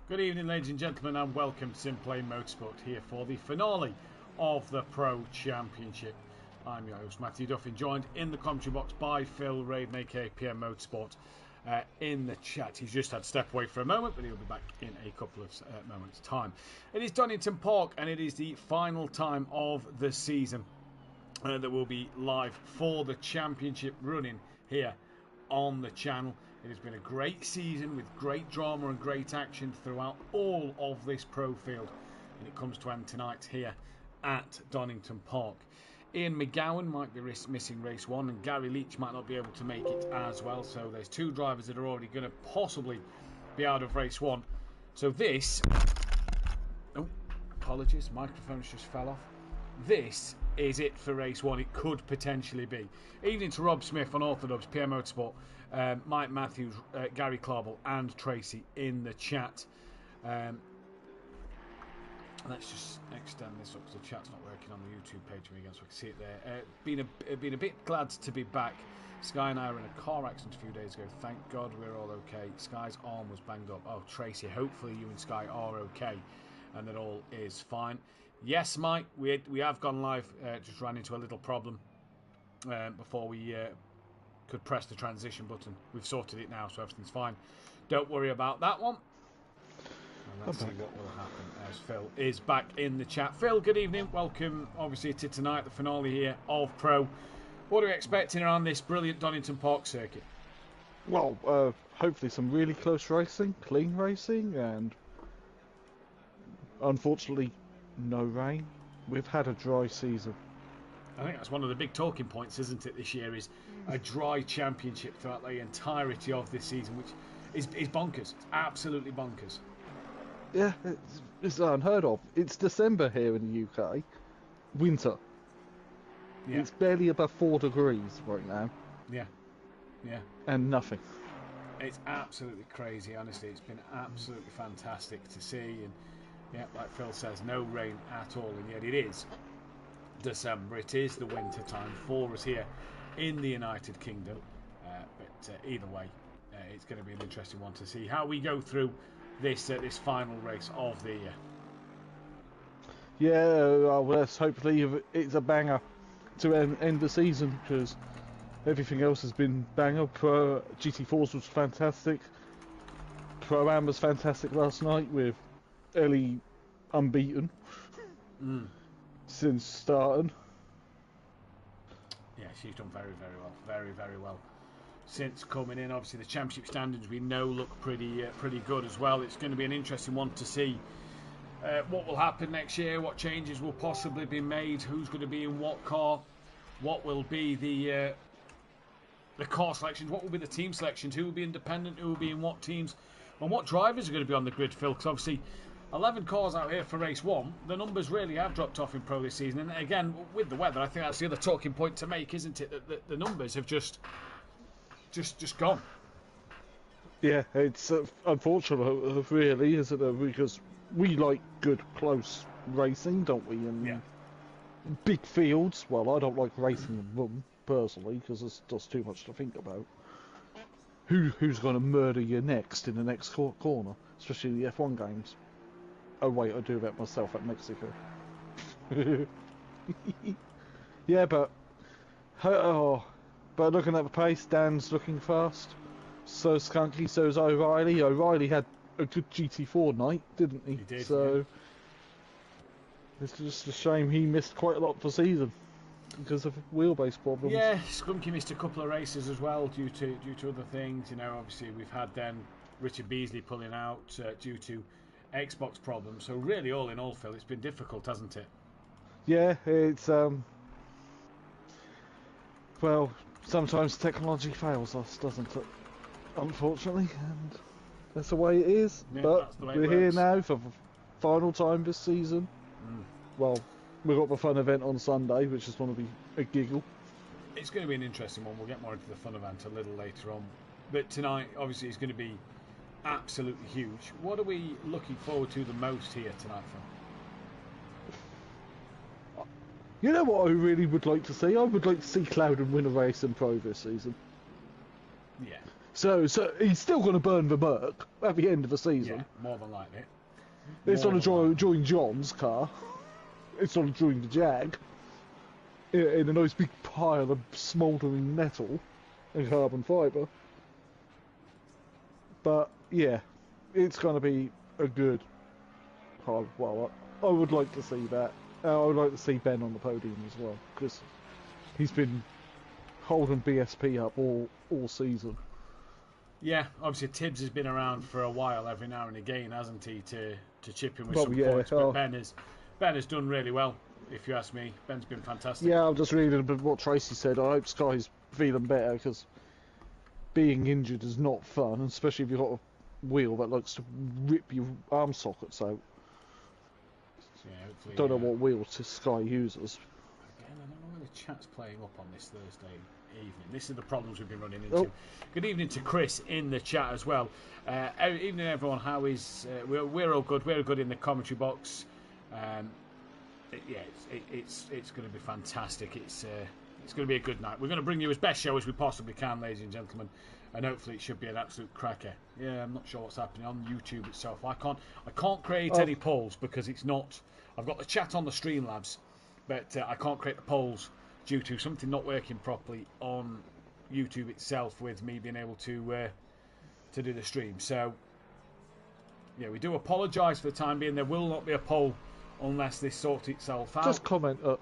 Good evening, ladies and gentlemen, and welcome to SimPlay Motorsport here for the finale of the Pro Championship. I'm your host, Mathew Duffin, joined in the commentary box by Phil Raiden, aka PM Motorsport, in the chat. He's just had to step away for a moment, but he'll be back in a couple of moments' time. It is Donington Park, and it is the final time of the season that will be live for the championship running here on the channel. It has been a great season with great drama and great action throughout all of this pro field, and it comes to end tonight here at Donington Park. Ian McGowan might be missing race 1, and Gary Leach might not be able to make it as well, so there's two drivers that are already going to possibly be out of race 1. So this, oh, apologies, microphones just fell off. This is it for race 1. It could potentially be. Evening to Rob Smith on Orthodox, PM Motorsport, Mike Matthews, Gary Clarble and Tracy in the chat. Let's just extend this up because the chat's not working on the YouTube page for me again, so I can see it there. Been a bit glad to be back. Sky and I were in a car accident a few days ago. Thank God we're all okay. Sky's arm was banged up. Oh, Tracy, hopefully you and Sky are okay and that all is fine. Yes, Mike, we have gone live. Just ran into a little problem before we could press the transition button. We've sorted it now, so everything's fine. Don't worry about that one. And let's see what will happen as Phil is back in the chat. Phil, good evening. Welcome, obviously, to tonight, the finale here of Pro. What are we expecting around this brilliant Donington Park circuit? Well, hopefully some really close racing, clean racing, and unfortunately, no rain. We've had a dry season. I think that's one of the big talking points, isn't it, this year, is a dry championship throughout the entirety of this season, which is bonkers. It's absolutely bonkers. Yeah, it's unheard of. It's December here in the UK. Winter. Yeah. It's barely above 4 degrees right now. Yeah. And nothing. It's absolutely crazy, honestly. It's been absolutely fantastic to see. And yeah, like Phil says, no rain at all, and yet it is December. It is the winter time for us here in the United Kingdom. But either way, it's going to be an interesting one to see how we go through this final race of the year. Yeah, well, hopefully it's a banger to end the season, because everything else has been banger. Pro GT4s was fantastic. Pro-Am was fantastic last night with Ellie unbeaten since starting. Yeah, she's done very, very well. Very, very well since coming in. Obviously, the championship standings we know look pretty good as well. It's going to be an interesting one to see what will happen next year, what changes will possibly be made, who's going to be in what car, what will be the car selections, what will be the team selections, who will be independent, who will be in what teams, and what drivers are going to be on the grid, Phil, because obviously 11 cars out here for race 1. The numbers really have dropped off in Pro this season, and again, with the weather, I think that's the other talking point to make, isn't it, that the numbers have just gone. Yeah, it's unfortunate, really, isn't it? Because we like good, close racing, don't we? And big fields. Well, I don't like racing them, personally, because it's just too much to think about. Who's going to murder you next in the next corner? Especially the F1 games. Oh wait, I do that myself at Mexico. Yeah, but looking at the pace, Dan's looking fast. So Skunky, so's O'Reilly. O'Reilly had a good GT4 night, didn't he? He did. So it's just a shame he missed quite a lot of the season because of wheelbase problems. Yeah, Skunky missed a couple of races as well due to other things. You know, obviously we've had then Richard Beasley pulling out due to Xbox problems. So really, all in all, Phil, it's been difficult, hasn't it? Yeah, it's well, sometimes technology fails us, doesn't it? Unfortunately, and that's the way it is. Yeah, but we're here now for the final time this season. Well, we've got the fun event on Sunday, which is going to be a giggle. It's going to be an interesting one. We'll get more into the fun event a little later on. But tonight, obviously, is going to be absolutely huge. What are we looking forward to the most here tonight, Phil? You know what I really would like to see? I would like to see Clouden win a race in Pro this season. Yeah. So he's still going to burn the Merc at the end of the season. Yeah, more than likely. It's not join John's car. It's not join the Jag. In a nice big pile of smouldering metal and carbon fibre. But yeah, it's going to be a good hard. Well, I would like to see that. I would like to see Ben on the podium as well, because he's been holding BSP up all season. Yeah, obviously Tibbs has been around for a while, every now and again, hasn't he, to chip in with some points. But Ben has done really well, if you ask me. Ben's been fantastic. Yeah, I'm just reading a bit what Tracy said. I hope Sky's feeling better, because being injured is not fun, especially if you've got a wheel that likes to rip your arm sockets out. Yeah, hopefully, don't know what wheel Sky uses. Again, I don't know where the chat's playing up on this Thursday evening. This is the problems we've been running into. Oh. Good evening to Chris in the chat as well. Evening everyone. How is? We're all good. We're good in the commentary box. It's going to be fantastic. It's going to be a good night. We're going to bring you as best show as we possibly can, ladies and gentlemen, and hopefully it should be an absolute cracker. Yeah, I'm not sure what's happening on YouTube itself. I can't create any polls because it's not. I've got the chat on the Streamlabs, but I can't create the polls due to something not working properly on YouTube itself with me being able to do the stream. So yeah, we do apologise for the time being. There will not be a poll unless this sorts itself out. Just comment up.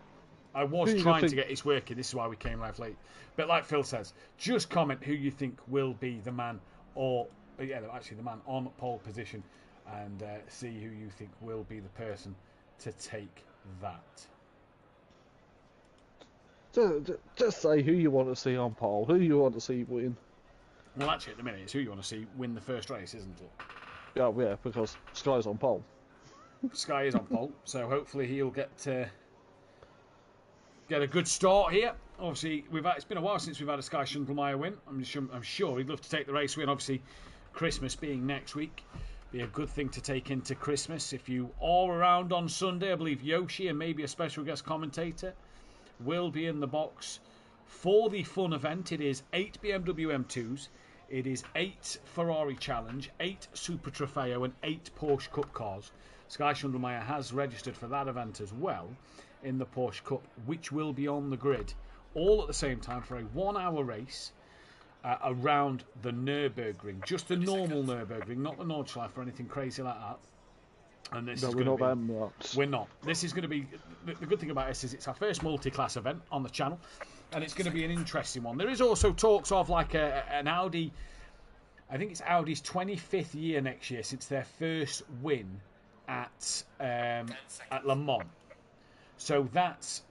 I was trying to get this working. This is why we came live late. But like Phil says, just comment who you think will be the man, or actually the man on pole position, and see who you think will be the person to take that. Just say who you want to see on pole, who you want to see win. Well, actually, at the minute, it's who you want to see win the first race, isn't it? Yeah, because Sky's on pole. Sky is on pole, so hopefully he'll get a good start here. Obviously, it's been a while since we've had a Sky Schundlermeyer win. I'm sure he'd love to take the race win. Obviously, Christmas being next week, be a good thing to take into Christmas. If you are around on Sunday, I believe Yoshi and maybe a special guest commentator will be in the box for the fun event. It is 8 BMW M2s, it is 8 Ferrari Challenge, 8 Super Trofeo and 8 Porsche Cup cars. Sky Schundlermeyer has registered for that event as well in the Porsche Cup, which will be on the grid all at the same time for a 1 hour race around the Nürburgring, just the normal Nürburgring, not the Nordschleife or anything crazy like that. And this we're not that much. We're not. This is going to be the good thing about this is it's our first multi-class event on the channel, and it's going to be an interesting one. There is also talks of like an Audi. I think it's Audi's 25th year next year since their first win at Le Mans. So that's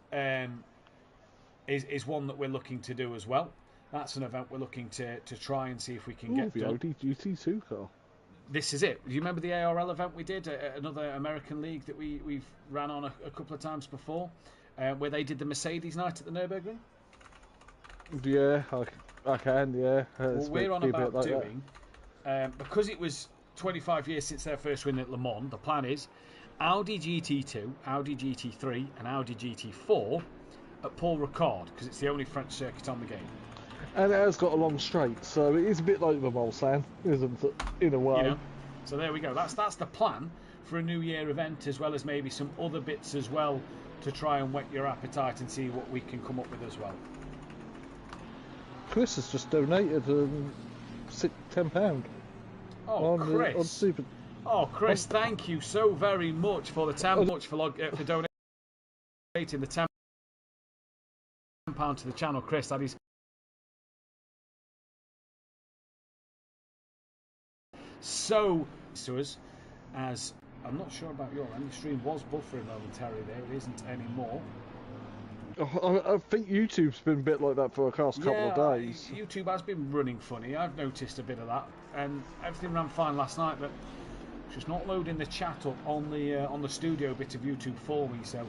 is one that we're looking to do as well. That's an event we're looking to try and see if we can get the done. Audi GT2 car. This is it. Do you remember the ARL event we did, another American league that we've ran on a couple of times before, where they did the Mercedes night at the Nürburgring? Yeah, I can, yeah. What we're on about like doing, because it was 25 years since their first win at Le Mans, the plan is Audi GT2, Audi GT3 and Audi GT4 at Paul Ricard, because it's the only French circuit on the game. And it has got a long straight, so it is a bit like the Mulsanne, isn't it, in a way? You know? So there we go. That's the plan for a New Year event, as well as maybe some other bits as well to try and whet your appetite and see what we can come up with as well. Chris has just donated £10. Oh, Chris! Oh, Chris! Thank you so very much for the for donating the £10 to the channel, Chris. That is so to us, as I'm not sure about your end. The stream was buffering momentarily there. It isn't anymore. I think YouTube's been a bit like that for the past couple of days. YouTube has been running funny. I've noticed a bit of that, and everything ran fine last night, but it's just not loading the chat up on the studio bit of YouTube for me. So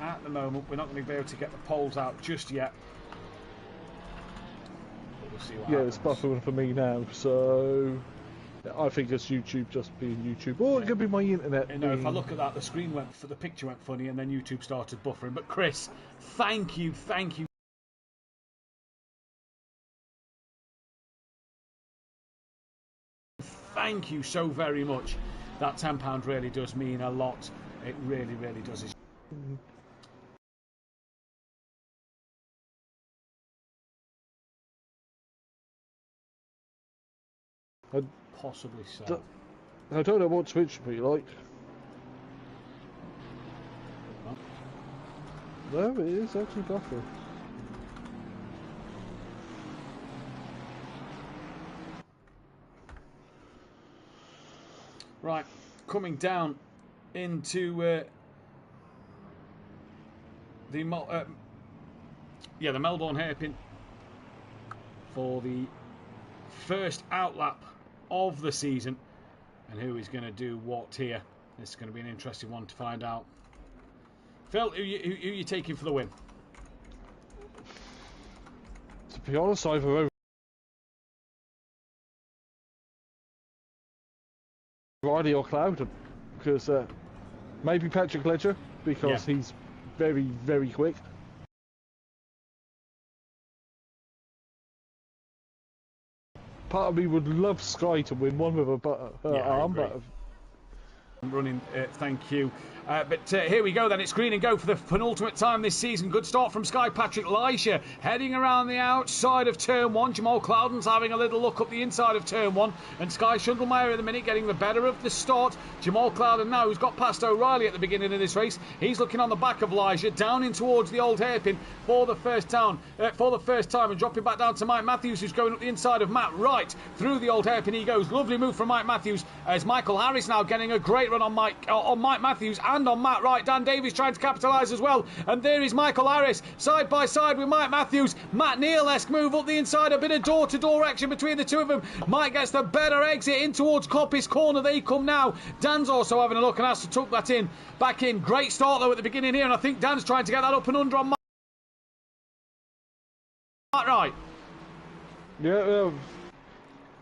at the moment, we're not going to be able to get the polls out just yet. But we'll see what happens. It's buffering for me now, so I think it's YouTube just being YouTube. Or it could be my internet. You know, if I look at that, the picture went funny, and then YouTube started buffering. But Chris, thank you thank you so very much. That £10 really does mean a lot. It really, really does. Possibly so. I don't know what Twitch would be like. No, it is actually Duffin. Right, coming down into the Melbourne hairpin for the first outlap of the season, and who is going to do what here? This is going to be an interesting one to find out. Phil, who you taking for the win? To be honest, either Riley or Cloud, because maybe Patrick Ledger, because he's very, very quick. Part of me would love Sky to win one with a arm, but running, thank you. But here we go then, it's green and go for the penultimate time this season. Good start from Sky. Patrick Leisure heading around the outside of turn 1. Jamal Clouden's having a little look up the inside of turn 1, and Sky Schundelmeyer at the minute getting the better of the start. Jamal Clouden now, who's got past O'Reilly at the beginning of this race, he's looking on the back of Leisure, down in towards the old hairpin for the first time, and dropping back down to Mike Matthews, who's going up the inside of Matt Wright. Through the old hairpin he goes. Lovely move from Mike Matthews, as Michael Harris now getting a great run on Mike Matthews and on Matt Wright. Dan Davies trying to capitalise as well, and there is Michael Harris side by side with Mike Matthews. Matt Neal-esque move up the inside, a bit of door-to-door action between the two of them. Mike gets the better exit in towards Coppice Corner. They come now. Dan's also having a look and has to tuck that in back in. Great start though at the beginning here, and I think Dan's trying to get that up and under on Matt Wright. Yeah,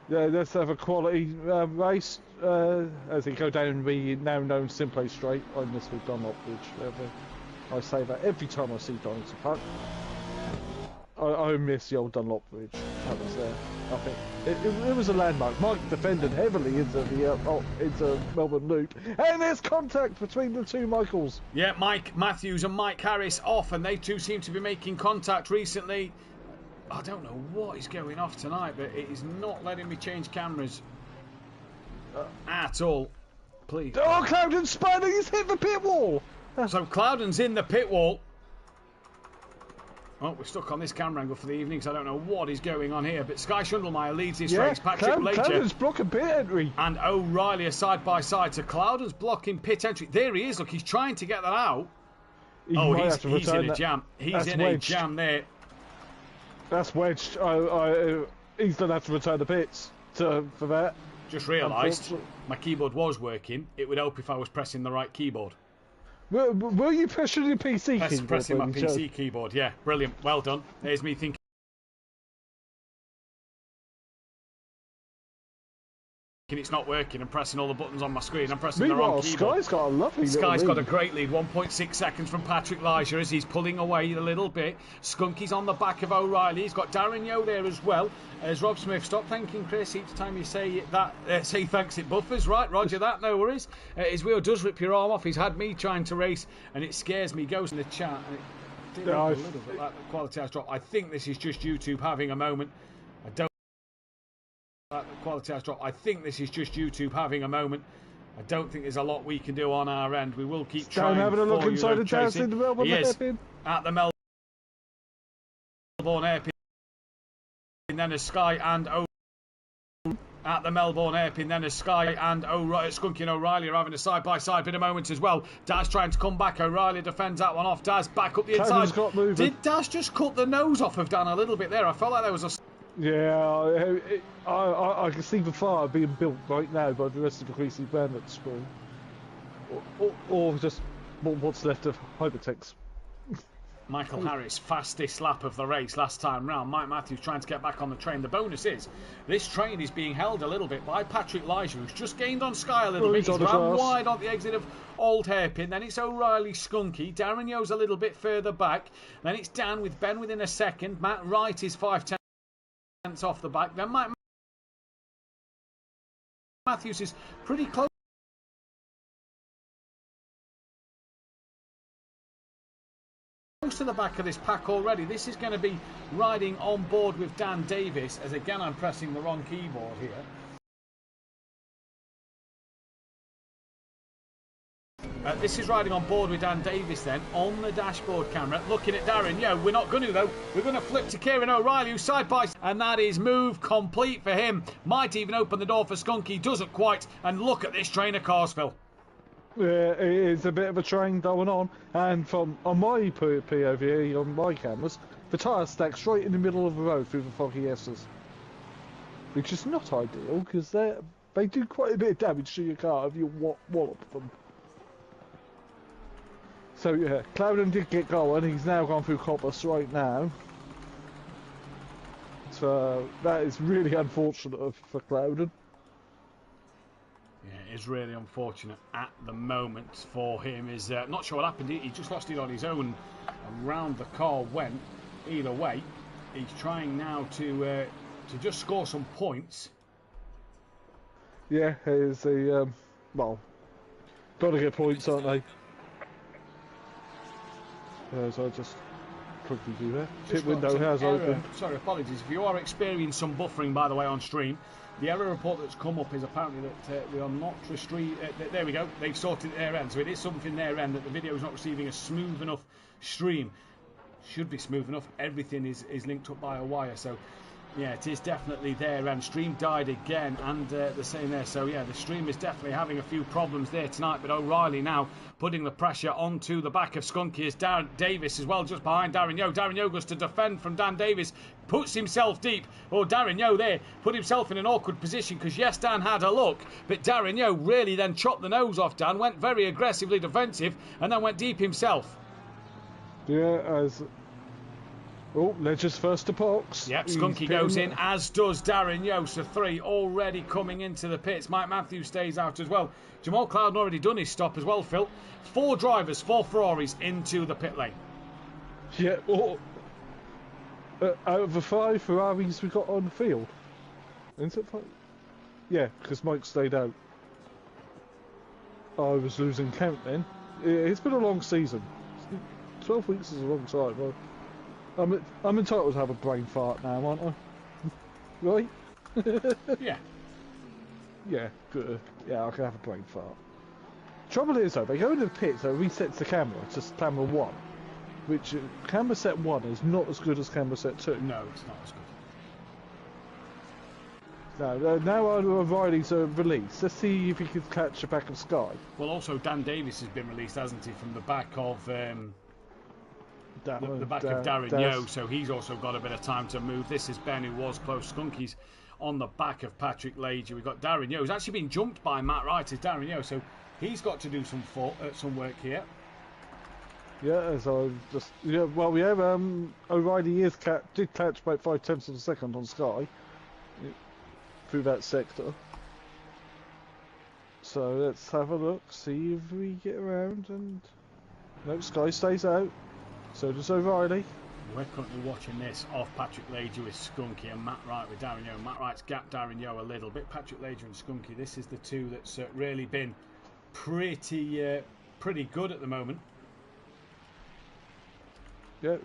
let's have a quality race as they go down the now known SimPlay Straight. I miss with Dunlop Bridge. I say that every time I see Donington Park. I miss the old Dunlop Bridge. That was there. I think it was a landmark. Mike defended heavily into Melbourne Loop, and there's contact between the two Michaels. Yeah, Mike Matthews and Mike Harris off, and they two seem to be making contact recently. I don't know what is going off tonight, but it is not letting me change cameras at all. Please. Oh, Clouden's spinning! He's hit the pit wall! So Clouden's in the pit wall. Oh, we're stuck on this camera angle for the evening, so I don't know what is going on here. But Sky Schundelmeyer leads this race. Patrick Leitcher. Clouden's blocking pit entry. And O'Reilly are side by side. So Clouden's blocking pit entry. There he is. Look, he's trying to get that out. He's in a jam. He's in a jam there. That's wedged. He's going to have to return the pits for that. Just realised my keyboard was working. It would help if I was pressing the right keyboard. Were you pressing your PC keyboard? Pressing my PC keyboard, yeah. Brilliant. Well done. There's me thinking it's not working and pressing all the buttons on my screen. I'm pressing the wrong keyboard. Sky's got a lovely Sky's got a great lead, 1.6 seconds from Patrick Leisure as he's pulling away a little bit. Skunky's on the back of O'Reilly. He's got Darren Yo there as well. As Rob Smith, stop thanking Chris each time you say that. Say thanks, it buffers, right? Roger that, no worries. His wheel does rip your arm off. He's had me trying to race and it scares me. Goes in the chat and it did a little bit like the quality has dropped. I think this is just YouTube having a moment. I think this is just YouTube having a moment. I don't think there's a lot we can do on our end. We will keep trying. Having a look inside the house in the Melbourne hairpin. At the Melbourne hairpin. And then a Sky and at the Melbourne hairpin, then as Sky and Skunky and O'Reilly are having a side-by-side bit of moments as well. Daz trying to come back. O'Reilly defends that one off. Daz back up the inside. Did Daz just cut the nose off of Dan a little bit there? I felt like there was a... Yeah, I can see the fire being built right now by the rest of the Greasy Bandit screen. Or just what's left of Hypertext. Michael Harris, fastest lap of the race last time round. Mike Matthews trying to get back on the train. The bonus is, this train is being held a little bit by Patrick Leisure, who's just gained on Sky a little bit. He's ran wide on the exit of Old Hairpin. Then it's O'Reilly, Skunky. Darren Yo's a little bit further back. Then it's Dan with Ben within a second. Matt Wright is 5/10 off the back. Then Mike Matthews is pretty close to the back of this pack already. This is going to be riding on board with Dan Davis, as again I'm pressing the wrong keyboard here. This is riding on board with Dan Davis then, on the dashboard camera, looking at Darren Yeo. We're not going to, though. We're going to flip to Kieran O'Reilly, who's side by side, and that is move complete for him. Might even open the door for Skunky, doesn't quite. And look at this train of cars, Phil. Yeah, it is a bit of a train going on, and from on my POV, on my cameras, the tyre stack straight in the middle of the road through the foggy S's. Which is not ideal, because they do quite a bit of damage to your car if you wallop them. So yeah, Clouden did get going. He's now gone through Coppice right now. So that is really unfortunate for Clouden. Yeah, it is really unfortunate at the moment for him. Is not sure what happened. He just lost it on his own. Around the car went. Either way, he's trying now to just score some points. Yeah, here's a well, got to get points, aren't they? So I just quickly do that. Pit window has opened. Sorry, apologies. If you are experiencing some buffering, by the way, on stream, the error report that's come up is apparently that we are not there we go. They've sorted it their end, so it is something their end that the video is not receiving a smooth enough stream. Should be smooth enough. Everything is linked up by a wire, so yeah, it is definitely there. And stream died again, and the same there. So yeah, the stream is definitely having a few problems there tonight. But O'Reilly now putting the pressure onto the back of Skunky as Darren Davis as well, just behind Darren Yeo. Darren Yeo goes to defend from Dan Davis, puts himself deep. Oh, Darren Yeo there put himself in an awkward position because yes, Dan had a look, but Darren Yeo really then chopped the nose off Dan, went very aggressively defensive, and then went deep himself. Yeah, as oh, Ledger's first to box. Yep, Skunky goes in, as does Darren Yeo. So 3 already coming into the pits. Mike Mathew stays out as well. Jamal Clouden already done his stop as well, Phil. 4 drivers, 4 Ferraris into the pit lane. Yeah, well, out of the 5 Ferraris we got on the field. Is it 5? Yeah, because Mike stayed out. I was losing count then. It's been a long season. 12 weeks is a long time. I'm entitled to have a brain fart now, aren't I? Right? Yeah. Yeah, good. Yeah, I can have a brain fart. Trouble is though, they go into the pit, so it resets the camera to camera 1. Which, camera set 1 is not as good as camera set 2. No, it's not as good. No, now O'Reilly's released. Let's see if he can catch the back of Sky. Well, also Dan Davis has been released, hasn't he, from the back of the back of Darren Yeo, so he's also got a bit of time to move. This is Ben, who was close. Skunky's on the back of Patrick Leger. We've got Darren Yeo, who's actually been jumped by Matt Wright as Darren Yeo, so he's got to do some work here. Yeah, so just well, yeah, O'Reilly did catch about 0.5 of a second on Sky through that sector. So let's have a look, see if we get around, and no, Sky stays out. So does O'Reilly. We're currently watching this off Patrick Leger with Skunky and Matt Wright with Darren Yeo. Matt Wright's gapped Darren Yeo a little bit. Patrick Leger and Skunky, this is the 2 that's really been pretty good at the moment. Yeah,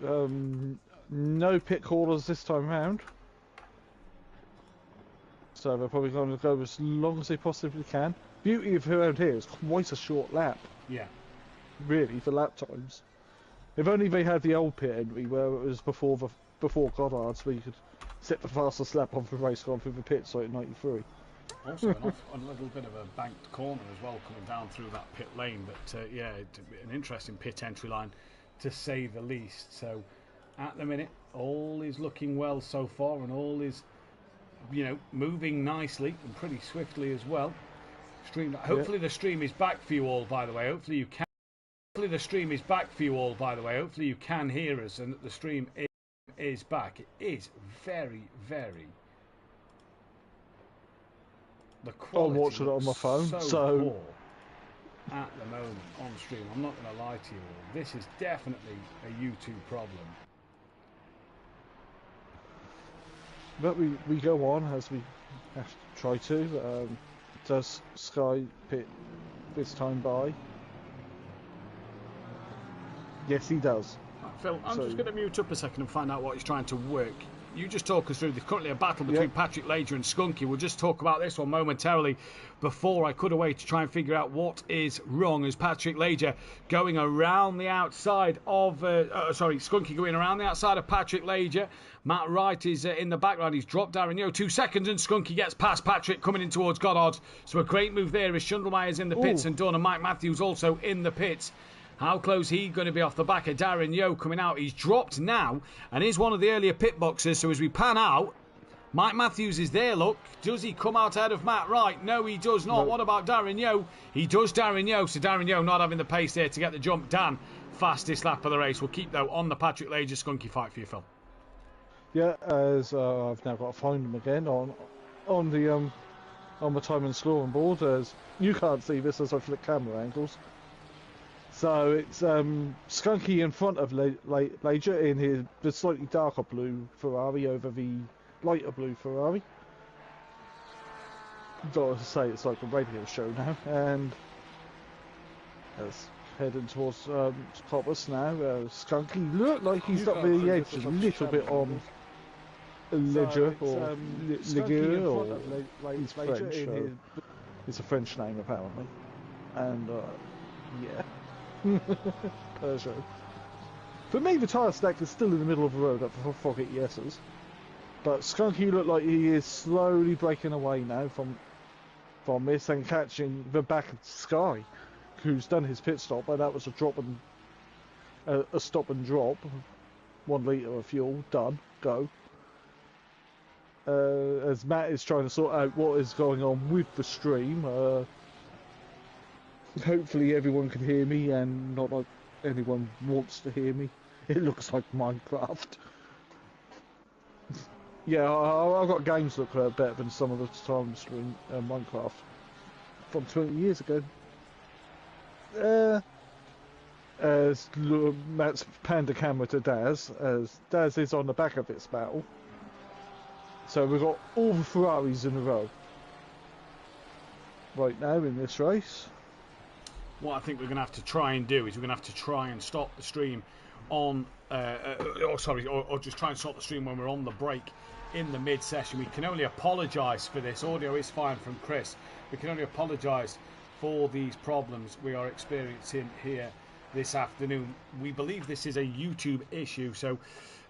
no pit callers this time round. So they're probably going to go as long as they possibly can. Beauty of around here is quite a short lap. Yeah. Really, for lap times. If only they had the old pit entry where it was before Goddard's, where you could set the fastest lap on the race going through the pits like 93. Also a little bit of a banked corner as well coming down through that pit lane, but yeah, an interesting pit entry line to say the least. So at the minute, all is looking well so far, and all is, moving nicely and pretty swiftly as well. Hopefully the stream is back for you all, by the way. Hopefully you can. Hopefully the stream is back for you all, by the way. Hopefully you can hear us and that the stream is back. It is very, very... The quality I'm watching it on my phone, so poor at the moment on stream. I'm not going to lie to you all. This is definitely a YouTube problem. But we go on as we have to try to does Sky pit this time by? Yes, he does. Right, Phil, I'm just going to mute up a second and find out what he's trying to work. You just talk us through. There's currently a battle between Patrick Lager and Skunky. We'll just talk about this one momentarily before I cut away to try and figure out what is wrong as Patrick Lager going around the outside of... Skunky going around the outside of Patrick Lager. Matt Wright is in the background. He's dropped Darren Yeo 2 seconds and Skunky gets past Patrick coming in towards Goddard. So a great move there as Schundelmeyer's in the pits and Dawn and Mike Matthews also in the pits. How close he going to be off the back of Darren Yeo coming out? He's dropped now and is one of the earlier pit boxers. So as we pan out, Mike Matthews is there, look. Does he come out ahead of Matt Wright? No, he does not. No. What about Darren Yeo? He does Darren Yeo. So Darren Yeo not having the pace there to get the jump. Dan, fastest lap of the race. We'll keep, though, on the Patrick Lager Skunky fight for you, Phil. Yeah, as I've now got to find him again on the time and scoring board. As you can't see this as I flick camera angles. So it's Skunky in front of Lager in the slightly darker blue Ferrari over the lighter blue Ferrari. Got to say it's like a radio show now, and it's heading towards Coppice now. Skunky looked like he's got the edge a little bit on Lager or Liger, or he's French. It's a French name apparently, and yeah. Peugeot. For me, the tyre stack is still in the middle of the road up for Foggett Yeses. But Skunky looked like he is slowly breaking away now from this and catching the back of Sky, who's done his pit stop, and that was a stop and drop. 1 litre of fuel, done, go. As Matt is trying to sort out what is going on with the stream. Hopefully everyone can hear me and not like anyone wants to hear me. It looks like Minecraft. Yeah, I've got games that look better than some of the times in Minecraft from 20 years ago. As Matt's panned the camera to Daz, as Daz is on the back of this battle. So we've got all the Ferraris in a row right now in this race. What I think we're going to have to try and do is we're going to have to try and stop the stream on, or just try and stop the stream when we're on the break in the mid-session. We can only apologise for this. Audio is fine from Chris. We can only apologise for these problems we are experiencing here this afternoon. We believe this is a YouTube issue, so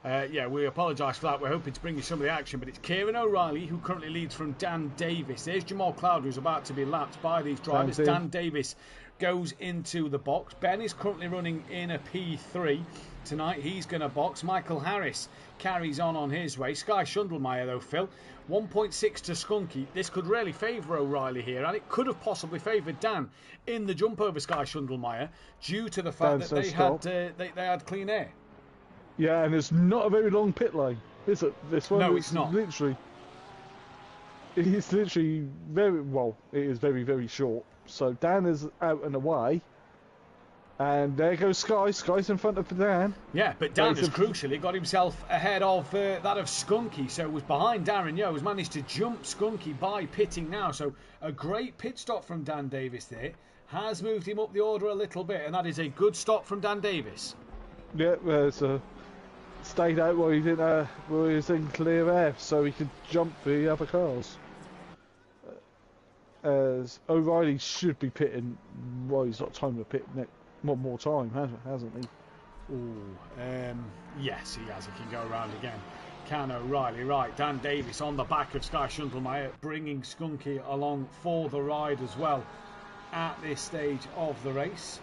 yeah, we apologise for that. We're hoping to bring you some of the action, but it's Kieran O'Reilly who currently leads from Dan Davis. There's Jamal Cloud, who's about to be lapped by these drivers. Dan Davis goes into the box. Ben is currently running in a P3 tonight. He's going to box. Michael Harris carries on his way. Sky Schundelmeyer, though, Phil, 1.6 to Skunky. This could really favour O'Reilly here, and it could have possibly favoured Dan in the jump over Sky Schundelmeyer due to the fact that they had clean air. Yeah, and it's not a very long pit lane, is it? This one? No, it's not. It's literally very, well, it is very, very short. So Dan is out and away. And there goes Sky. Sky's in front of Dan. Yeah, but Dan has crucially got himself ahead of that of Skunky. So was behind Darren Yeo. Has managed to jump Skunky by pitting now. So a great pit stop from Dan Davis there. Has moved him up the order a little bit. And that is a good stop from Dan Davis. Yeah, there's stayed out while he was in clear air. So he could jump the other cars. As O'Reilly should be pitting, well, he's got time to pit one more time, hasn't he? Yes, he has. He can go around again. Can O'Reilly? Right, Dan Davis on the back of Sky Schundelmeyer, bringing Skunky along for the ride as well at this stage of the race.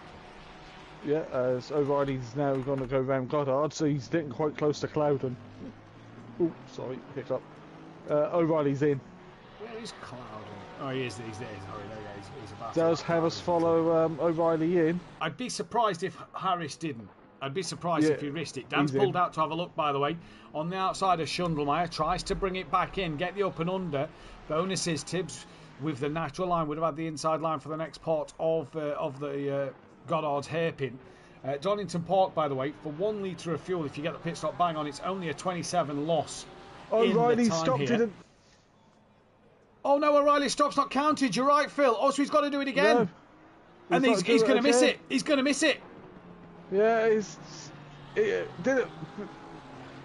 Yeah, as O'Reilly's now going to go round Goddard, so he's getting quite close to Clouden. Oh, sorry, hiccup. O'Reilly's in. Where is Clouden? Oh, he is. He's there. Sorry, he's about. Does Harris follow O'Reilly in? I'd be surprised if Harris didn't. I'd be surprised if he risked it. Dan's pulled out to have a look, by the way. On the outside of Schundelmeyer, tries to bring it back in, get the up and under. Bonuses, Tibbs with the natural line would have had the inside line for the next part of the Goddard's hairpin. Donington Park, by the way, for 1 litre of fuel, if you get the pit stop bang on, it's only a 27 loss. O'Reilly stopped it. Oh no, O'Reilly stops not counted. You're right, Phil. Oh, so he's got to do it again. No, and he's going to miss it. He's going to miss it. Yeah,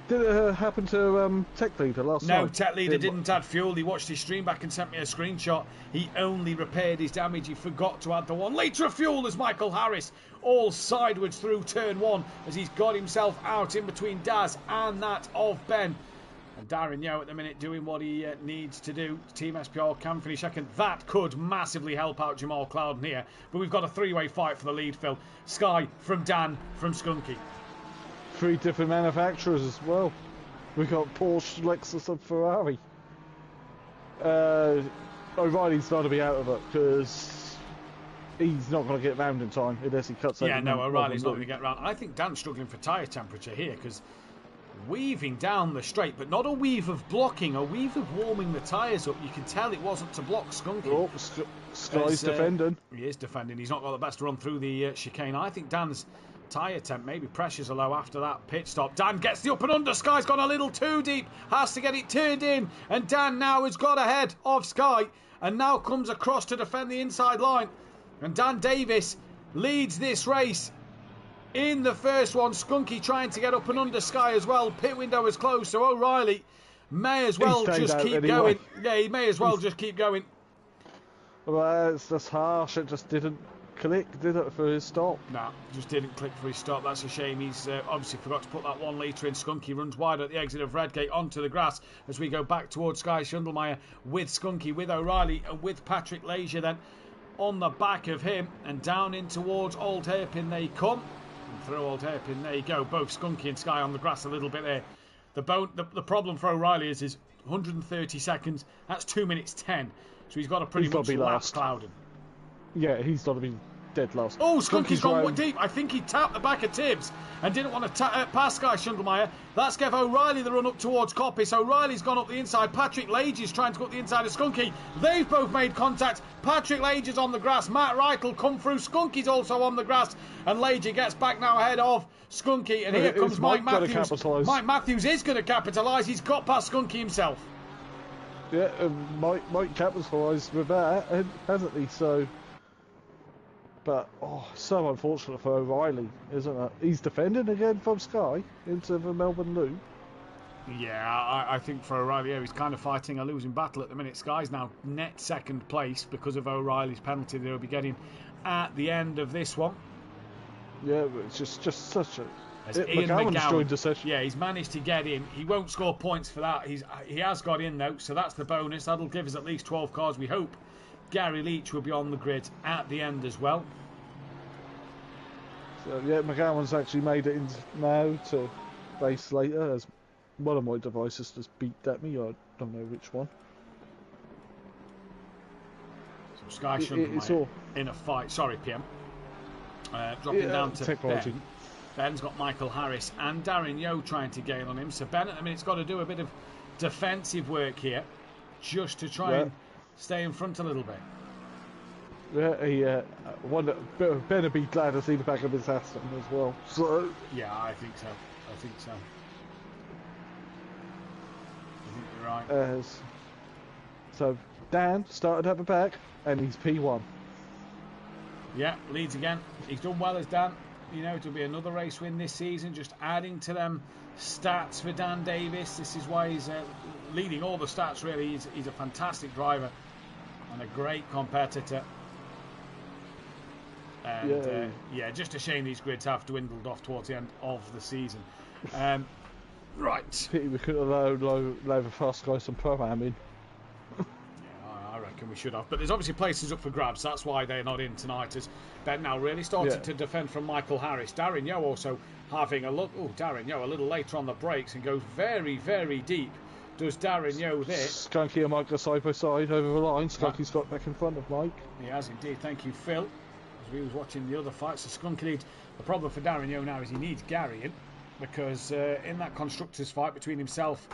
did it happen to Tech Leader last night? No, Tech Leader didn't add fuel. He watched his stream back and sent me a screenshot. He only repaired his damage. He forgot to add the 1 litre of fuel as Michael Harris all sideways through turn 1 as he's got himself out in between Daz and that of Ben. And Darren Yeo at the minute doing what he needs to do. Team SPR can finish second. That could massively help out Jamal Clouden here. But we've got a 3-way fight for the lead, Phil. Sky from Dan from Skunky. 3 different manufacturers as well. We've got Porsche, Lexus and Ferrari. O'Reilly's got to be out of it because he's not going to get round in time unless he cuts out. Yeah, no, O'Reilly's not going to get round. I think Dan's struggling for tyre temperature here because weaving down the straight, but not a weave of blocking, a weave of warming the tyres up. You can tell it wasn't to block Skunky. Oh, Sky's defending. He is defending. He's not got the best run through the chicane. I think Dan's tyre temp, maybe pressures are low after that pit stop. Dan gets the up and under. Sky's gone a little too deep. Has to get it turned in. And Dan now has got ahead of Sky and now comes across to defend the inside line. And Dan Davis leads this race in the first one. Skunky trying to get up and under Sky as well. Pit window is closed, so O'Reilly may as well just keep going. Yeah, he may as well just keep going. Well, it's just harsh. It just didn't click, did it, for his stop? No, just didn't click for his stop. That's a shame. He's obviously forgot to put that 1 litre in. Skunky runs wide at the exit of Redgate onto the grass as we go back towards Sky Schundelmeyer with Skunky, with O'Reilly and with Patrick Leisure then on the back of him, and down in towards Old Hairpin they come. And through Old Hairpin, there you go. Both Skunky and Sky on the grass a little bit there. The problem for O'Reilly is 130 seconds. That's 2 minutes 10. So he's got to pretty much lap Clouden. Yeah, he's got to be dead last. Oh, Skunky's gone deep. I think he tapped the back of Tibbs and didn't want to pass Sky Schundelmeyer. That's gave O'Reilly the run up towards Coppice. O'Reilly's gone up the inside. Patrick Lage's trying to go up the inside of Skunky. They've both made contact. Patrick Lage's on the grass. Matt Wright will come through. Skunky's also on the grass. And Lage gets back now ahead of Skunky. And here comes Mike Matthews. Mike Matthews is going to capitalise. He's got past Skunky himself. Yeah, Mike capitalised with that, hasn't he? So... But, so unfortunate for O'Reilly, isn't it? He's defending again from Sky into the Melbourne Loop. Yeah, I think for O'Reilly, he's kind of fighting a losing battle at the minute. Sky's now net second place because of O'Reilly's penalty that he'll be getting at the end of this one. Yeah, it's just such a... Ian McGowan joined the session. Yeah, he's managed to get in. He won't score points for that. He has got in, though, so that's the bonus. That'll give us at least 12 cars, we hope. Gary Leach will be on the grid at the end as well. So yeah, McGowan's actually made it in now to race later, as one of my devices just beeped at me. I don't know which one. So Sky Schundelmeyer in a fight. Sorry, PM. Dropping down to technology. Ben. Ben's got Michael Harris and Darren Yeo trying to gain on him. So Ben at the minute's got to do a bit of defensive work here, just to try and stay in front a little bit. Yeah, Ben would be glad to see the back of his Aston as well. So yeah, I think so. I think you're right. So Dan started at the back, and he's P1. Yeah, leads again. He's done well as Dan. You know, it'll be another race win this season. Just adding to them stats for Dan Davis. This is why he's leading all the stats. Really, he's a fantastic driver and a great competitor. And just a shame these grids have dwindled off towards the end of the season. Right. Pity we could have allowed the fast guys some programming. Yeah, I reckon we should have. But there's obviously places up for grabs. That's why they're not in tonight. As Ben now really started to defend from Michael Harris. Darren Yeo also having a look. Oh, Darren Yeo a little later on the brakes and goes very, very deep. Does Darren Yeo there? Skunky and Mike are side by side over the line. Skunky's got back in front of Mike. He has indeed. Thank you, Phil. As we was watching the other fights, so Skunky leads. The problem for Darren Yeo now is he needs Gary in, because in that constructors fight between himself,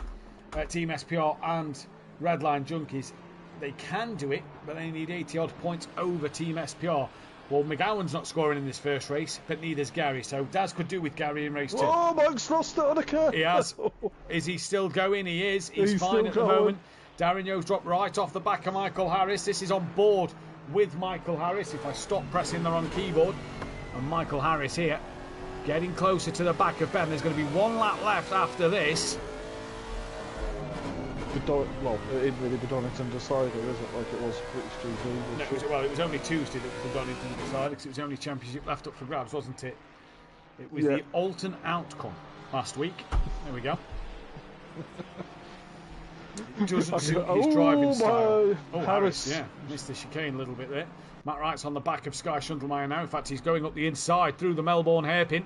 Team SPR and Redline Junkies, they can do it, but they need 80 odd points over Team SPR. Well, McGowan's not scoring in this first race, but neither's Gary, so Daz could do with Gary in race 2. Oh, Mike's lost it on a curve. He has. Is he still going? He is. He's fine at the moment. Darren Yeo's dropped right off the back of Michael Harris. This is on board with Michael Harris. If I stop pressing the wrong keyboard. And Michael Harris here, getting closer to the back of Ben. There's going to be one lap left after this. Well, it isn't really the Donington decider, is it? Like it was British TV. No, it was only Tuesday that was the Donington decider, because it was the only championship left up for grabs, wasn't it? It was the Alton outcome last week. There we go. It doesn't suit his driving style. Oh, Harris, yeah, missed the chicane a little bit there. Matt Wright's on the back of Sky Schundelmeyer now. In fact, he's going up the inside through the Melbourne hairpin.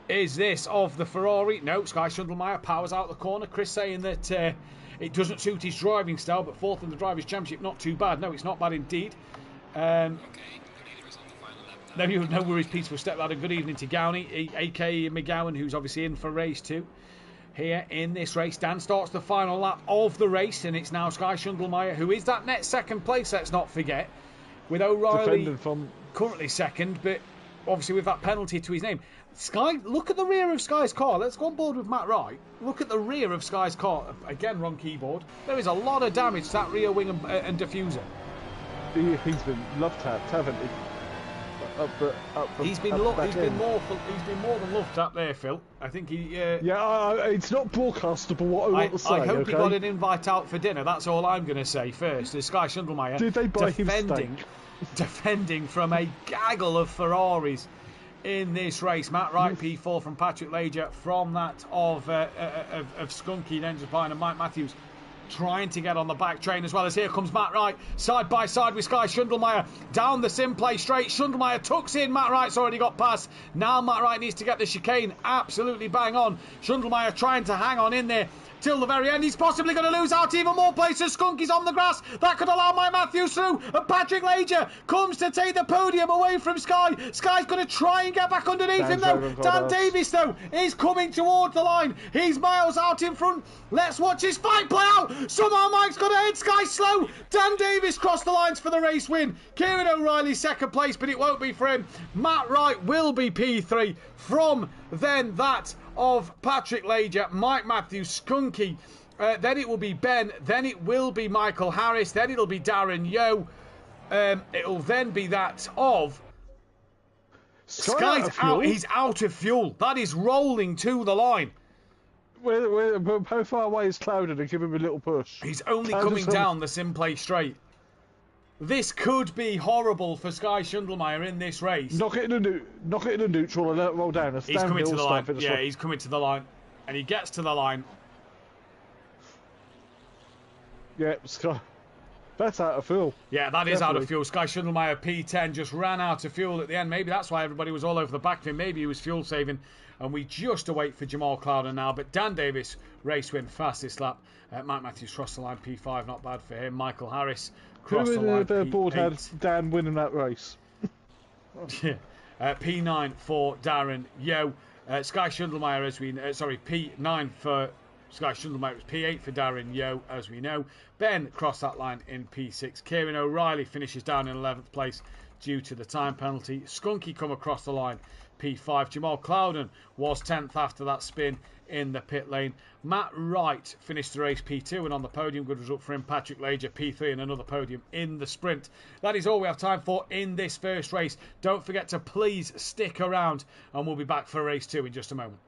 Is this of the Ferrari? No, Sky Schundelmeyer powers out the corner. Chris saying that it doesn't suit his driving style, but fourth in the Drivers' Championship, not too bad. No, it's not bad indeed. Then you know where his peaceful stepladder. Good evening to Gowney, a.k.a. McGowan, who's obviously in for race 2. Here in this race, Dan starts the final lap of the race, and it's now Sky Schundelmeyer, who is that net second place, let's not forget, with O'Reilly currently second, but obviously with that penalty to his name. Sky, look at the rear of Sky's car. Let's go on board with Matt Wright. Look at the rear of Sky's car. Again, wrong keyboard. There is a lot of damage to that rear wing and diffuser. He's been love-tapped, haven't he? He's been more than loved up there, Phil. I think he. It's not broadcastable. What I want to say. I hope he got an invite out for dinner. That's all I'm going to say. First, is Sky Schundelmeyer did they buy him steak? Defending from a gaggle of Ferraris in this race. Matt Wright P4 from Patrick Leger, from that of Skunky, then Japan, and Mike Matthews trying to get on the back train, as well as here comes Matt Wright side by side with Sky Schundelmeyer down the SimPlay straight. Schundelmeyer tucks in. Matt Wright's already got past. Now Matt Wright needs to get the chicane absolutely bang on. Schundelmeyer trying to hang on in there till the very end. He's possibly going to lose out even more places. Skunky's on the grass. That could allow Mike Matthews through. And Patrick Leger comes to take the podium away from Sky. Sky's going to try and get back underneath him though. Dan Davis though is coming towards the line. He's miles out in front. Let's watch his fight play out. Somehow Mike's got to hit Sky slow. Dan Davis crossed the lines for the race win. Kieran O'Reilly second place, but it won't be for him. Matt Wright will be P3 from then that of Patrick Leger, Mike Matthews, Skunky. Then it will be Ben. Then it will be Michael Harris. Then it'll be Darren Yeo. It'll then be that of Sky's out. He's out of fuel. That is rolling to the line. How far away is Clouden and give him a little push? He's only coming down the SimPlay straight. This could be horrible for Sky Schundelmeyer in this race. Knock it in a neutral and let it roll down. He's coming to the line. Yeah, he's coming to the line. And he gets to the line. Yeah, Sky. That's out of fuel. Yeah, that is out of fuel. Sky Schundelmeyer P10 just ran out of fuel at the end. Maybe that's why everybody was all over the back of him. Maybe he was fuel saving. And we just await for Jamal Clouden now. But Dan Davis, race win, fastest lap. Mike Matthews crossed the line, P5, not bad for him. Michael Harris crossed the line, P8. Board had Dan winning that race. P9 for Darren Yeo. Sky Schundelmeyer, as we P9 for Sky Schundelmeyer. It was P8 for Darren Yeo, as we know. Ben crossed that line in P6. Kieran O'Reilly finishes down in 11th place due to the time penalty. Skunky come across the line, P5. Jamal Clouden was 10th after that spin in the pit lane. Matt Wright finished the race P2 and on the podium. Good result for him. Patrick Leger P3 and another podium in the sprint. That is all we have time for in this first race. Don't forget to please stick around and we'll be back for race 2 in just a moment.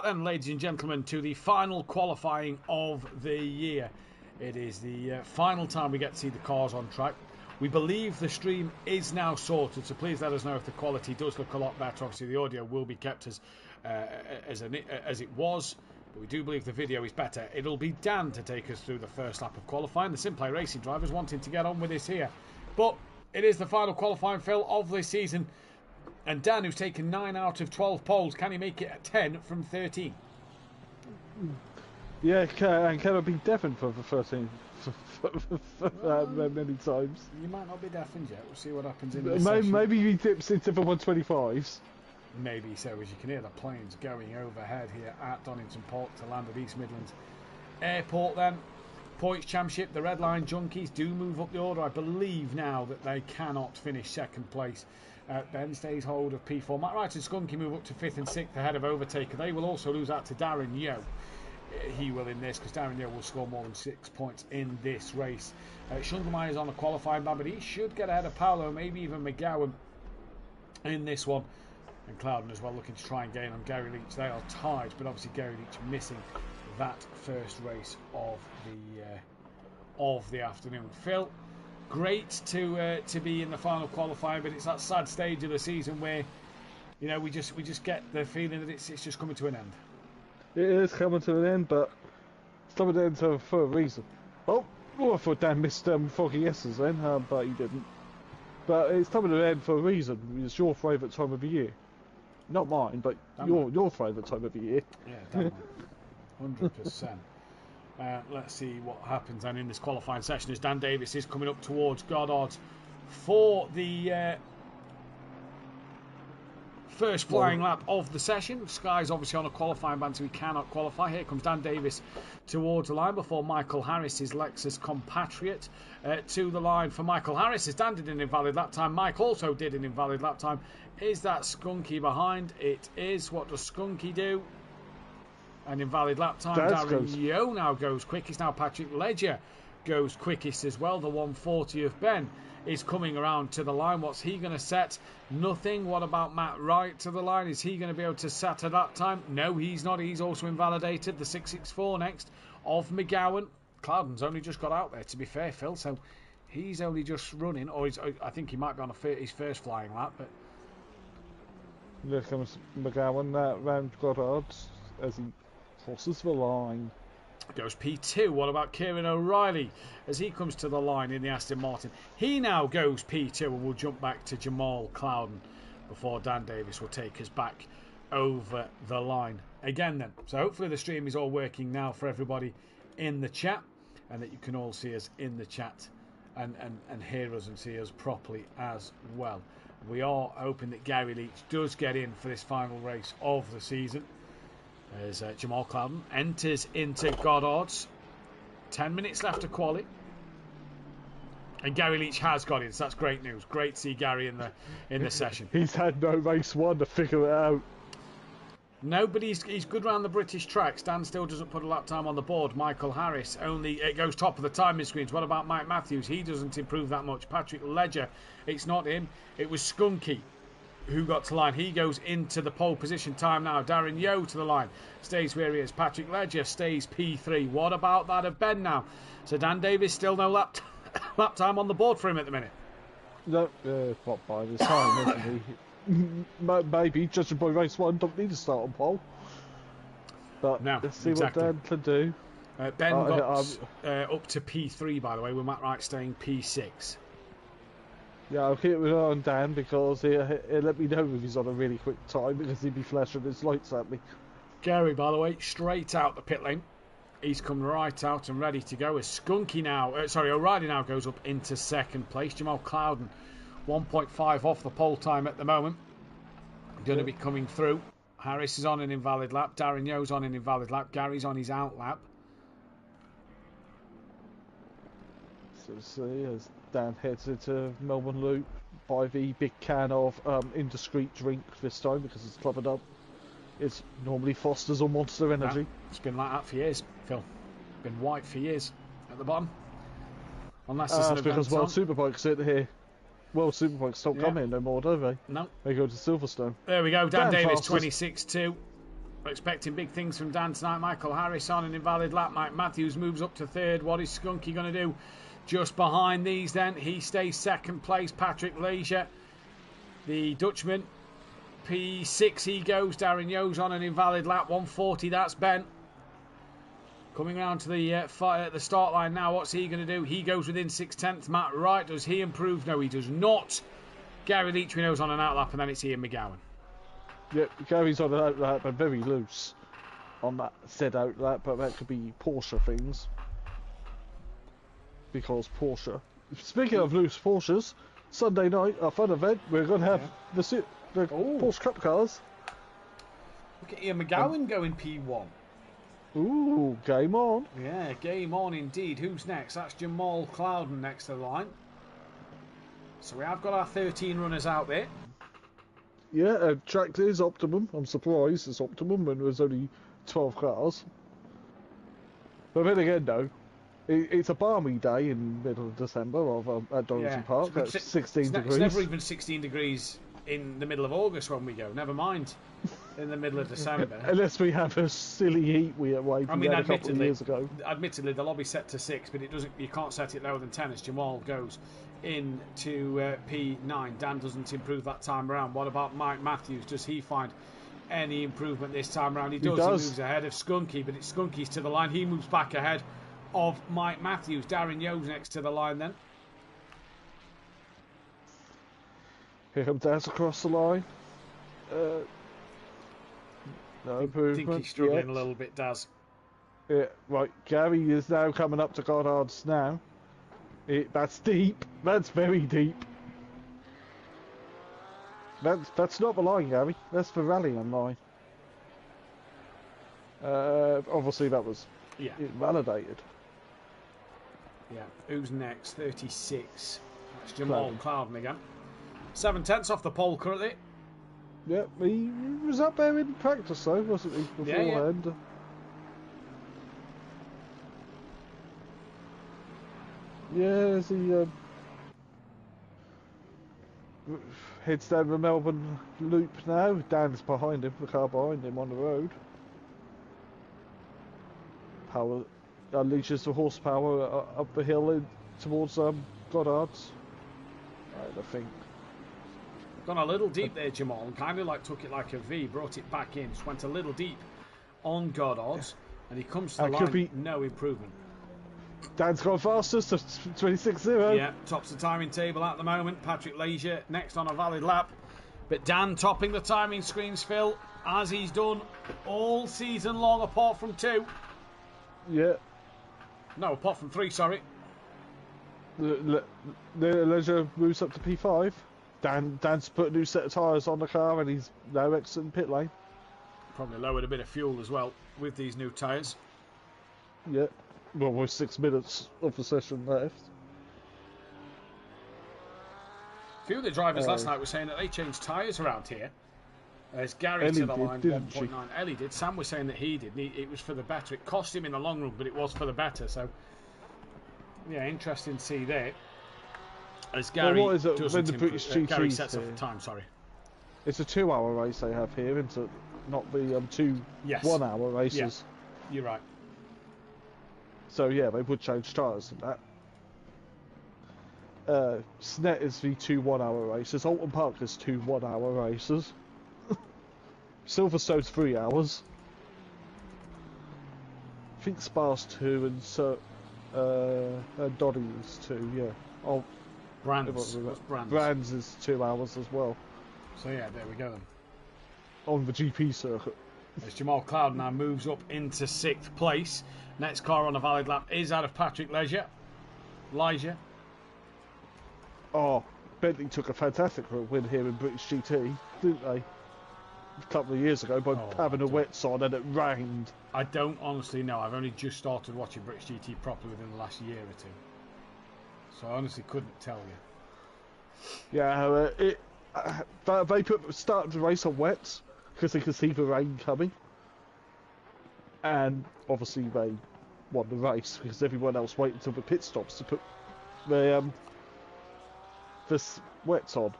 that then, ladies and gentlemen, to the final qualifying of the year. It is the final time we get to see the cars on track. We believe the stream is now sorted, so please let us know if the quality does look a lot better. Obviously, the audio will be kept as it was, but we do believe the video is better. It'll be Dan to take us through the first lap of qualifying. The SimPlay Racing drivers wanting to get on with this here. But it is the final qualifying, Phil, of this season. And Dan, who's taken 9 out of 12 poles, can he make it a 10 from 13? Yeah, and can I be Devon for 13 many times? You might not be deafened yet. We'll see what happens in this session. Maybe he dips into the 125s. Maybe so, as you can hear the planes going overhead here at Donington Park to land at East Midlands Airport then. Points Championship, the Red Line Junkies do move up the order. I believe now that they cannot finish second place. Ben stays hold of P4. Matt Wright and Skunky move up to 5th and 6th ahead of Overtaker. They will also lose out to Darren Yeo. He will in this, because Darren Yeo will score more than 6 points in this race. Schungelmeyer's on a qualifying ban, but he should get ahead of Paolo, maybe even McGowan in this one. And Clouden as well, looking to try and gain on Gary Leach. They are tied, but obviously Gary Leach missing that first race of the afternoon. Phil, great to be in the final qualifying, but it's that sad stage of the season where, you know, we just get the feeling that it's just coming to an end. It is coming to an end, but it's coming to an end for a reason. Oh, I thought Dan missed Foggy S's then, but he didn't. But it's coming to an end for a reason. It's your favourite time of the year. Not mine, but your favourite time of the year. Yeah, damn 100%. Let's see what happens then in this qualifying session as Dan Davis is coming up towards Goddard for the first flying lap of the session. Sky's obviously on a qualifying ban, so he cannot qualify. Here comes Dan Davis towards the line before Michael Harris, his Lexus compatriot, to the line for Michael Harris. As Dan did an invalid lap time, Mike also did an invalid lap time. Is that Skunky behind? It is. What does Skunky do? An invalid lap time. Darren Yeo now goes quickest. Now Patrick Ledger goes quickest as well. The 140 of Ben is coming around to the line. What's he going to set? Nothing. What about Matt Wright to the line? Is he going to be able to set at that time? No, he's not. He's also invalidated. The 664 next of McGowan. Clouden's only just got out there, to be fair, Phil, so he's only just running, or I think he might be on his first flying lap. But there comes McGowan round Goddard as he crosses the line. Goes P2. What about Kieran O'Reilly as he comes to the line in the Aston Martin? He now goes P2, and we'll jump back to Jamal Clouden before Dan Davis will take us back over the line again then. So hopefully the stream is all working now for everybody in the chat, and that you can all see us in the chat and hear us and see us properly as well. We are hoping that Gary Leach does get in for this final race of the season as Jamal Clouden enters into Goddard's. 10 minutes left to quali, and Gary Leach has got in, so that's great news. Great to see Gary in the session. He's had no race one to figure it out. No, but he's good around the British tracks. Dan still doesn't put a lap time on the board. Michael Harris it goes top of the timing screens. What about Mike Matthews? He doesn't improve that much. Patrick Ledger, it's not him. It was Skunky who got to line. He goes into the pole position time now. Darren Yeo to the line. Stays where he is. Patrick Ledger stays P3. What about that of Ben now? So Dan Davis still no lap time on the board for him at the minute. No, not by the time, isn't he? Maybe, judging by race one, don't need to start on pole. But no, let's see exactly what Dan can do. Ben got up to P3, by the way, with Matt Wright staying P6. Yeah, I'll keep it on Dan because he'll let me know if he's on a really quick time, because he'd be flashing his lights at me. Gary, by the way, straight out the pit lane. He's come right out and ready to go. As Skunky now, O'Reilly now goes up into second place. Jamal Clouden, 1.5 off the pole time at the moment. Going to be coming through. Harris is on an invalid lap. Darren Yeo's on an invalid lap. Gary's on his out lap. So see, as Dan heads into Melbourne Loop by the big can of indiscreet drink this time because it's covered up. It's normally Foster's or Monster Energy. No, it's been like that for years, Phil. Been white for years at the bottom. Unless there's an event because World Superbikes sit here. World Superbikes don't come in no more, do they? No. They go to Silverstone. There we go. Dan Davis, 26-2. We're expecting big things from Dan tonight. Michael Harris on an invalid lap. Mike Matthews moves up to third. What is Skunky going to do? Just behind these then, he stays second place. Patrick Leisure, the Dutchman. P6 he goes. Darren Yo's on an invalid lap. 140, that's bent. Coming around to the start line now. What's he going to do? He goes within 6/10. Matt Wright, does he improve? No, he does not. Gary Leach, we know, is on an outlap, and then it's Ian McGowan. Yep, Gary's on an outlap, but very loose on that said outlap, but that could be Porsche things. Because Porsche. Speaking of loose Porsches, Sunday night, our fun event, we're going to have the Porsche Cup cars. Look at Ian McGowan going P1. Ooh, game on. Yeah, game on indeed. Who's next? That's Jamal Clouden next to the line. So we have got our 13 runners out there. Yeah, track is optimum. I'm surprised it's optimum when there's only 12 cars. But then again, though, it's a balmy day in the middle of December at Donington Park. That's 16 degrees. It's never even 16 degrees in the middle of August when we go. Never mind in the middle of December. Unless we have a silly heat wave we had a couple of years ago. Admittedly, the lobby's set to 6, but it doesn't. You can't set it lower than 10 as Jamal goes into P9. Dan doesn't improve that time around. What about Mike Matthews? Does he find any improvement this time around? He does. He moves ahead of Skunky, but it's Skunky's to the line. He moves back ahead of Mike Matthews. Darren Yo's next to the line then. Here comes Daz across the line. No improvement. I think he's struggling a little bit, Daz. Yeah, right. Gary is now coming up to Goddard's now. That's deep. That's very deep. That's not the line, Gary. That's the rallying line. Obviously that was invalidated. Yeah. Who's next? 36. That's Jamal Clouden again. 7/10 off the pole currently. Yep, he was up there in practice though, wasn't he, beforehand? Yeah, as he heads down the Melbourne loop now. Dan's behind him, the car behind him on the road. Power unleashes the horsepower up the hill in towards Goddard's. I think. Gone a little deep there, Jamal, and kind of like took it like a V, brought it back in, just went a little deep on Goddard's, and he comes to the line, no improvement. Dan's gone fastest to 26.0. Yeah, tops the timing table at the moment. Patrick Leisure next on a valid lap, but Dan topping the timing screens, Phil, as he's done all season long, apart from 2. Yeah. No, apart from 3, sorry. The Leisure moves up to P5. Dan's put a new set of tyres on the car and he's now exiting pit lane. Probably lowered a bit of fuel as well with these new tyres. Yeah, well, almost 6 minutes of the session left. A few of the drivers last night were saying that they changed tyres around here. As Gary to the line, 1.9. Ellie did. Sam was saying that he did. It was for the better. It cost him in the long run, but it was for the better. So, yeah, interesting to see there. As Gary what is it when the British GT Gary sets off the time, sorry. It's a 2-hour race they have here, isn't it? Not the 2 1-hour races. Yeah, you're right. So yeah, they would change tyres and that. Snet is the 2 1-hour races. Alton Park is 2 1-hour races. Silverstone's 3 hours. I think Spa's 2 and Donington's 2. Yeah. Brands is 2 hours as well. So yeah, there we go then. On the GP circuit. As Jamal Cloud now moves up into 6th place. Next car on a valid lap is out of Patrick Leisure. Oh, Bentley took a fantastic win here in British GT, didn't they? A couple of years ago by having the wets on and it rained. I don't honestly know. I've only just started watching British GT properly within the last year or 2. So I honestly couldn't tell you. Yeah, they started the race on wets because they could see the rain coming. And obviously they won the race because everyone else waited until the pit stops to put the wets on.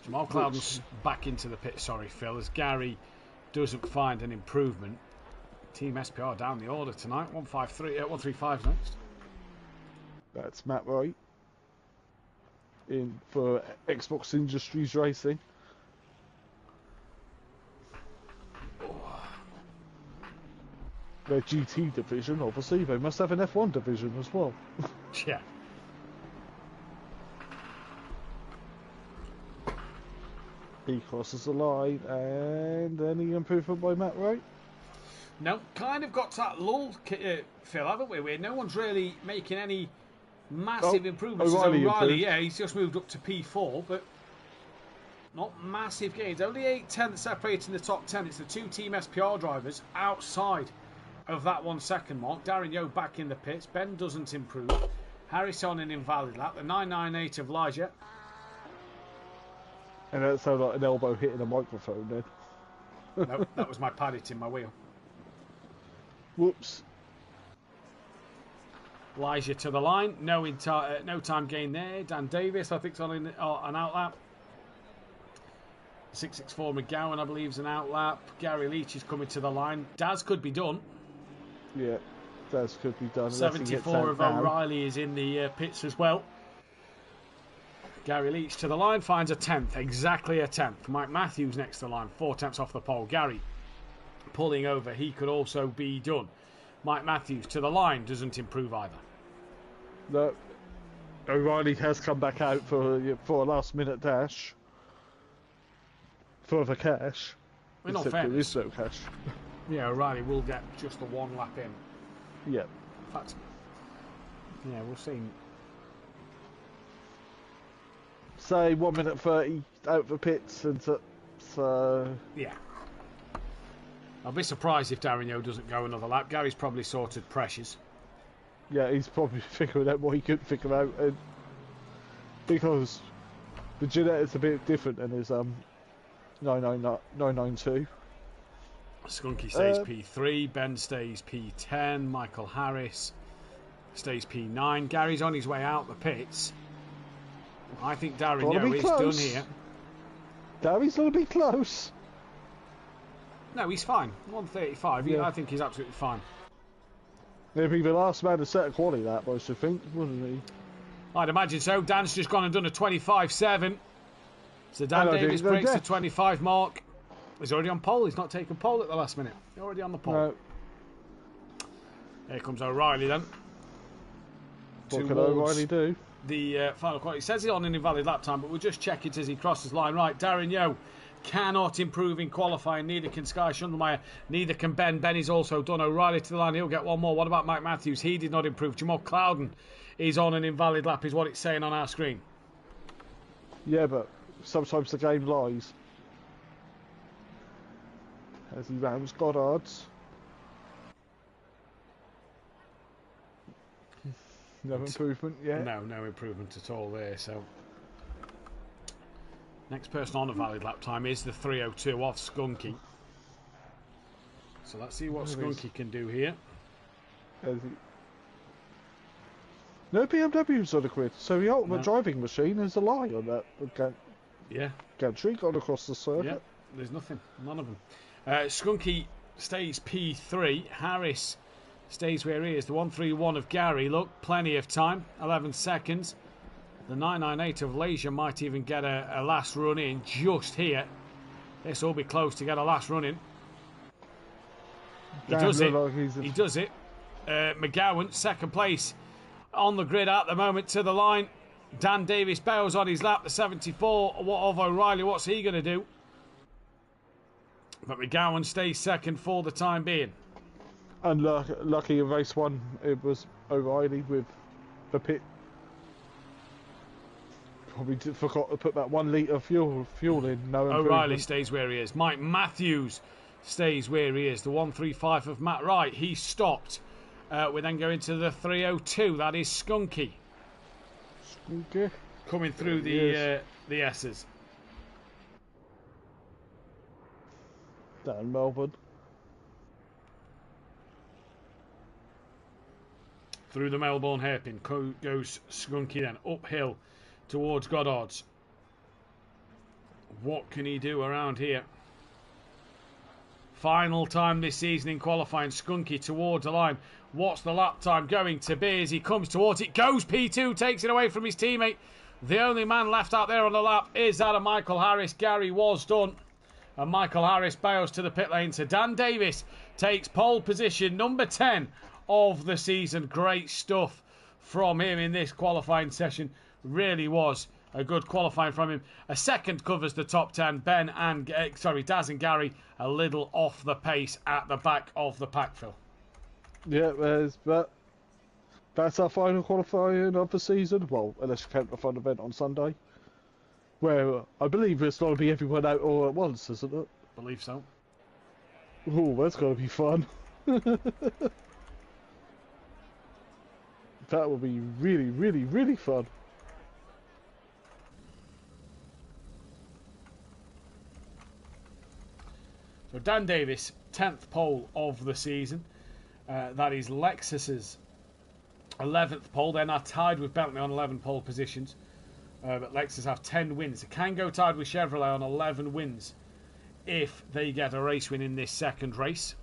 Jamal Cloud's back into the pit, sorry Phil, as Gary doesn't find an improvement. Team SPR down the order tonight. 135 next. That's Matt Wright in for Xbox Industries Racing. Their GT division, obviously, they must have an F1 division as well. Yeah. He crosses the line, and any improvement by Matt Wright? No, kind of got to that lull, Phil, haven't we? Where no one's really making any massive improvements. O'Reilly, yeah, he's just moved up to P4, but not massive gains. Only 8/10 separating the top 10. It's the two Team SPR drivers outside of that 1 second mark. Darren Yeo back in the pits. Ben doesn't improve. Harris on an invalid lap. The 998 of Elijah. And that sounded like an elbow hitting a microphone then. No, that was my pad hitting my wheel. Whoops. Elijah to the line. No time gain there. Dan Davis, I think, is on an outlap. 664 McGowan, I believe, is an outlap. Gary Leach is coming to the line. Daz could be done. Yeah, Daz could be done. 74 of O'Reilly is in the pits as well. Gary Leach to the line, finds a 10th, exactly a 10th. Mike Matthews next to the line, 4/10 off the pole. Gary pulling over, he could also be done. Mike Matthews to the line, doesn't improve either. No, O'Reilly has come back out for a last minute dash. For the cash. In all fairness, there is no cash. Yeah, O'Reilly will get just the one lap in. Yeah. In fact, yeah, we'll see. Say 1 minute 30 out for pits, and so yeah. I'll be surprised if Darren Yeo doesn't go another lap. Gary's probably sorted pressures. Yeah, he's probably figuring out what he couldn't figure out, and because the genetics a bit different than his 992. Skunky stays P3, Ben stays P10, Michael Harris stays P9. Gary's on his way out the pits. I think Darren Yeo is done here. Gary's going to be close. No, he's fine. 135. Yeah. I think he's absolutely fine. He'd be the last man to set a quality lap, I should think, wouldn't he? I'd imagine so. Dan's just gone and done a 25.7. So Dan Davis breaks the 25 mark. He's already on pole. He's not taken pole at the last minute. He's already on the pole. No. Here comes O'Reilly then. What can O'Reilly do? The final quality. He says he's on an invalid lap time, but we'll just check it as he crosses line. Right, Darren Yeo cannot improve in qualifying. Neither can Sky Schundelmeyer. Neither can Ben. Ben is also done. O'Reilly to the line. He'll get one more. What about Mike Matthews? He did not improve. Jamal Clouden is on an invalid lap, is what it's saying on our screen. Yeah, but sometimes the game lies. As he rounds Goddard's. No improvement yet. No improvement at all there. So next person on a valid lap time is the 302 off Skunky. So let's see what Skunky can do here. No BMWs on the grid, so the ultimate driving machine is a lie on that. Yeah. Gantry gone across the circuit. Yeah, there's nothing. None of them. Skunky stays P3. Harris stays where he is. The 131 of Gary. Look, plenty of time. 11 seconds. The 998 of Leisure might even get a last run in just here. This will be close to get a last run in. He does it. He does it. McGowan, second place on the grid at the moment to the line. Dan Davis bails on his lap. The 74 of O'Reilly. What's he going to do? But McGowan stays second for the time being. And lucky in race one, it was O'Reilly with the pit. Probably forgot to put that 1 litre fuel in. No O'Reilly stays where he is. Mike Matthews stays where he is. The 135 of Matt Wright. He stopped. We then go into the 302. That is Skunky. Skunky. Coming through the S's. Down Melbourne. Through the Melbourne hairpin goes Skunky then. Uphill towards Goddard's. What can he do around here? Final time this season in qualifying. Skunky towards the line. What's the lap time going to be as he comes towards it? Goes P2, takes it away from his teammate. The only man left out there on the lap is that of Michael Harris. Gary was done. And Michael Harris bails to the pit lane. So Dan Davis takes pole position, number 10 of the season. Great stuff from him in this qualifying session. Really was a good qualifying from him. A second covers the top 10. Daz and Gary a little off the pace at the back of the pack, Phil. Yeah, that's our final qualifying of the season. Well, unless you count the fun event on Sunday, where I believe it's going to be everyone out all at once, isn't it? Believe so. Oh, that's going to be fun. That will be really, really, really fun. So Dan Davis, 10th pole of the season. That is Lexus's 11th pole. They're now tied with Bentley on 11 pole positions. But Lexus have 10 wins. It can go tied with Chevrolet on 11 wins if they get a race win in this second race.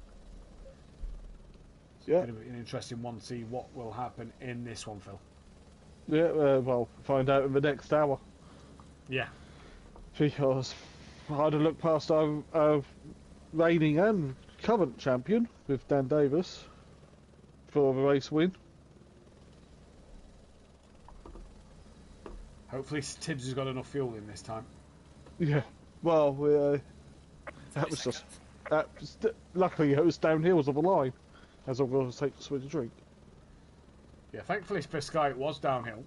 Yeah. It's going to be an interesting one to see what will happen in this one, Phil. Yeah, well, find out in the next hour. Yeah. Because I had a look past our reigning and current champion with Dan Davis for the race win. Hopefully Tibbs has got enough fuel in this time. Yeah, well, luckily it was downhills of the line, as I'm going to take to switch a drink. Yeah, thankfully for Sky it was downhill.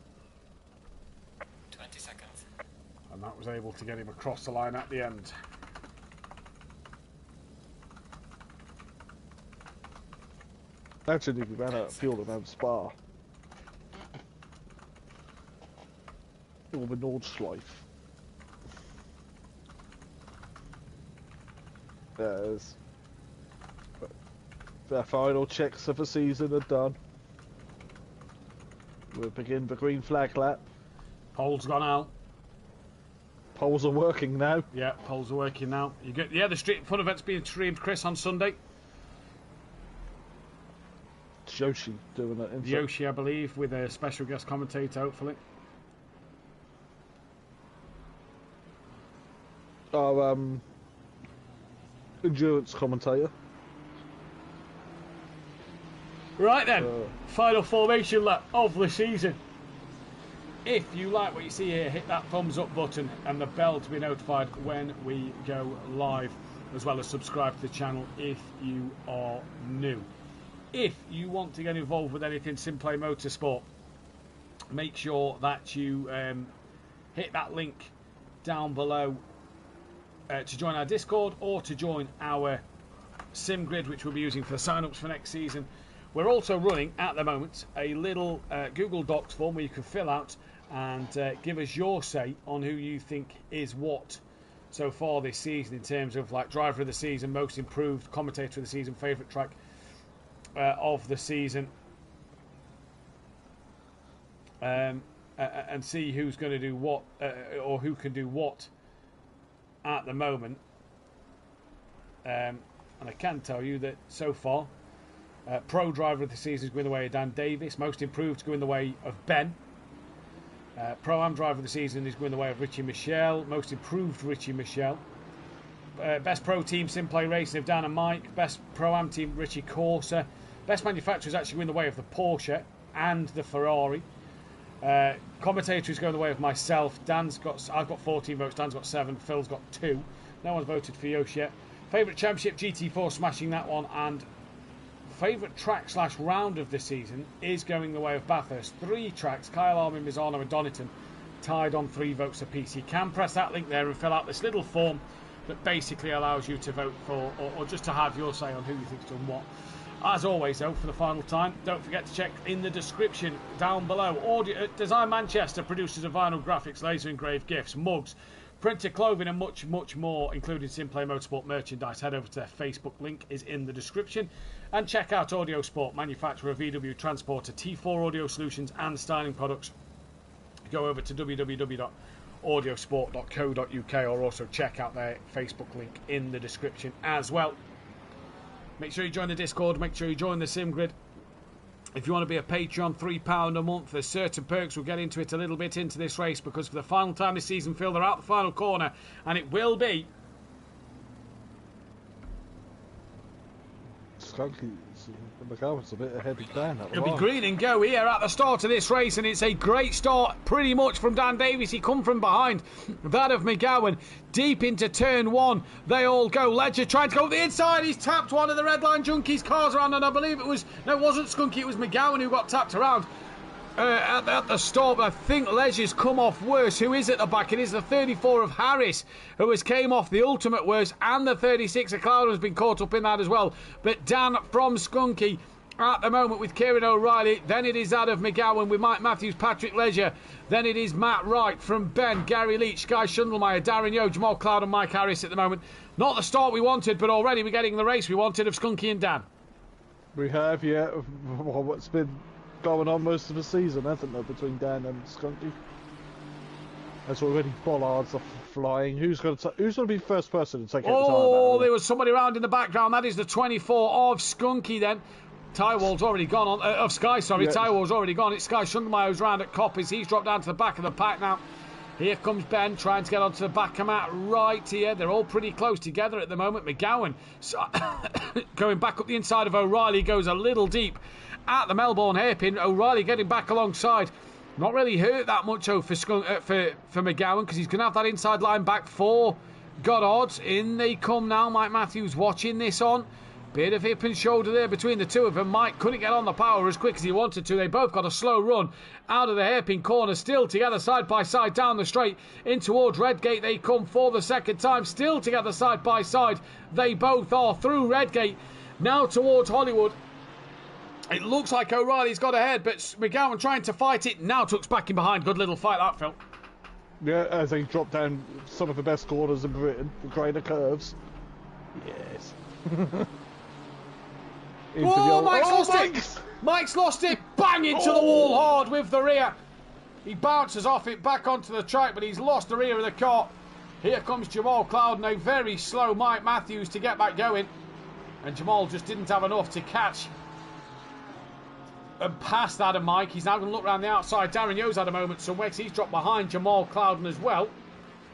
20 seconds. And that was able to get him across the line at the end. Actually, we ran out of fuel around Spa. Or the Nordschleife. There's the final checks of the season are done. We'll begin the green flag lap. Pole's gone out. Poles are working now. Yeah, poles are working now. The street fun event's being streamed, Chris, on Sunday. Yoshi doing it. Yoshi, I believe, with a special guest commentator, hopefully. Our endurance commentator. Right then, final formation lap of the season. If you like what you see here, hit that thumbs up button and the bell to be notified when we go live, as well as subscribe to the channel if you are new. If you want to get involved with anything SimPlay Motorsport, make sure that you hit that link down below to join our Discord or to join our sim grid, which we'll be using for the sign-ups for next season. We're also running at the moment a little Google Docs form where you can fill out and give us your say on who you think is what so far this season, in terms of like driver of the season, most improved, commentator of the season, favourite track of the season, and see who's going to do what or who can do what at the moment. And I can tell you that so far, pro driver of the season is going the way of Dan Davis. Most improved is going the way of Ben. Pro-Am driver of the season is going the way of Richie Michelle. Most improved, Richie Michelle. Best pro team, SimPlay Racing of Dan and Mike. Best Pro-Am team, Richie Corsa. Best manufacturer is actually going the way of the Porsche and the Ferrari. Commentator is going the way of myself. I've got 14 votes. Dan's got 7. Phil's got 2. No one's voted for Yoshi yet. Favourite championship, GT4, smashing that one. And favourite track / round of the season is going the way of Bathurst. 3 tracks, Kyle Armin, Misano and Donington, tied on 3 votes apiece. You can press that link there and fill out this little form that basically allows you to vote for, or just to have your say on who you think's done what. As always, though, for the final time, don't forget to check in the description down below. Design Manchester produces of vinyl graphics, laser engraved gifts, mugs, printed clothing and much, much more, including SimPlay Motorsport merchandise. Head over to their Facebook link, is in the description. And check out Audio Sport, manufacturer of VW Transporter, T4 Audio Solutions and styling products. Go over to www.audiosport.co.uk or also check out their Facebook link in the description as well. Make sure you join the Discord. Make sure you join the Sim Grid. If you want to be a Patreon, £3 a month, there's certain perks. We'll get into it a little bit into this race because for the final time this season, Phil, they're out the final corner, and it will be McGowan's a bit ahead of Dan. It'll be green and go here at the start of this race, and it's a great start pretty much from Dan Davies. He come from behind that of McGowan deep into turn one. They all go. Ledger trying to go the inside. He's tapped one of the red line junkies cars around, and I believe it wasn't Skunky, it was McGowan who got tapped around at the start. I think Leisure's come off worse. Who is at the back? It is the 34 of Harris who has came off the ultimate worst, and the 36 of Cloud has been caught up in that as well. But Dan from Skunky at the moment with Kieran O'Reilly. Then it is that of McGowan with Mike Matthews, Patrick Leisure. Then it is Matt Wright from Ben, Gary Leach, Guy Schundelmeyer, Darren Yo, Jamal Cloud and Mike Harris at the moment. Not the start we wanted, but already we're getting the race we wanted of Skunky and Dan. We have, yeah. Well, what's been going on most of the season, hasn't there, between Dan and Skunky? There's already bollards are flying. Who's going to be the first person to take out the tyre? Oh, there was somebody around in the background. That is the 24 of Skunky then. Tywall's already gone on, of Sky, sorry. Yeah. Tywall's already gone. It's Sky Schundelmeyer who's round at Coppers. He's dropped down to the back of the pack now. Here comes Ben trying to get onto the back of Matt right here. They're all pretty close together at the moment. McGowan going back up the inside of O'Reilly, goes a little deep at the Melbourne hairpin. O'Reilly getting back alongside. Not really hurt that much for McGowan because he's going to have that inside line back for Goddard. In they come now. Mike Matthews watching this on. Bit of hip and shoulder there between the two of them. Mike couldn't get on the power as quick as he wanted to. They both got a slow run out of the hairpin corner. Still together side by side down the straight. In towards Redgate they come for the second time. Still together side by side. They both are through Redgate. Now towards Hollywood. It looks like O'Reilly's got ahead, but McGowan trying to fight it. Now tucks back in behind. Good little fight that, Phil. Yeah, as they drop down some of the best corners in Britain. The greater curves. Yes. Oh, Mike's lost it! Mike's lost it! Bang into the wall hard with the rear. He bounces off it back onto the track, but he's lost the rear of the car. Here comes Jamal Cloud and a very slow Mike Matthews to get back going. And Jamal just didn't have enough to catch and pass that of Mike. He's now going to look around the outside. Darren Yo's had a moment somewhere because he's dropped behind Jamal Clouden as well.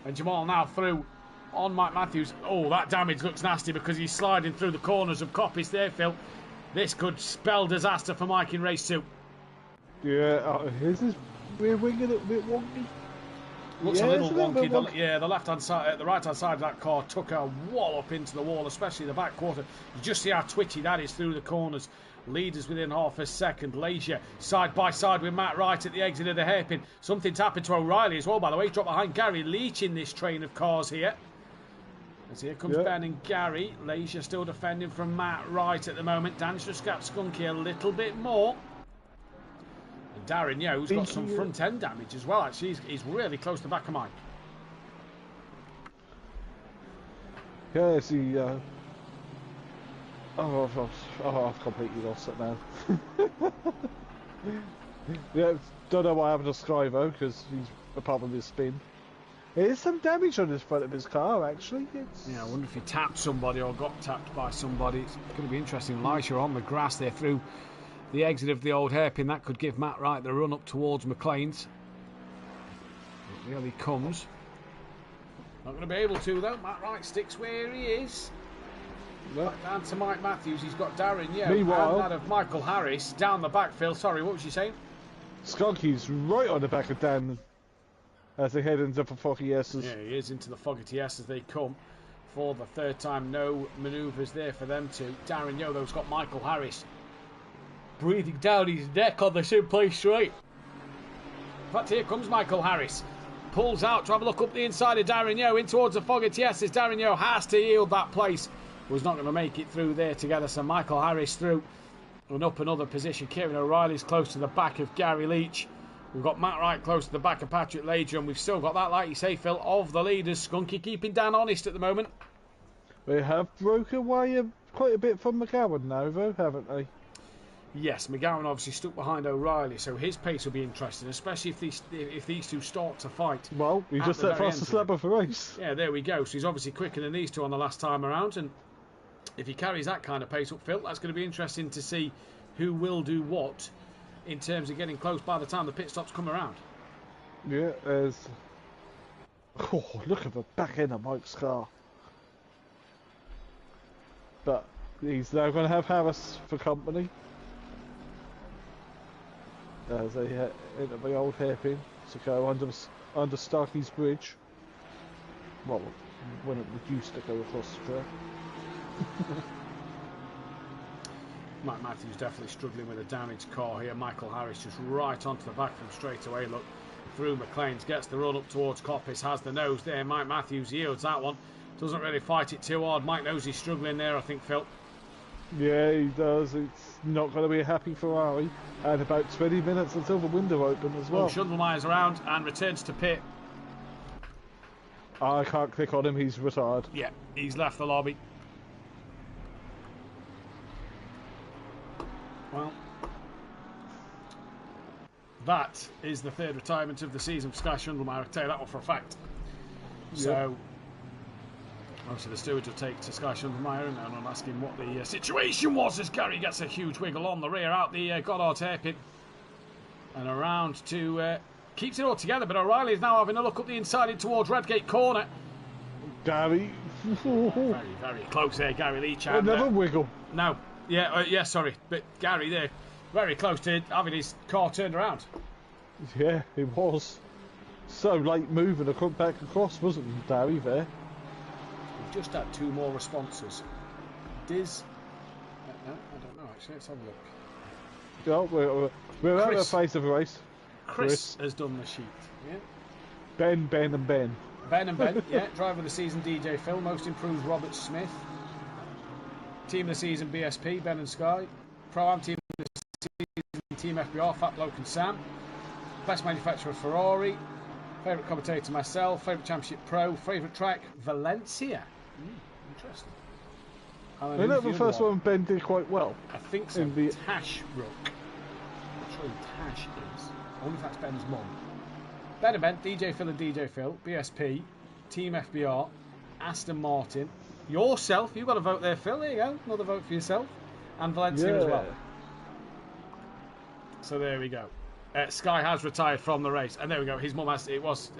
And Jamal now through on Mike Matthews. Oh, that damage looks nasty because he's sliding through the corners of Coppis there, Phil. This could spell disaster for Mike in race 2. Yeah, is this rear wing a little bit wonky? Looks a little wonky. The left-hand side, the right-hand side of that car took a wallop into the wall, especially the back quarter. You just see how twitchy that is through the corners. Leaders within half a second. Leisure side by side with Matt Wright at the exit of the hairpin. Something's happened to O'Reilly as well, by the way. He's dropped behind Gary Leach in this train of cars here. As here comes Ben and Gary. Leisure still defending from Matt Wright at the moment. Dan's just got Skunky a little bit more. And Darren Yo's got some front end damage as well, actually. He's really close to the back of mine. Yeah, I see. I've completely lost it now. Yeah, don't know what happened to Sky though, because he's apart from his spin. There's some damage on his front of his car, actually. Yeah, I wonder if he tapped somebody or got tapped by somebody. It's going to be interesting. Elisha on the grass there through the exit of the old hairpin. That could give Matt Wright the run up towards McLean's. Here he comes. Not going to be able to, though. Matt Wright sticks where he is. Back down to Mike Matthews. He's got Darren Yo and that of Michael Harris down the backfield. Sorry, what was you saying? Skunky's right on the back of Dan as they head into the Foggy S's. Yeah, he is into the Foggy S as they come for the third time. No manoeuvres there for them two. Darren Yo, though's got Michael Harris breathing down his neck on the SimPlay straight. In fact, here comes Michael Harris. Pulls out to have a look up the inside of Darren Yo in towards the Foggy S as Darren Yo has to yield that place. Was not going to make it through there together, so Michael Harris through and up another position. Kieran O'Reilly's close to the back of Gary Leach. We've got Matt Wright close to the back of Patrick Leger, and we've still got that, like you say, Phil, of the leaders. Skunky keeping Dan honest at the moment. They have broken away quite a bit from McGowan now, though, haven't they? Yes, McGowan obviously stuck behind O'Reilly, so his pace will be interesting, especially if these two start to fight. Well, he just set fast a slap of the race. Yeah, there we go. So he's obviously quicker than these two on the last time around, and if he carries that kind of pace up, Phil, that's going to be interesting to see who will do what in terms of getting close by the time the pit stops come around. Yeah, there's... Oh, look at the back end of Mike's car. But he's now going to have Harris for company. As they hit into the old hairpin to go under Starkey's bridge. Well, when it used to go across the track. Mike Matthews definitely struggling with a damaged car here. Michael Harris just right onto the back from straight away. Look, through McLean's, gets the run up towards Coppice, has the nose there. Mike Matthews yields that one. Doesn't really fight it too hard. Mike knows he's struggling there, I think, Phil. Yeah, he does. It's not going to be a happy Ferrari. And about 20 minutes until the window open as well. Oh, Schundelmeyer's around and returns to pit. I can't click on him, he's retired. Yeah, he's left the lobby. Well, that is the third retirement of the season for Sky Schundelmeyer. I can tell you that one for a fact. So, obviously the stewards will take to Sky Schundelmeyer and I'm asking what the situation was as Gary gets a huge wiggle on the rear out the Goddard hairpin. And around to... keeps it all together, but O'Reilly is now having a look up the inside in towards Redgate Corner. Gary. Very, very close there, Gary Leach. Another wiggle. No. Yeah, sorry. But Gary there, very close to having his car turned around. Yeah, it was. So late moving back across, wasn't he, Gary, there? We've just had two more responses. Diz... no, I don't know, actually. Let's have a look. Oh, we're at the face of the race. Chris has done the sheet. Yeah. Ben, and Ben. Ben and Ben, yeah. Driver of the season, DJ Phil. Most improved, Robert Smith. Team of the season, BSP, Ben and Sky. Pro-Am team of the season, Team FBR, Fat Bloke and Sam. Best manufacturer, Ferrari. Favourite commentator, myself. Favourite championship pro. Favourite track, Valencia. Interesting. Isn't that the first one Ben did quite well? I think so. Tash Rook. I'm sure who Tash is. I wonder if that's Ben's mum. Ben and Ben, DJ Phil and DJ Phil, BSP, Team FBR, Aston Martin, yourself, you've got a vote there, Phil, there you go, another vote for yourself, and Valencia as well. So there we go. Sky has retired from the race, and there we go, his mum it was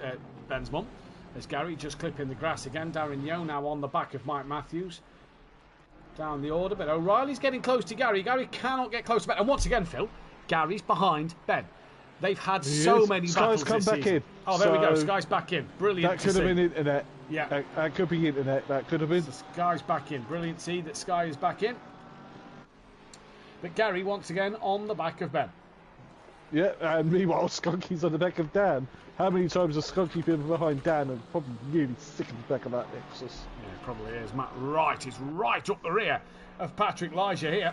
Ben's mum. There's Gary just clipping the grass again. Darren Yo now on the back of Mike Matthews. Down the order, but O'Reilly's getting close to Gary. Gary cannot get close to Ben, and once again, Phil, Gary's behind Ben. They've had so many battles come this back season. In. Oh, there we go. Sky's back in. Brilliant. That could have been internet. Yeah. That could be internet. That could have been. So Sky's back in. Brilliant to see that Sky is back in. But Gary, once again, on the back of Ben. Yeah, and meanwhile, Skunky's on the back of Dan. How many times has Skunky been behind Dan and probably really sick of the back of that Nexus? Yeah, probably is. Matt Wright is right up the rear of Patrick Leisure here.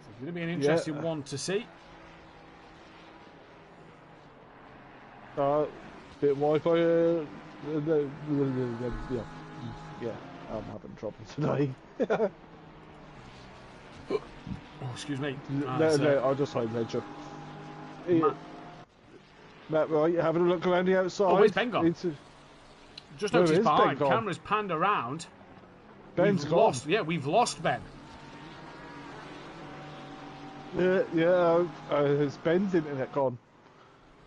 So it's going to be an interesting one to see. Bit Wi-Fi. Yeah, I'm having trouble today. Oh, excuse me. No, I'll just home ledger. Matt, right, having a look around the outside. Oh, where's Ben gone? Just noticed behind. Camera's panned around. Ben's we've gone. Lost. Yeah, we've lost Ben. Has Ben's internet gone?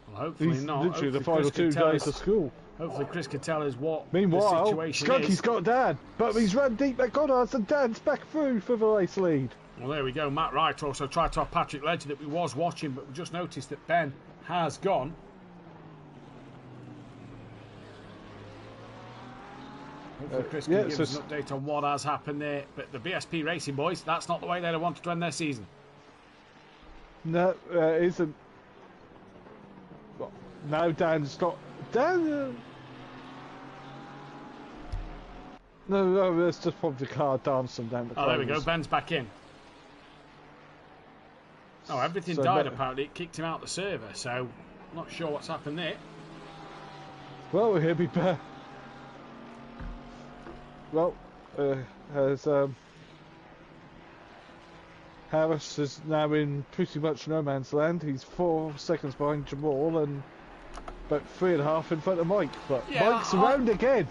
Well, hopefully He's not. literally Hopefully the final 2 days of school. Hopefully Chris can tell us what Meanwhile, the situation Skunky's is. got Dan, but he's run deep at Goddard's and Dan's back through for the race lead. Well, there we go. Matt Wright also tried to have Patrick Ledger that we was watching, but we just noticed that Ben has gone. Hopefully Chris can give us an update on what has happened there. But the BSP Racing boys, that's not the way they'd have wanted to end their season. No, it isn't. Now Dan's got... Dan... No, that's just probably the car dancing down the corners. Oh, there we go. Ben's back in. Oh, everything died apparently. It kicked him out the server, so not sure what's happened there. Well, he'll be back. Well, Harris is now in pretty much no man's land. He's 4 seconds behind Jamal and about 3.5 in front of Mike. But yeah, Mike's around again.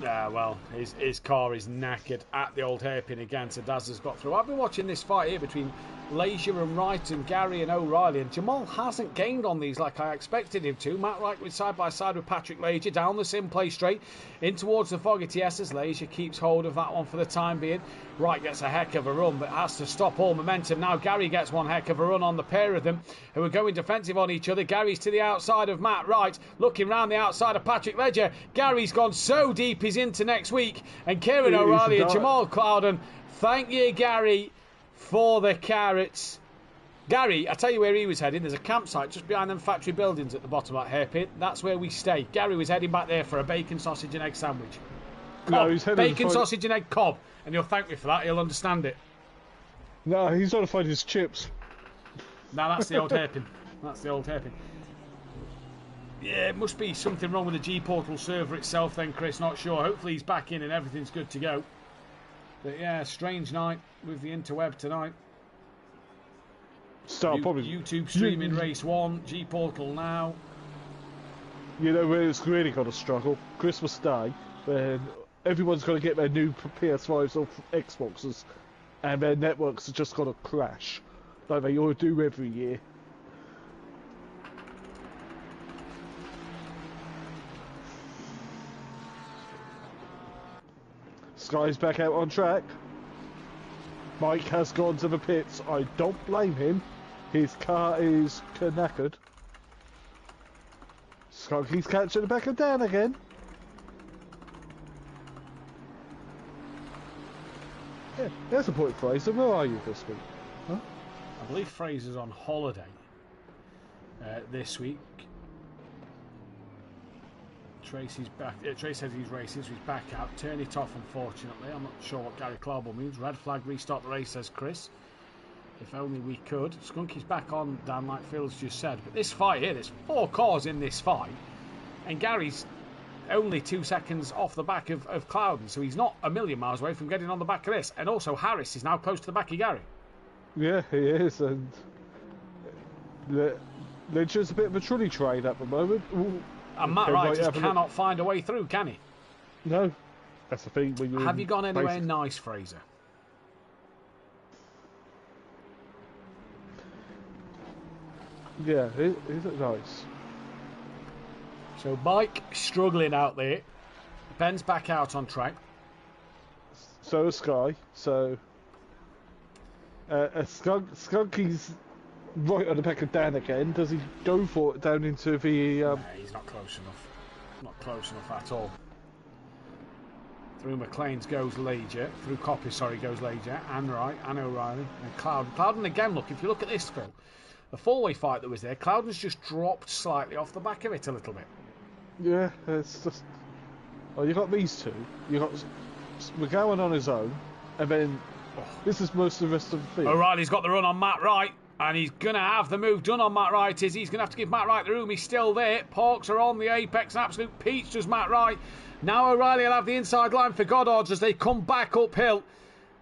Yeah, well, his car is knackered at the old hairpin again, so Daz has got through. I've been watching this fight here between Leisure and Wright and Gary and O'Reilly, and Jamal hasn't gained on these like I expected him to. Matt Wright was side by side with Patrick Leisure down the SimPlay straight in towards the Foggy TS as Leisure keeps hold of that one for the time being. Wright gets a heck of a run, but has to stop all momentum. Now Gary gets one heck of a run on the pair of them who are going defensive on each other. Gary's to the outside of Matt Wright, looking round the outside of Patrick Leisure. Gary's gone so deep he's into next week, and Kieran O'Reilly and Jamal Clouden, thank you Gary for the carrots. Gary, I tell you where he was heading. There's a campsite just behind them factory buildings at the bottom of that hairpin. That's where we stay. Gary was heading back there for a bacon, sausage and egg sandwich. No, he's heading bacon, sausage and egg cob. And he'll thank me for that. He'll understand it. No, he's trying to find his chips. No, that's the old hairpin. That's the old hairpin. Yeah, it must be something wrong with the G-Portal server itself then, Chris. Not sure. Hopefully he's back in and everything's good to go. But yeah, strange night with the interweb tonight. Probably YouTube streaming race 1, G-Portal now. You know where it's really got to struggle? Christmas Day, when everyone's got to get their new PS5s or Xboxes, and their networks are just got to crash, like they all do every year. Sky's back out on track. Mike has gone to the pits. I don't blame him. His car is knackered. Skunky's catching the back of Dan again. Yeah, there's a point, Fraser. Where are you this week? Huh? I believe Fraser's on holiday this week. Tracy's back. Tracy says he's racing, so he's back out. Turn it off, unfortunately. I'm not sure what Gary Clarble means. Red flag, restart the race, says Chris. If only we could. Skunky's back on, Dan, like Phil's just said. But this fight here, there's 4 cars in this fight. And Gary's only 2 seconds off the back of Clouden, so he's not a million miles away from getting on the back of this. And also, Harris is now close to the back of Gary. Yeah, he is. And Lynch is a bit of a trolley train at the moment. Ooh. And Matt Wright just cannot find a way through, can he? No. That's the thing. Have you gone anywhere nice, Fraser? Yeah, is it nice? So Mike struggling out there. Ben's back out on track. So is Sky. So Skunky's right on the back of Dan again. Does he go for it down into the... No, he's not close enough. Not close enough at all. Through McLean's goes Leisure. Through Coppice, sorry, goes Leisure. And Wright, and O'Reilly. And Clouden. Clouden again, look, if you look at this, Phil, the four-way fight that was there, Clouden's just dropped slightly off the back of it a little bit. Yeah, it's just... Oh, you got these two. You got McGowan on his own. And then... This is most of the rest of the field. O'Reilly's got the run on Matt Wright. And he's going to have the move done on Matt Wright. He's going to have to give Matt Wright the room. He's still there. Porks are on the apex. An absolute peach does Matt Wright. Now O'Reilly will have the inside line for Goddards as they come back uphill.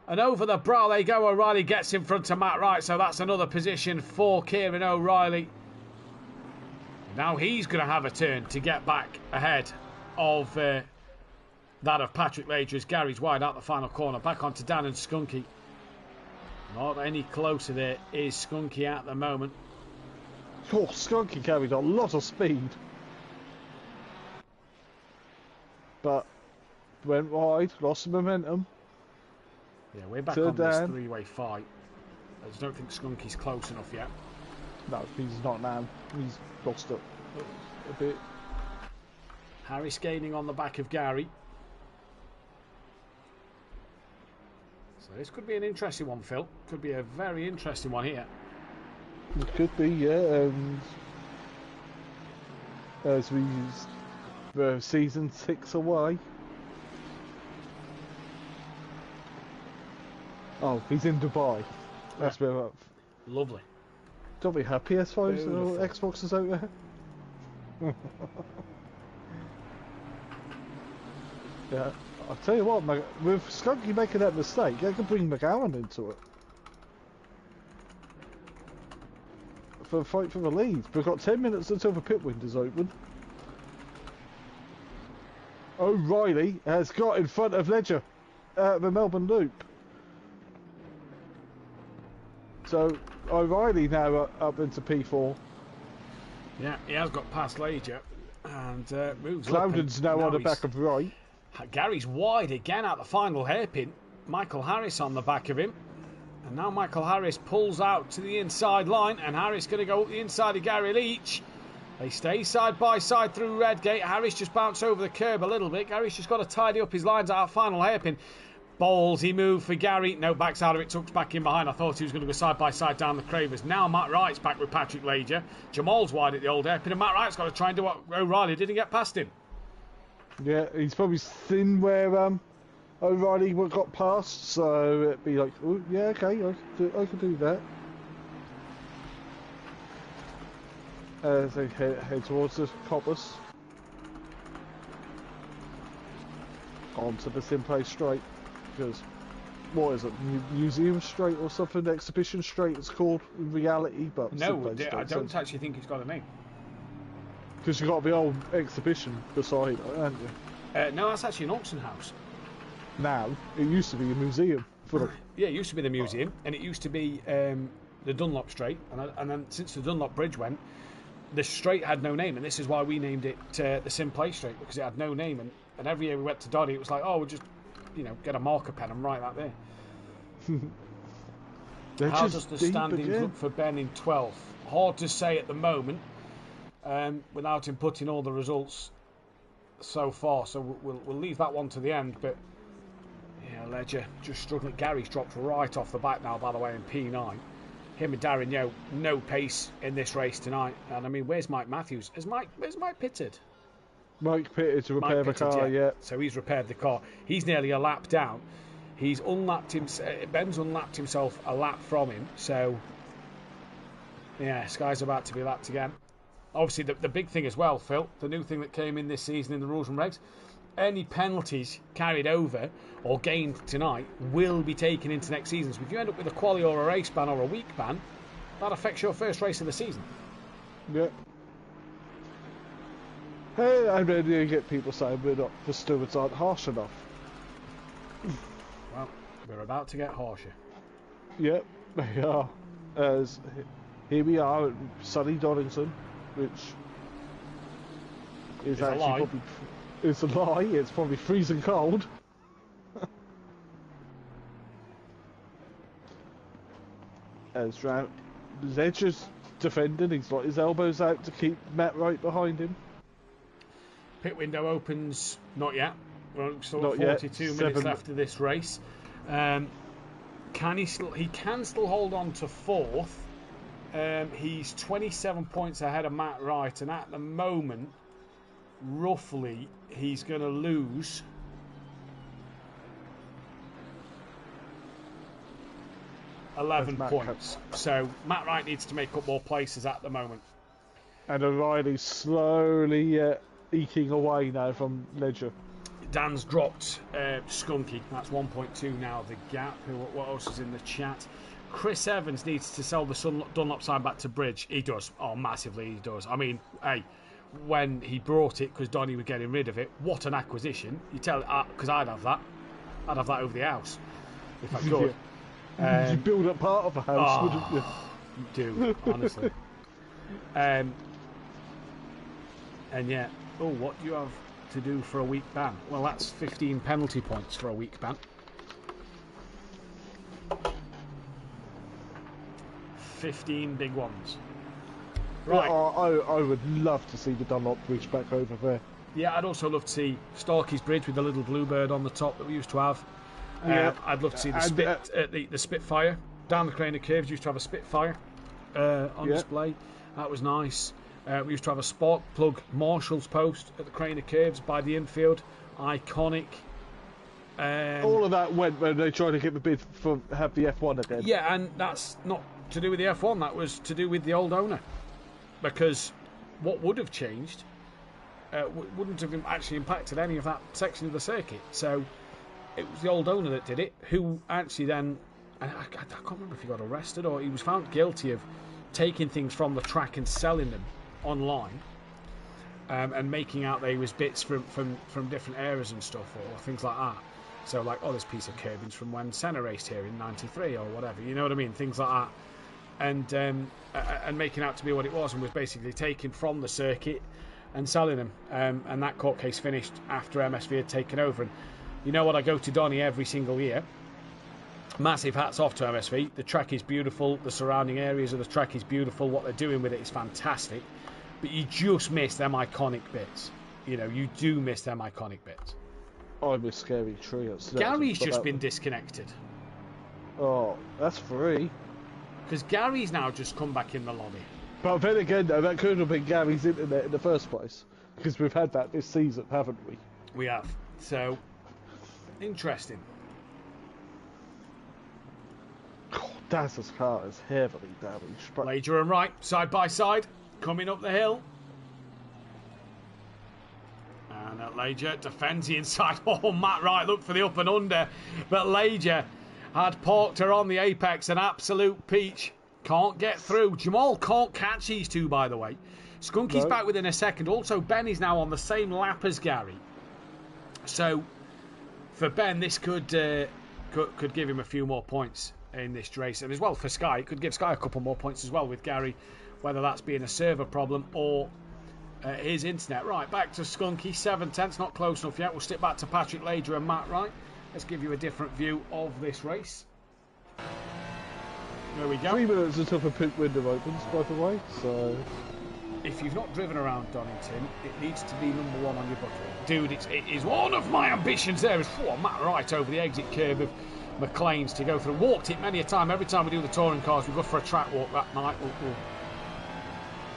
And over the brow they go. O'Reilly gets in front of Matt Wright. So that's another position for Kieran O'Reilly. Now he's going to have a turn to get back ahead of that of Patrick Leisure as Gary's wide out the final corner. Back onto Dan and Skunky. Not any closer there is Skunky at the moment. Oh, Skunky carried a lot of speed. But went wide, lost some momentum. Yeah, we're back on this three-way fight. I just don't think Skunky's close enough yet. No, he's not now. He's lost it a bit. Harris gaining on the back of Gary. So this could be an interesting one, Phil. Could be a very interesting one here. It could be, yeah. And as we're season 6 away. Oh, he's in Dubai. That's where up. Lovely. Don't we have PS5s or Xboxes out there? Yeah. I'll tell you what, with Skunky making that mistake, I can bring McGowan into it. For a fight for the lead. We've got 10 minutes until the pit window's open. O'Reilly has got in front of Ledger at the Melbourne Loop. So O'Reilly now up into P4. Yeah, he has got past Ledger and moves Cloudon's up. now on the back of Wright. Gary's wide again at the final hairpin. Michael Harris on the back of him. And now Michael Harris pulls out to the inside line, and Harris going to go up the inside of Gary Leach. They stay side by side through Redgate. Harris just bounced over the curb a little bit. Gary's just got to tidy up his lines at our final hairpin. Ballsy move for Gary. No, backs out of it, tucks back in behind. I thought he was going to go side by side down the Cravers. Now Matt Wright's back with Patrick Ledger. Jamal's wide at the old hairpin, and Matt Wright's got to try and do what O'Reilly didn't get past him. Yeah, he's probably seen where O'Reilly got past, so it'd be like, oh, yeah, okay, I can do that. As they head towards the Coppers. Onto the SimPlay Straight. Because, what is it, Museum Straight or something? Exhibition Straight it's called in reality, but no, I don't actually think it's got a name. Because you've got the old exhibition beside it, haven't you? No, that's actually an auction house. Now, it used to be a museum. Yeah, it used to be the museum, and it used to be the Dunlop Straight, and then since the Dunlop Bridge went, the straight had no name, and this is why we named it the SimPlay Straight, because it had no name, and every year we went to Donny, it was like, oh, we'll just, get a marker pen and write that there. How does the standings look for Ben in 12th? Hard to say at the moment, without him putting all the results so far, so we'll leave that one to the end, but yeah, Ledger just struggling. Gary's dropped right off the back now, by the way, in P9. Him and Darren Yo, no pace in this race tonight. And I mean, where's Mike Matthews? Where's Mike pitted? Mike pitted to repair the car, yeah. So he's repaired the car. He's nearly a lap down. He's unlapped Ben's unlapped himself a lap from him. So yeah, Sky's about to be lapped again. Obviously, the big thing as well, Phil, the new thing that came in this season in the rules and regs, any penalties carried over or gained tonight will be taken into next season. So if you end up with a quali or a race ban or a week ban, that affects your first race of the season. Yeah. Hey, I mean, you get people saying the stewards aren't harsh enough. Well, we're about to get harsher. Yep, they are. As here we are at sunny Donington, which is actually probably... It's a lie, it's probably freezing cold. As Ledger's defending, he's got his elbows out to keep Matt right behind him. Pit window opens, not yet. We're still not 42 yet. minutes left of this race. He can still hold on to fourth. He's 27 points ahead of Matt Wright, and at the moment, roughly, he's going to lose 11 points. So Matt Wright needs to make up more places at the moment. And O'Reilly's slowly eking away now from Ledger. Dan's dropped Skunky. That's 1.2 now, the gap. What else is in the chat? Chris Evans needs to sell the Dunlop sign back to Bridge. He does. Oh, massively he does. I mean, hey, when he brought it, because Donny was getting rid of it, what an acquisition. You tell, because I'd have that. I'd have that over the house, if I could. You build up part of a house, wouldn't you? You do, honestly. And yeah, what do you have to do for a week ban? Well, that's 15 penalty points for a week ban. 15 big ones. Right. Well, I would love to see the Dunlop Bridge back over there. Yeah, I'd also love to see Starkey's Bridge with the little bluebird on the top that we used to have. Yeah. I'd love to see the Spitfire. Down the Crane of Curves used to have a Spitfire on display. That was nice. We used to have a spark plug Marshall's post at the Crane of Curves by the infield. Iconic. All of that went when they tried to get the bid for have the F1 again. Yeah, and that's not to do with the F1. That was to do with the old owner. Because what would have changed wouldn't have actually impacted any of that section of the circuit. So it was the old owner that did it, who actually then, and I can't remember if he got arrested or he was found guilty of taking things from the track and selling them online. and making out they was bits from different eras and stuff, or things like that. So like, oh, this piece of curbing's from when Senna raced here in '93 or whatever. You know what I mean? Things like that, and making out to be what it was, and was basically taken from the circuit and selling them. And that court case finished after MSV had taken over. And you know what? I go to Donny every single year. Massive hats off to MSV. The track is beautiful. The surrounding areas of the track is beautiful. What they're doing with it is fantastic. But you just miss them iconic bits. You know, you do miss them iconic bits. I miss Scary Tree. Gary's just been disconnected. Oh, that's free. Because Gary's now just come back in the lobby. But then again, though, that could have been Gary's internet in the first place. Because we've had that this season, haven't we? We have. So, interesting. God, Daz's car is heavily damaged. But... Lager and Wright, side by side, coming up the hill. And Lager defends the inside. Oh, Matt Wright looked for the up and under. But Lager had parked her on the apex. An absolute peach. Can't get through. Jamal can't catch these two, by the way. Skunky's back within a second. Also, Ben is now on the same lap as Gary. So, for Ben, this could give him a few more points in this race. And as well for Sky, it could give Sky a couple more points as well with Gary, whether that's being a server problem or his internet. Right, back to Skunky. 7/10, not close enough yet. We'll stick back to Patrick Lager and Matt Wright. Let's give you a different view of this race. There we go. 3 minutes until the pit window opens, by the way, so... If you've not driven around Donington, it needs to be number one on your bucket list. Dude, it is one of my ambitions there. Is Matt Wright over the exit curve of McLean's to go through. Walked it many a time. Every time we do the touring cars, we go for a track walk that night. We'll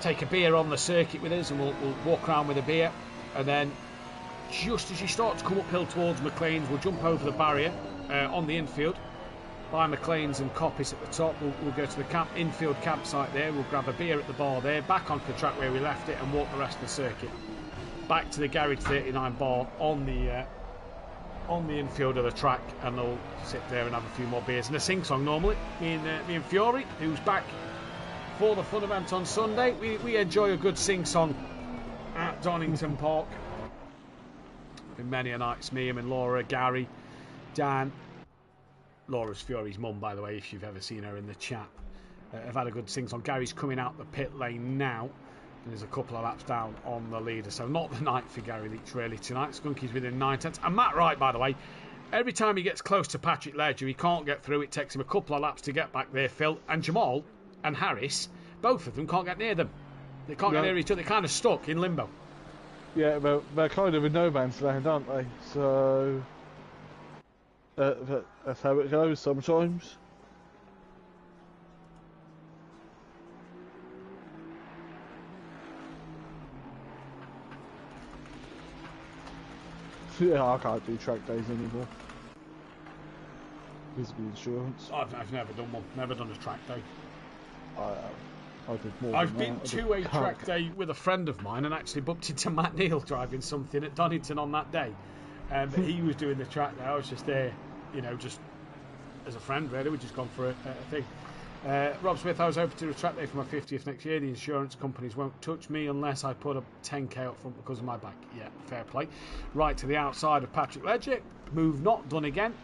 take a beer on the circuit with us, and we'll walk around with a beer. And then, just as you start to come uphill towards McLean's, we'll jump over the barrier on the infield. By McLean's and Coppice at the top, we'll go to the infield campsite there. We'll grab a beer at the bar there, back onto the track where we left it, and walk the rest of the circuit back to the Garage 39 bar on the infield of the track, and they'll sit there and have a few more beers and a sing song. Normally, me and Fury, who's back for the fun event on Sunday, we enjoy a good sing song at Donington Park. Been many a night. It's me, him, and Laura, Gary, Dan. Laura's Fury's mum, by the way, if you've ever seen her in the chat. I've had a good sing-song. Gary's coming out the pit lane now. And there's a couple of laps down on the leader. So not the night for Gary Leach really tonight. Skunky's within 9/10. And Matt Wright, by the way, every time he gets close to Patrick Ledger, he can't get through. It takes him a couple of laps to get back there, Phil. And Jamal and Harris, both of them can't get near them. They can't get near each other. They're kind of stuck in limbo. Yeah, they're kind of in no man's land, aren't they? So... that's how it goes sometimes. Yeah, I can't do track days anymore. Because of the insurance. I've never done one. Never done a track day. I did more. I've been to a track day with a friend of mine and actually bumped into Matt Neal driving something at Donington on that day. But he was doing the track day. I was just there, you know, just as a friend, really. We'd just gone for a thing. Rob Smith, I was hoping to do a track day for my 50th next year. The insurance companies won't touch me unless I put a 10k up front because of my bike. Yeah, fair play. Right to the outside of Patrick Ledger. Move not done again.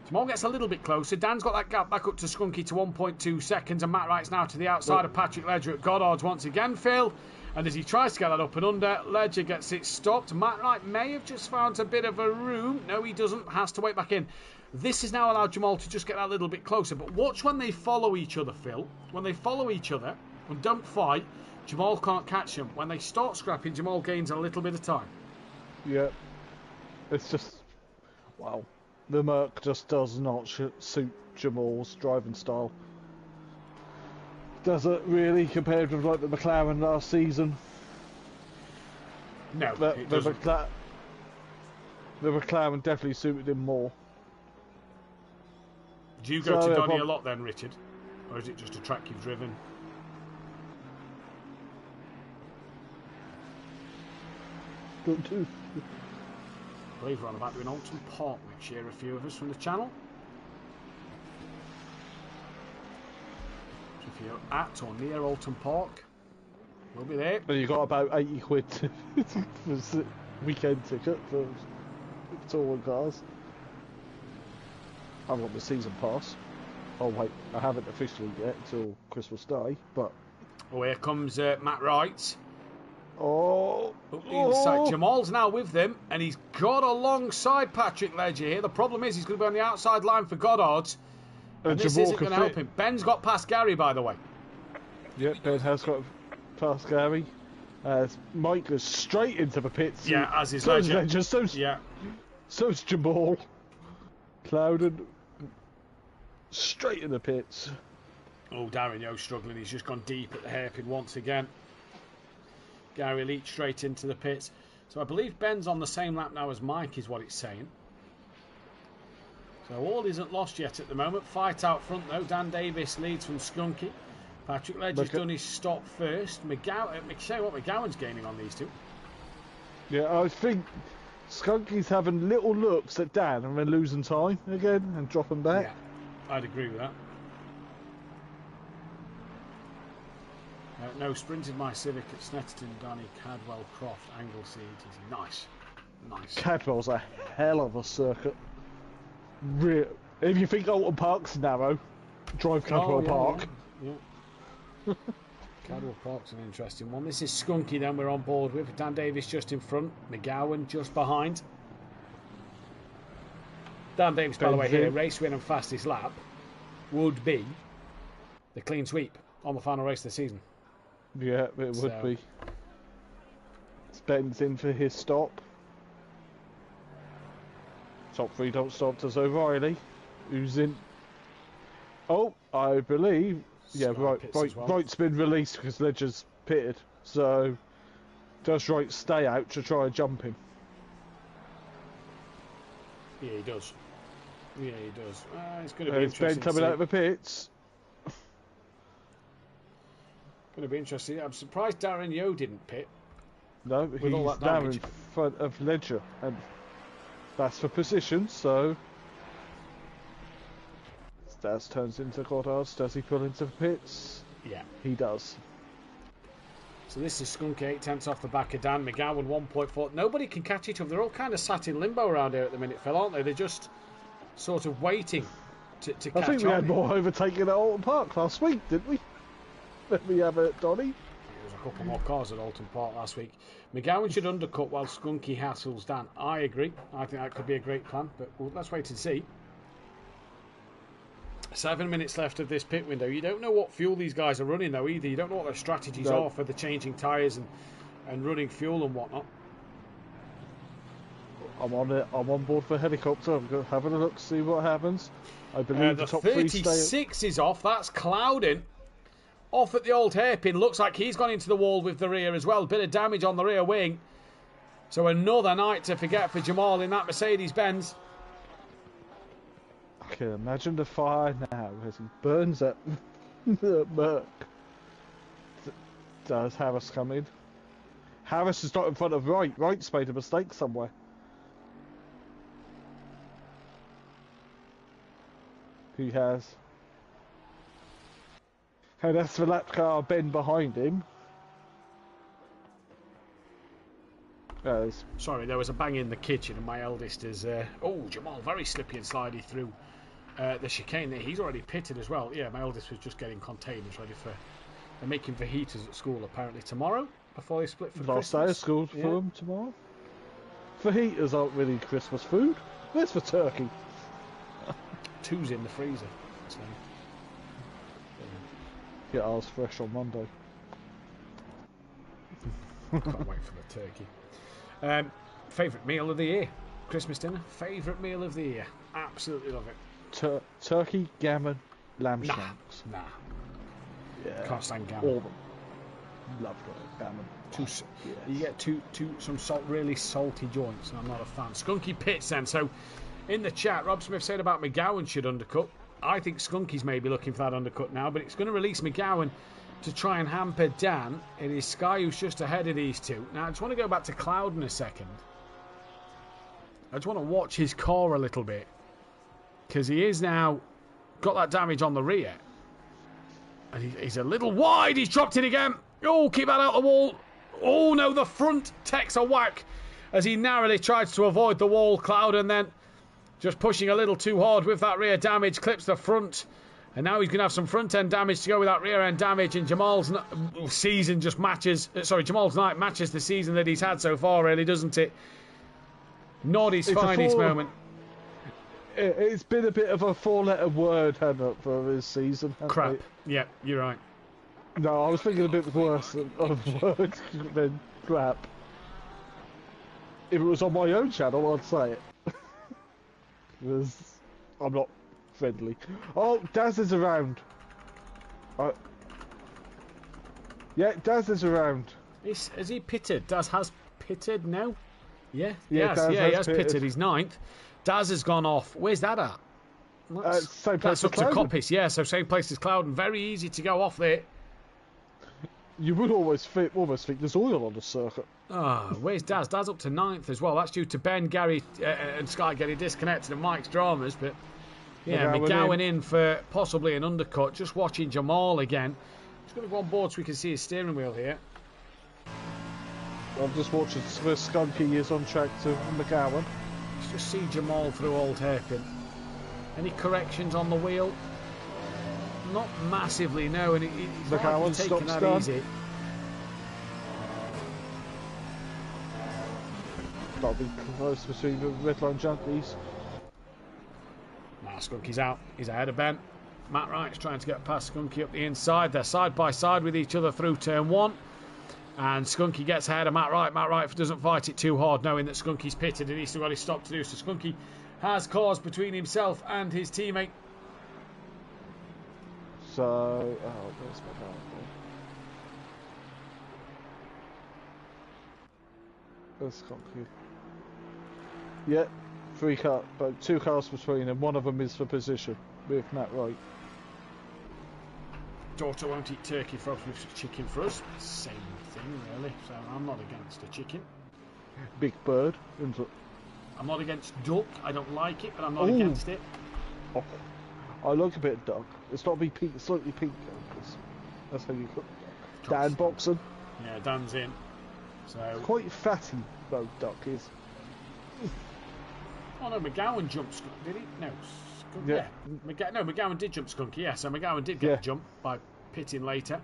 Jamal gets a little bit closer. Dan's got that gap back up to Skunky to 1.2 seconds. And Matt Wright's now to the outside of Patrick Ledger at Goddard's once again, Phil. And as he tries to get that up and under, Ledger gets it stopped. Matt Wright may have just found a bit of a room. No, he doesn't. Has to wait back in. This has now allowed Jamal to just get that little bit closer. But watch when they follow each other, Phil. When they follow each other and don't fight, Jamal can't catch them. When they start scrapping, Jamal gains a little bit of time. Yeah. It's just... wow. The Merc just does not suit Jamal's driving style. Does it really, compared with like the McLaren last season? No, it doesn't. The McLaren definitely suited him more. Do you go to Donny a lot then, Richard? Or is it just a track you've driven? Don't do. I believe we're on about doing Alton Park next year, a few of us from the channel. So if you're at or near Alton Park, We'll be there. And you got about 80 quid for the weekend ticket for touring cars. I've got the season pass. Oh wait, I haven't officially yet until Christmas Day, but... Oh, here comes Matt Wright. Oh, Inside. Jamal's now with them, and he's got alongside Patrick Ledger here. The problem is he's going to be on the outside line for Goddard's, and this isn't going to help him. Ben's got past Gary, by the way. Yep, Ben has got past Gary. Mike goes straight into the pits. Yeah, as is Ledger. Yeah. So's Jamal. Clouded straight in the pits. Oh, Darren Yo's struggling. He's just gone deep at the hairpin once again. Gary leaped straight into the pits. So I believe Ben's on the same lap now as Mike, is what it's saying. So all isn't lost yet at the moment. Fight out front though. Dan Davis leads from Skunky. Patrick Ledger's done his stop first. McGowan's gaining on these two. Yeah, I think Skunky's having little looks at Dan and then losing time again and dropping back. Yeah, I'd agree with that. No, sprinted my Civic at Snetterton, Donny, Cadwell, Croft, Anglesey. Nice. Cadwell's a hell of a circuit. If you think Alton Park's narrow, drive Cadwell Park. Yeah. Cadwell Park's an interesting one. This is Skunky then we're on board with. Dan Davis just in front, McGowan just behind. Dan Davis, by the way, here, race win and fastest lap would be the clean sweep on the final race of the season. Yeah, it would be. Ben's in for his stop. Top three don't stop to O'Reilly, who's in. Oh, I believe. Yeah, Wright's been released because Ledger's pitted. So, does Wright stay out to try and jump him? Yeah, he does. It's going to be interesting. Ben coming out of the pits. Going to be interesting. I'm surprised Darren Yo didn't pit. No, he's now in front of Ledger, and that's for position. So Stas turns into Goddard's. Does he pull into the pits? Yeah, he does. So this is Skunk 8/10 off the back of Dan. McGowan 1.4. Nobody can catch each other. They're all kind of sat in limbo around here at the minute, Phil, aren't they? They're just sort of waiting to catch on. I think we had more overtaking at Alton Park last week, didn't we? Let me have it, Donny. There was a couple more cars at Alton Park last week. McGowan should undercut while Skunky hassles Dan. I agree. I think that could be a great plan, but let's wait and see. 7 minutes left of this pit window. You don't know what fuel these guys are running, though, either. You don't know what their strategies are for the changing tyres and running fuel and whatnot. I'm on it. I'm on board for helicopter. I'm having a look, see what happens. I believe the top 36 is off. That's Clouding. Off at the old hairpin. Looks like he's gone into the wall with the rear as well. Bit of damage on the rear wing. So another night to forget for Jamal in that Mercedes-Benz. I can imagine the fire now as he burns up the Merc. Does Harris come in? Harris is not in front of Wright. Wright's made a mistake somewhere. He has. And that's the lap car Ben behind him. Sorry, there was a bang in the kitchen and my eldest is... Jamal, very slippy and slidey through the chicane there. He's already pitted as well. Yeah, my eldest was just getting containers ready for... They're making fajitas at school apparently tomorrow before they split for Christmas. Last day of school for them tomorrow. Fajitas aren't really Christmas food. Where's the turkey? 2's in the freezer. So. Get ours fresh on Monday. Can't wait for the turkey. Favourite meal of the year? Christmas dinner? Favourite meal of the year? Absolutely love it. Turkey, gammon, lamb shanks. Nah. Yeah. Can't stand gammon. All of them. Love gammon. You get some really salty joints, and I'm not a fan. Skunky pits then. So, in the chat, Rob Smith said about McGowan should undercut. I think Skunky's maybe looking for that undercut now, but it's going to release McGowan to try and hamper Dan. It is Sky who's just ahead of these two. Now, I just want to go back to Cloud in a second. I just want to watch his car a little bit, because he is now got that damage on the rear. And he's a little wide. He's dropped it again. Oh, keep that out of the wall. Oh, no, the front takes a whack as he narrowly tries to avoid the wall cloud, and then just pushing a little too hard with that rear damage, clips the front. And now he's going to have some front-end damage to go with that rear-end damage, and Jamal's season just matches... Sorry, Jamal's night matches the season that he's had so far, really, doesn't it? Not his finest moment. It's been a bit of a four-letter word, hasn't it, for his season? Crap. Yeah, you're right. No, I was thinking a bit worse of word than crap. If it was on my own channel, I'd say it. Because I'm not friendly. Oh, Daz is around. Yeah, Daz is around. Has he pitted? Daz has pitted now? Yeah, he has pitted. He's 9th. Daz has gone off. Where's that at? Same place that's up to Coppice, yeah, so same place as Clouden. Very easy to go off there. You would almost think there's oil on the circuit. Where's Daz? Daz up to 9th as well. That's due to Ben, Gary and Sky getting disconnected and Mike's dramas, but yeah, McGowan in for possibly an undercut. Just watching Jamal again. Just going to go on board so we can see his steering wheel here. I'm just watching where Skunky is on track to McGowan. Let's just see Jamal through Old Hairpin. Any corrections on the wheel? Not massively, no. And he's McGowan taking that done. easy. That'll be close between the red line junkies. Now Skunky's out. He's ahead of Ben. Matt Wright's trying to get past Skunky up the inside. They're side by side with each other through turn 1. And Skunky gets ahead of Matt Wright. Matt Wright doesn't fight it too hard, knowing that Skunky's pitted and he's still got his stop to do. So Skunky has cause between himself and his teammate. So, where's McGowan? Where's Skunky? Yeah, 3 cars, but 2 cars between, and one of them is for position with Matt Wright. Daughter won't eat turkey frogs with chicken for us. Same thing, really. So I'm not against a chicken. Big bird, isn't it? I'm not against duck. I don't like it, but I'm not against it. Oh, I like a bit of duck. It's not be pink, slightly pink. That's how you cook. Dan Boxon. Yeah, Dan's in. So it's quite fatty, though. Duck is. Oh no, McGowan jumped Skunk, did he? No, Skunk, yeah. No, McGowan did jump Skunky, yeah, so McGowan did get a jump by pitting later.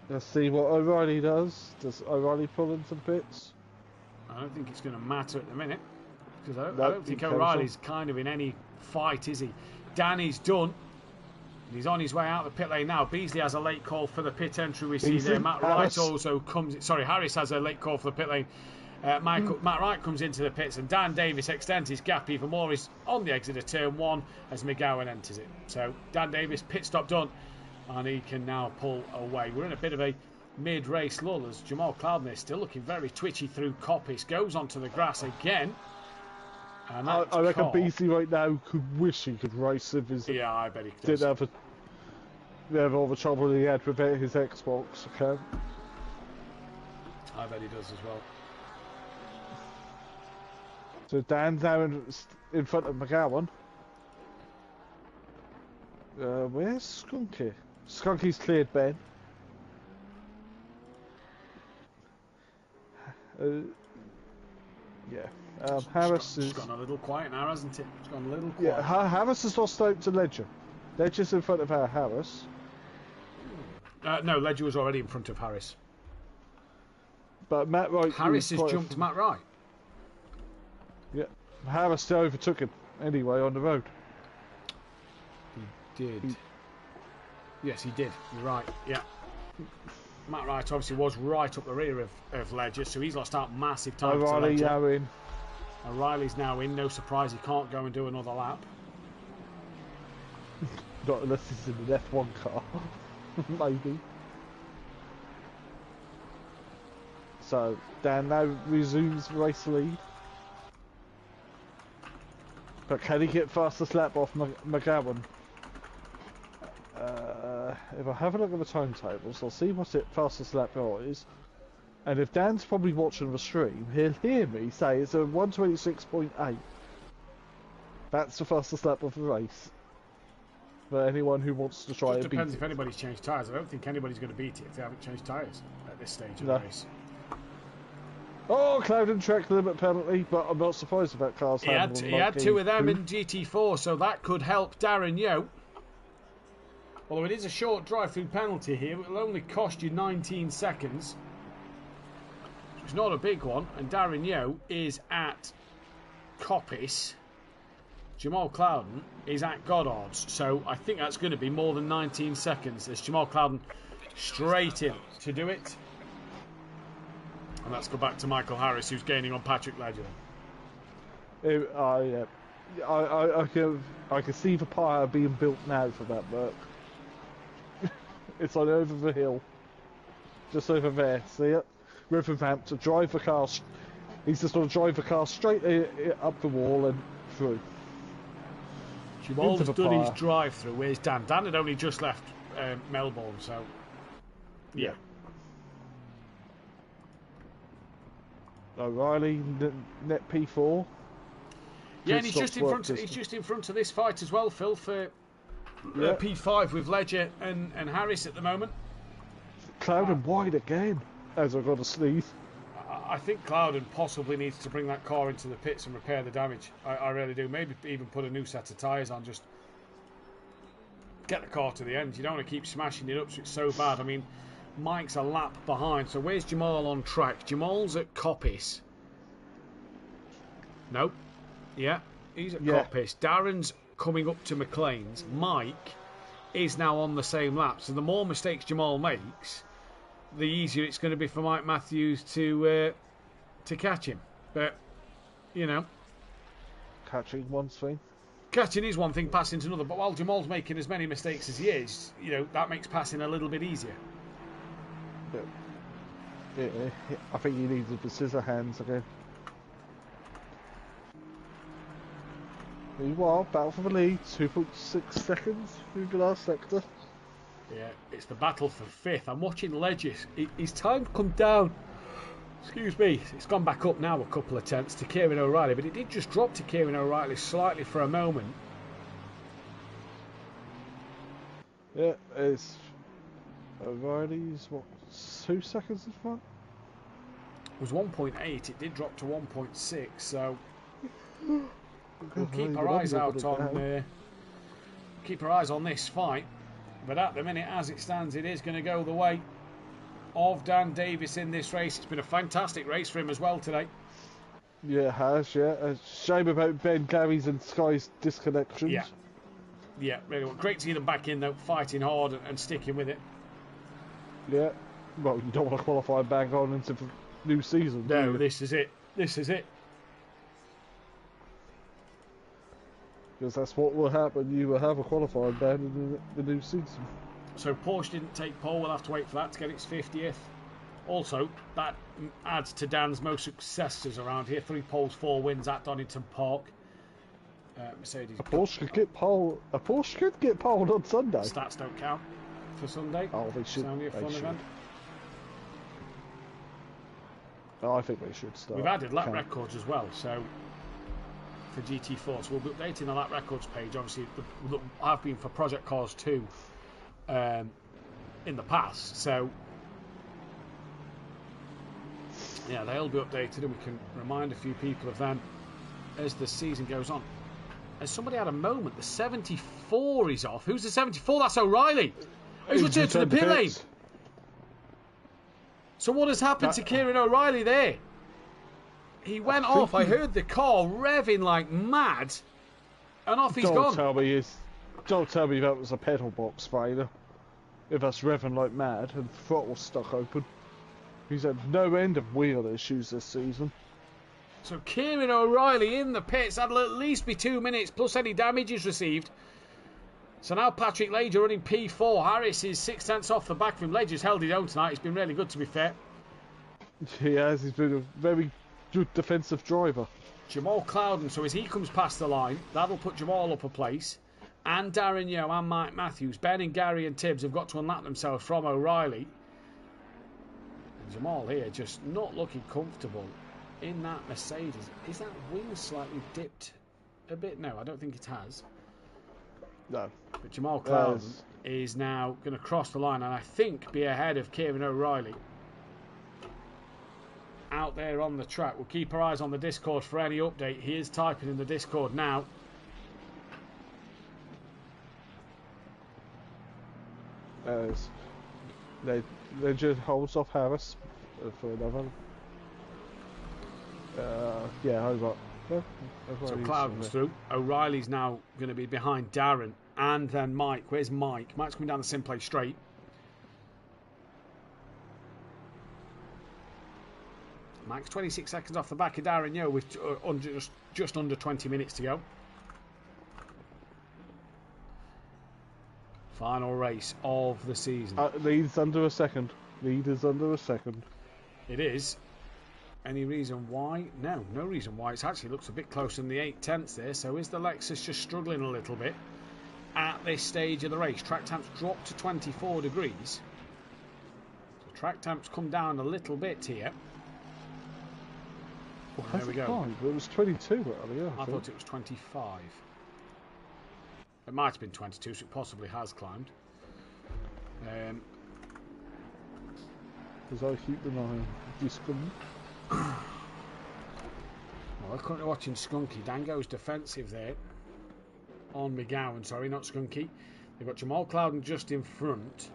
Let's see what O'Reilly does. Does O'Reilly pull into the pits? I don't think it's going to matter at the minute, because I don't think O'Reilly's kind of in any fight, is he? Danny's done. He's on his way out the pit lane now. Beasley has a late call for the pit entry we see there. Matt Wright also comes... Sorry, Harris has a late call for the pit lane. Matt Wright comes into the pits and Dan Davis extends his gap even more. He's on the exit of turn 1 as McGowan enters it. So Dan Davis, pit stop done, and he can now pull away. We're in a bit of a mid-race lull as Jamal Cloudney is still looking very twitchy through Coppice. Goes onto the grass again. And I reckon Beasley right now could wish he could race if his... Yeah, I bet he could. Didn't have all the trouble he had with his Xbox account. I bet he does as well. So Dan's now in front of McGowan. Where's Skunky? Skunky's cleared Ben. Yeah. Harris It's gone a little quiet now, hasn't it? It's gone a little quiet. Yeah, Harris has lost out to Ledger. Ledger's in front of Harris. No, Ledger was already in front of Harris. But Matt Wright... Harris has jumped Matt Wright. Yeah, Harris still overtook him anyway on the road. He did. Yes, he did. You're right. Yeah. Matt Wright obviously was right up the rear of Ledger, so he's lost out massive time. O'Reilly now in. O'Reilly's now in. No surprise, he can't go and do another lap. Not unless he's in an F1 car, maybe. So Dan now resumes race lead. But can he get fastest lap off McGowan? If I have a look at the timetables, I'll see what fastest lap is. And if Dan's probably watching the stream, he'll hear me say it's a 1:26.8. That's the fastest lap of the race. for anyone who wants to try It and beat depends it. if anybody's changed tyres. I don't think anybody's going to beat it if they haven't changed tyres at this stage of No. the race. Oh, cloud and track limit penalty, but I'm not surprised about cars He had handling two like of them a in GT4, so that could help Darren Yo. Although it is a short drive-through penalty here, it will only cost you 19 seconds. It's not a big one, and Darren Yo is at Coppice. Jamal Clouden is at Goddard's, so I think that's going to be more than 19 seconds. There's Jamal Clouden straight in to do it. And let's go back to Michael Harris, who's gaining on Patrick Ledger. I can see the pyre being built now for that work. It's on over the hill, just over there. See it? Rivervamp to drive the car. He's just going to drive the car straight up the wall and through. Jamal's done his drive-through. Where's Dan? Dan had only just left Melbourne, so yeah. O'Reilly net P4. Yeah, and he's just in front of this fight as well, Phil, for P5 with Ledger and Harris at the moment. Clouden wide again, as I got a sneeze. I think Clouden possibly needs to bring that car into the pits and repair the damage. I really do. Maybe even put a new set of tyres on. Just get the car to the end. You don't want to keep smashing it up so it's so bad. I mean, Mike's a lap behind. So where's Jamal on track? Jamal's at Coppice. No. Yeah, he's at Coppice. Darren's coming up to McLean's. Mike is now on the same lap. So the more mistakes Jamal makes, the easier it's going to be for Mike Matthews to catch him. But, you know, catching one's thing. Catching is one thing, passing's another. But while Jamal's making as many mistakes as he is, you know, that makes passing a little bit easier. I think he needed the scissor hands again. Meanwhile, battle for the lead, 2.6 seconds through the last sector. Yeah, it's the battle for fifth. I'm watching Ledges. His time come down. Excuse me. It's gone back up now a couple of tenths to Kieran O'Reilly, but it did just drop to Kieran O'Reilly slightly for a moment. Yeah, it's O'Reilly's, what, 2 seconds in front? It was 1.8. It did drop to 1.6, so we'll keep our eyes out on keep our eyes on this fight. But at the minute, as it stands, it is going to go the way of Dan Davis in this race. It's been a fantastic race for him as well today. Yeah, it has, yeah. A shame about Ben, Gary's and Sky's disconnections. Yeah. Yeah, really well. Great to see them back in, though, fighting hard and sticking with it. Yeah. Well, you don't want to qualify bang on into the new season, do No, you? this is it. This is it. Because that's what will happen. You will have a qualifying ban in the new season. So Porsche didn't take pole. We'll have to wait for that to get its 50th. Also, that adds to Dan's most successes around here. 3 poles, 4 wins at Donington Park. Mercedes. A Porsche could get pole. A Porsche could get pole on Sunday. Stats don't count for Sunday. Oh, they should. It's only a fun event. Oh, I think they should start. We've added lap records as well, so for GT4, so we'll be updating the lap records page. Obviously, I've been for Project Cars 2 in the past, so yeah, they'll be updated, and we can remind a few people of them as the season goes on. As somebody had a moment, the 74 is off. Who's the 74? That's O'Reilly. Who's returned to the pit lane? So what has happened to Kieran O'Reilly there? He went off. I heard the car revving like mad, and off he's gone. Don't tell me that was a pedal box failure. If that's revving like mad and throttle stuck open. He's had no end of wheel issues this season. So Kieran O'Reilly in the pits. That'll at least be 2 minutes plus any damages received. So now Patrick Ledger running P4. Harris is 6 tenths off the back from Ledger's held his own tonight. He's been really good, to be fair. He has. He's been a very good defensive driver. Jamal Clouden, so as he comes past the line, that'll put Jamal up a place. And Darren Yo and Mike Matthews. Ben and Gary and Tibbs have got to unlap themselves from O'Reilly. And Jamal here just not looking comfortable in that Mercedes. Is that wing slightly dipped a bit? No, I don't think it has. No. But Jamal Clouden is now going to cross the line and I think be ahead of Kieran O'Reilly. Out there on the track. We'll keep our eyes on the Discord for any update. He is typing in the Discord now. They just holds off Harris for another. Over. So Clouden's through. O'Reilly's now going to be behind Darren and then Mike. Where's Mike? Mike's coming down the SimPlay straight. Mike's 26 seconds off the back of Darren Yo with just under 20 minutes to go. Final race of the season. Lead's under a second. Lead is under a second. It is. Any reason why? No reason why. It actually looks a bit closer than the 8/10 there. So is the Lexus just struggling a little bit at this stage of the race? Track temps dropped to 24 degrees. So track temps come down a little bit here. Well, there we go. It was 22 earlier. I thought it was 25. It might have been 22, so it possibly has climbed. Because I keep an eye on this one. Well, we're currently watching Skunky. Dango's defensive there on McGowan. Sorry, not Skunky. They've got Jamal Clouden just in front,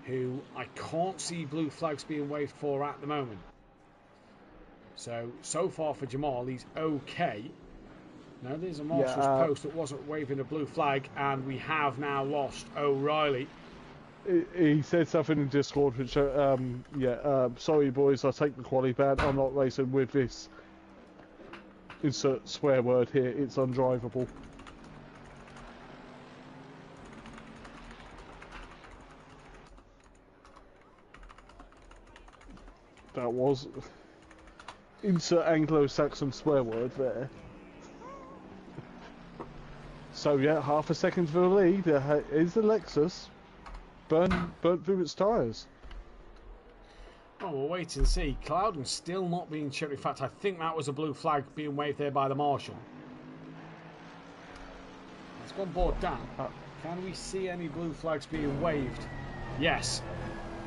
who I can't see blue flags being waved for at the moment. So far for Jamal, he's okay. Now there's a marshal's post that wasn't waving a blue flag, and we have now lost O'Reilly. He said something in Discord which, sorry boys, I take the quality ban. I'm not racing with this. Insert swear word here. It's undrivable. That was insert Anglo-Saxon swear word there. So yeah, half a second for the lead. Is the Lexus burnt through its tyres? Oh, we'll wait and see. Clouden's still not being checked. In fact, I think that was a blue flag being waved there by the marshal. Let's go on board down. Can we see any blue flags being waved? Yes.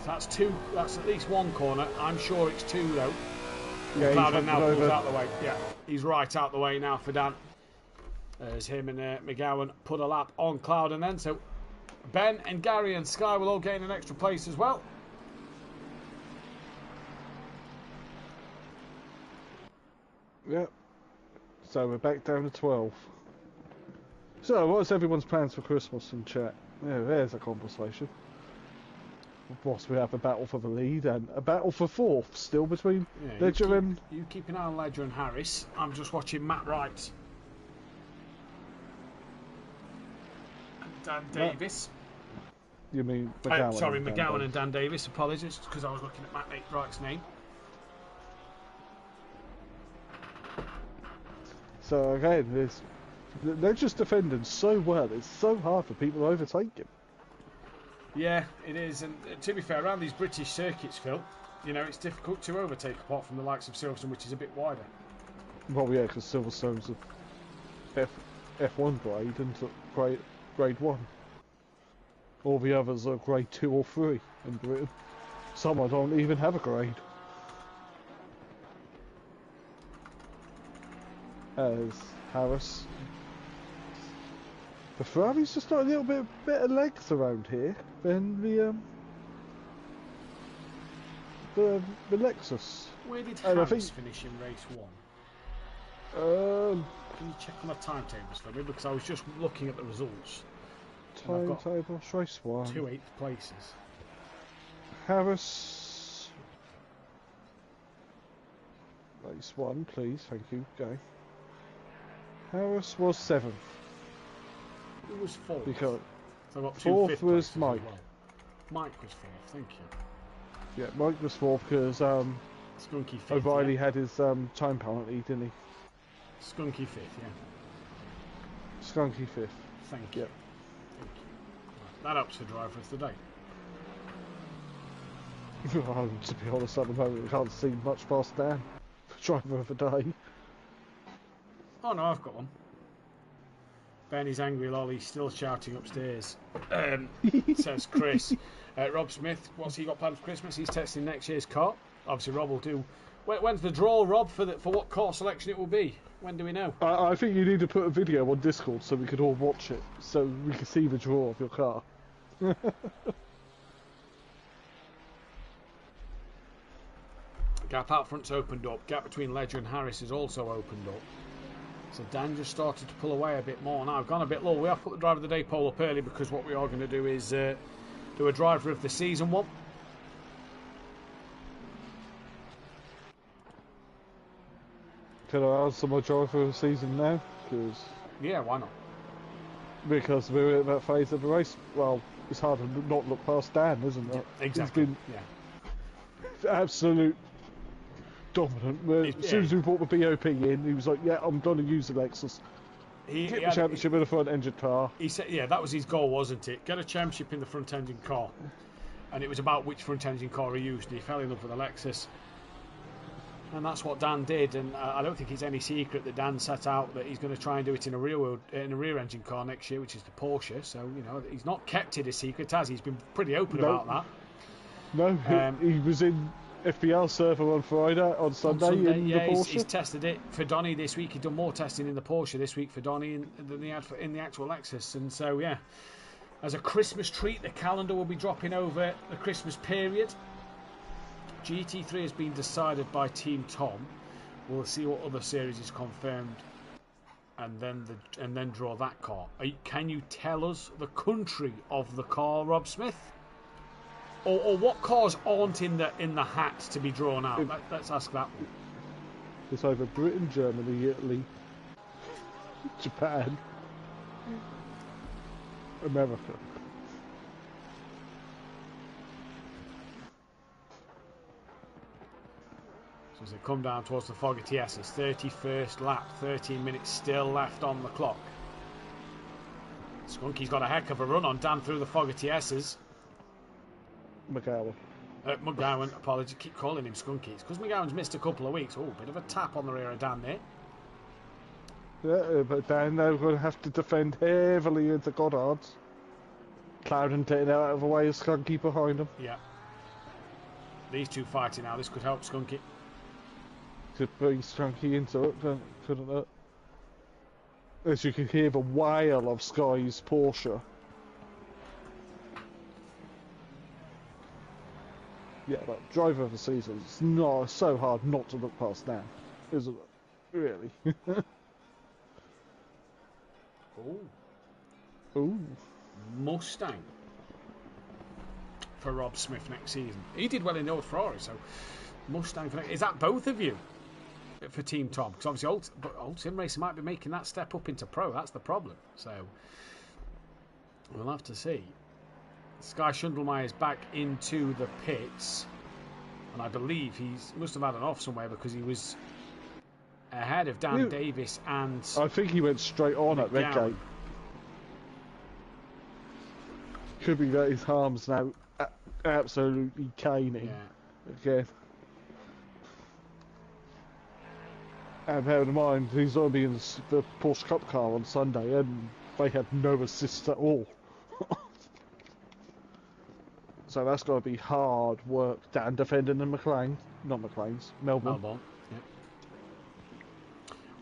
So that's two. That's at least one corner. I'm sure it's two though. Yeah, Clouden now pulls out the way. Yeah, he's right out the way now for Dan. As him and McGowan put a lap on Clouden then. So Ben and Gary and Sky will all gain an extra place as well. Yep. So we're back down to 12. So what's everyone's plans for Christmas in chat? Yeah, there's a conversation. Of course, we have a battle for the lead and a battle for fourth still between Ledger and... You keep an eye on Ledger and Harris. I'm just watching Matt Wright. Dan Davis. You mean McGowan? Sorry, McGowan and Dan Davis. Apologies, because I was looking at Matt Wright's name. So again, they're just defending so well. It's so hard for people to overtake him. Yeah, it is. And to be fair, around these British circuits, Phil, you know, it's difficult to overtake apart from the likes of Silverstone, which is a bit wider. Well, yeah, because Silverstone's a F1 grade and grade 1. All the others are grade 2 or 3 in Britain. Some don't even have a grade. As Harris. The Ferrari's just got a little bit better legs around here than the Lexus. Where did Harris finish in race 1? Can you check on the timetables for me? Because I was just looking at the results. Timetable, race 1. 2 8th places. Harris. Race 1, please, thank you, go. Harris was 7th. Who was 4th? Because so I got 2 4th was Mike. Well. Mike was 4th, thank you. Yeah, Mike was 4th because Skunky 5th. O'Reilly had his time penalty, didn't he? Skunky 5th, yeah. Skunky 5th. Thank you. Thank you. Right, that ups the driver of the day. To be honest, at the moment, I can't see much past Dan. Driver of the day. Oh no, I've got one. Benny's angry lolly still shouting upstairs. Says Chris. Rob Smith, what's he got planned for Christmas? He's testing next year's car. Obviously, Rob will do. When's the draw, Rob, for what car selection it will be? When do we know? I think you need to put a video on Discord so we can all watch it, so we can see the draw of your car. Gap out front's opened up. Gap between Ledger and Harris is also opened up. So Dan just started to pull away a bit more now. I've gone a bit low. We have put the driver of the day poll up early because what we are going to do is do a driver of the season one. Can I answer my driver of the season now? Yeah, why not? Because we're at that phase of the race. Well, it's hard to not look past Dan, isn't it? Yeah, exactly. He's been absolute dominant. As soon as we brought the BOP in, he was like, "Yeah, I'm going to use the Lexus. Get the championship in the front engine car." He said, "Yeah, that was his goal, wasn't it? Get a championship in the front engine car." And it was about which front engine car he used. And he fell in love with the Lexus, and that's what Dan did. And I don't think it's any secret that Dan set out that he's going to try and do it in a rear engine car next year, which is the Porsche. So he's not kept it a secret, has he? He's been pretty open about that. No, he was in FPL server on Sunday in the Porsche. He's tested it for Donny this week. He's done more testing in the Porsche this week for Donny than he had in the actual Lexus. And so, yeah, as a Christmas treat, the calendar will be dropping over the Christmas period. GT3 has been decided by Team Tom. We'll see what other series is confirmed, and then draw that car. Can you tell us the country of the car, Rob Smith? Or what cars aren't in the hat to be drawn out? Let's ask that one. It's either Britain, Germany, Italy, Japan, America. So as they come down towards the Fogarty S's, 31st lap, 13 minutes still left on the clock. Skunky's got a heck of a run on Dan through the Fogarty S's. McGowan, apologies, keep calling him Skunky. It's because McGowan's missed a couple of weeks. Oh, bit of a tap on the rear of Dan there. Yeah, but Dan now going to have to defend heavily into Goddard's. Clouden taking out of the way of Skunky behind him. Yeah. These two fighting now. This could help Skunky. Could bring Skunky into it, couldn't it? As you can hear the wail of Sky's Porsche. Yeah, but driver of the season, it's so hard not to look past now, isn't it? Really? Ooh. Mustang for Rob Smith next season. He did well in the old Ferrari, so Mustang for next. Is that both of you for Team Tom? Because obviously old Sim Racer might be making that step up into pro. That's the problem. So we'll have to see. Sky Schundelmeyer is back into the pits, and I believe he must have had an off somewhere because he was ahead of Dan Davis and I think he went straight on at Redgate. Could be that his arm's now absolutely caning again. And bear in mind, he's going to be in the Porsche Cup car on Sunday, and they had no assists at all. So that's got to be hard work. Dan defending the Melbourne. Melbourne. Yeah.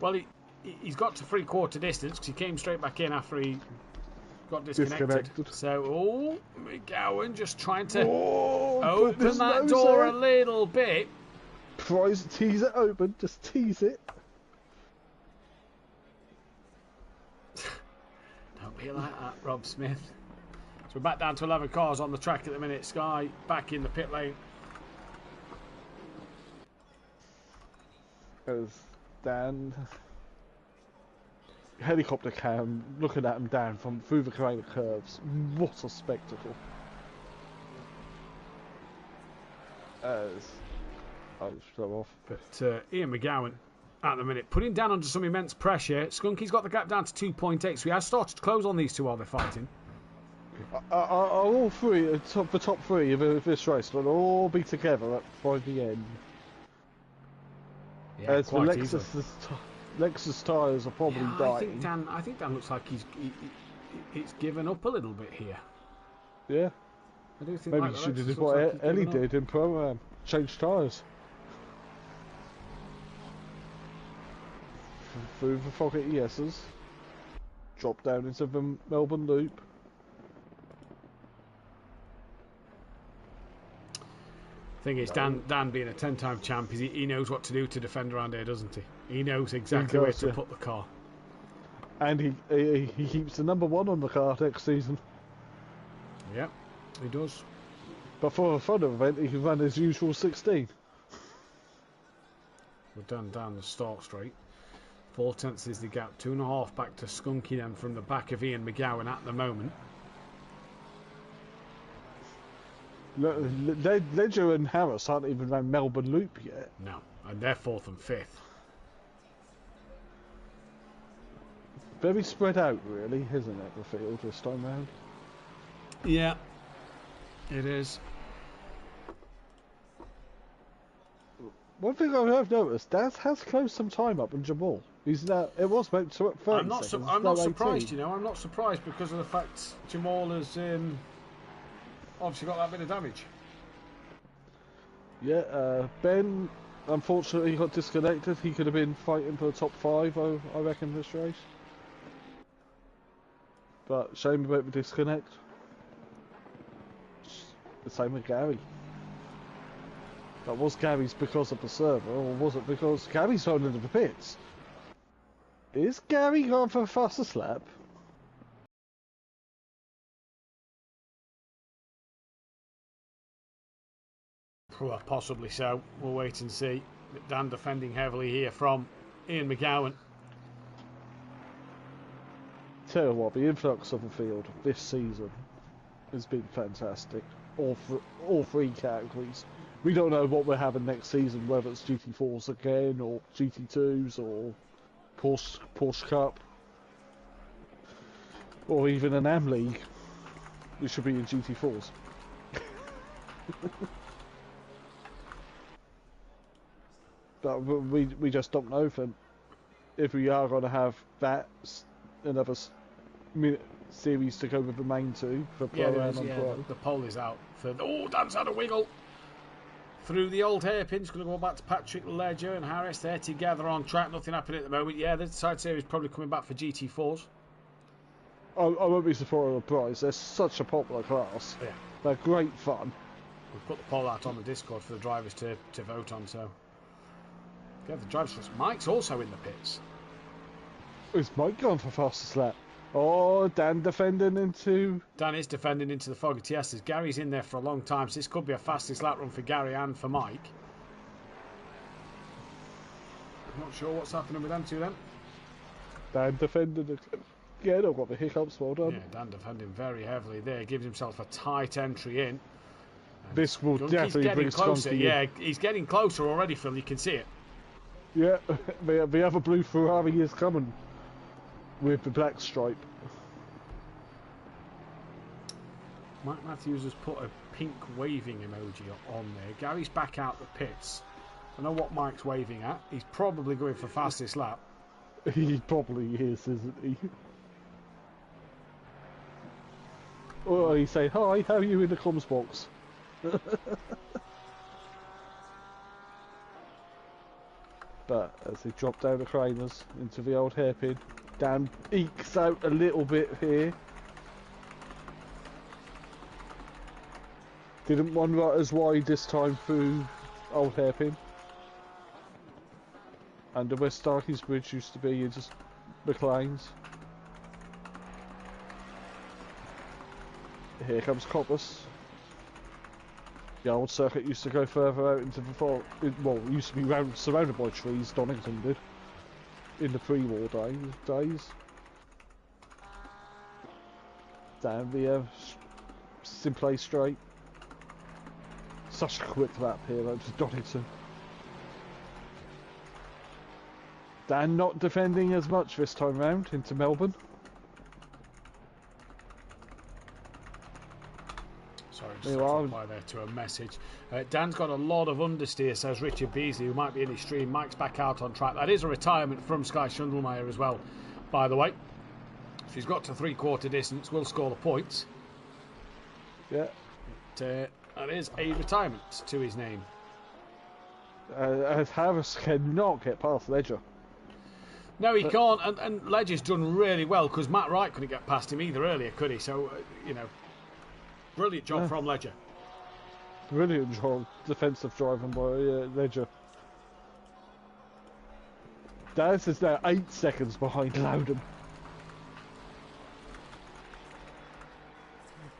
Well, he's got to three-quarter distance because he came straight back in after he got disconnected. So, McGowan just trying to open that door a little bit. Tease it open, just tease it. Don't be like that, Rob Smith. So we're back down to 11 cars on the track at the minute. Sky back in the pit lane. As Dan, helicopter cam, looking at him down from through the Carrera curves. What a spectacle! As I'll just show off. But Ian McGowan at the minute putting Dan under some immense pressure. Skunky's got the gap down to 2.8, so he has started to close on these two while they're fighting. All three, the top three of this race, will all be together by the end. Yeah, As the quite Lexus Lexus tyres are probably Yeah, dying. I think Dan looks like it's given up a little bit here. Yeah. I do think Maybe like you the should have Lexus did looks what like he's Ellie given up. did in Pro-Am. Change tyres. Through the Fogger ESs. Drop down into the Melbourne Loop. Thing is, Dan being a 10-time champ, he knows what to do to defend around here, doesn't he? He knows exactly where to put the car. And he keeps the number 1 on the car next season. Yeah, he does. But for a fun event, he can run his usual 16. We're done down the start straight. 4 tenths is the gap. 2.5 back to Skunky then from the back of Ian McGowan at the moment. Ledger and Harris aren't even around Melbourne Loop yet. No, and they're 4th and 5th. Very spread out, really, isn't it, the field this time round? Yeah, it is. One thing I've noticed, Daz has closed some time up in Jamal. He's now, it was about 30 I'm not seconds. I'm not now surprised, 18. you know. I'm not surprised because of the fact Jamal has obviously got that bit of damage. Yeah, Ben, unfortunately, got disconnected. He could have been fighting for the top 5, I reckon, this race. But shame about the disconnect. The same with Gary. That was Gary's because of the server, or was it because Gary's thrown into the pits? Is Gary going for a fastest lap? Well, possibly so. We'll wait and see. But Dan defending heavily here from Ian McGowan. Tell you what, the influx of the field this season has been fantastic. All 3 categories. We don't know what we're having next season, whether it's GT4s again, or GT2s, or Porsche Cup, or even an AM League. We should be in GT4s. But we just don't know if we are going to have that another series to go with the main 2 for Pro and Pro. The pole is out for. Oh, Dan's had a wiggle through the old hairpin. It's going to go back to Patrick Ledger and Harris. They're together on track. Nothing happening at the moment. Yeah, the side series probably coming back for GT4s. I won't be surprised. They're such a popular class. Yeah, they're great fun. We've put the poll out on the Discord for the drivers to vote on. So yeah, the drivers. Mike's also in the pits. Is Mike going for fastest lap? Oh, Dan defending into... Dan is defending into the Fogger TSs. Gary's in there for a long time, so this could be a fastest lap run for Gary and for Mike. I'm not sure what's happening with them two then. Dan defending it. Yeah, I've got the hiccups, well done. Yeah, Dan defending very heavily there. Gives himself a tight entry in. And this will definitely bring closer. Skunky Yeah, in. he's getting closer already, Phil. You can see it. Yeah, the other blue Ferrari is coming with the black stripe. Mike Matthews has put a pink waving emoji on there. Gary's back out the pits. I know what Mike's waving at. He's probably going for fastest lap. He probably is, isn't he? Or he say, hi, how are you in the comms box? But as they drop down the craners into the old hairpin, Dan ekes out a little bit here. Didn't one right as wide this time through old hairpin. And the West Starkeys Bridge used to be just McLean's. Here comes Coppice. The old circuit used to go further out into the forest. Well, it used to be surrounded by trees, Donington did. In the pre-war days. Down the SimPlay straight. Such a quick lap here out to Donington. Dan not defending as much this time round into Melbourne. Sorry, just reply there to a message. Dan's got a lot of understeer, says Richard Beasley, who might be in his stream. Mike's back out on track. That is a retirement from Sky Schundelmeyer as well, by the way. If he's got to three-quarter distance, we'll score the points. Yeah. That is a retirement to his name. As Harris cannot get past Ledger. No, he can't, and Ledger's done really well, because Matt Wright couldn't get past him either earlier, could he? So, you know, brilliant job from Ledger. Brilliant job, defensive driving by Ledger. Daz is now 8 seconds behind Loudon.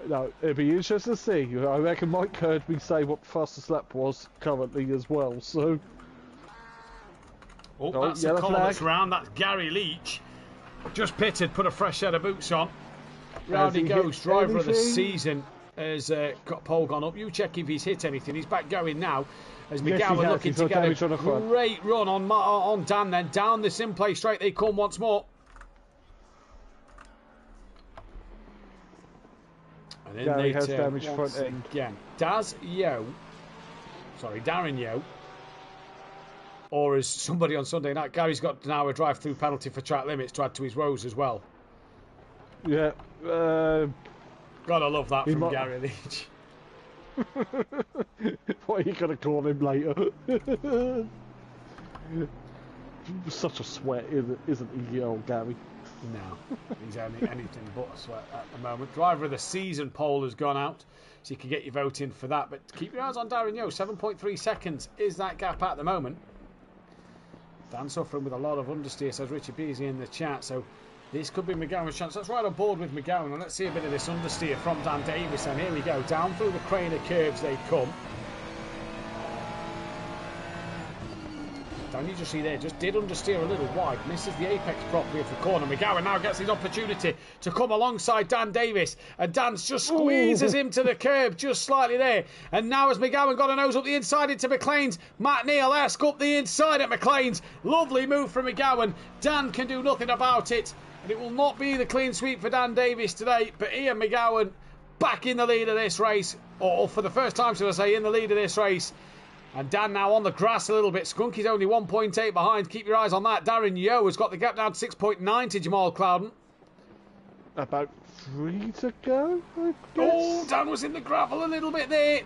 No, it'd be interesting to see. I reckon Mike heard me say what the fastest lap was currently as well, so... Oh, that's a column that's round. That's Gary Leach. Just pitted, put a fresh set of boots on. Round he goes, driver of the season has got pole gone up. You check if he's hit anything. He's back going now. As McGowan looking to get a great run on Dan then. Down the SimPlay straight they come once more. And then they has turn damage once front end. again. Darren Yeo. Or as somebody on Sunday night, Gary's got now a drive-through penalty for track limits to add to his woes as well. Yeah. Gotta love that from Gary Leach. What are you going to call him later? Such a sweat, isn't he, old Gary? No, he's anything but a sweat at the moment. Driver of the season poll has gone out, so you can get your vote in for that. But keep your eyes on Darren Yeo. 7.3 seconds is that gap at the moment. Dan suffering with a lot of understeer, says Richard Beasley in the chat. So this could be McGowan's chance. Let's ride on board with McGowan and let's see a bit of this understeer from Dan Davis. And here we go. Down through the crane of curves they come. Dan, you just see there, just did understeer a little wide. Misses the apex properly of the corner. McGowan now gets his opportunity to come alongside Dan Davis. And Dan just squeezes him to the curb just slightly there. And now as McGowan got a nose up the inside into McLean's, Matt Neal-esque up the inside at McLean's. Lovely move from McGowan. Dan can do nothing about it. And it will not be the clean sweep for Dan Davis today. But Ian McGowan back in the lead of this race. Or for the first time, should I say, in the lead of this race. And Dan now on the grass a little bit. Skunky's only 1.8 behind. Keep your eyes on that. Darren Yeo has got the gap down to 6.9 to Jamal Clouden. About 3 to go, I guess. Oh, Dan was in the gravel a little bit there.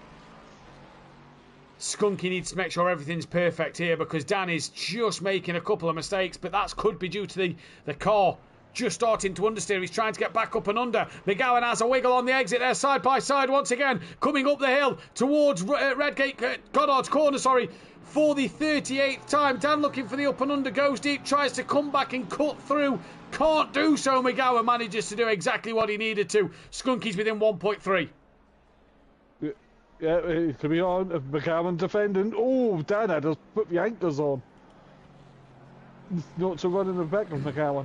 Skunky needs to make sure everything's perfect here because Dan is just making a couple of mistakes. But that could be due to the car just starting to understeer. He's trying to get back up and under. McGowan has a wiggle on the exit there, side by side once again. Coming up the hill towards Redgate, Goddard's corner, for the 38th time. Dan looking for the up and under, goes deep, tries to come back and cut through. Can't do so. McGowan manages to do exactly what he needed to. Skunky's within 1.3. Yeah, it could be on. McGowan defending. Oh, Dan had to put the anchors on. Not to run in the back of McGowan.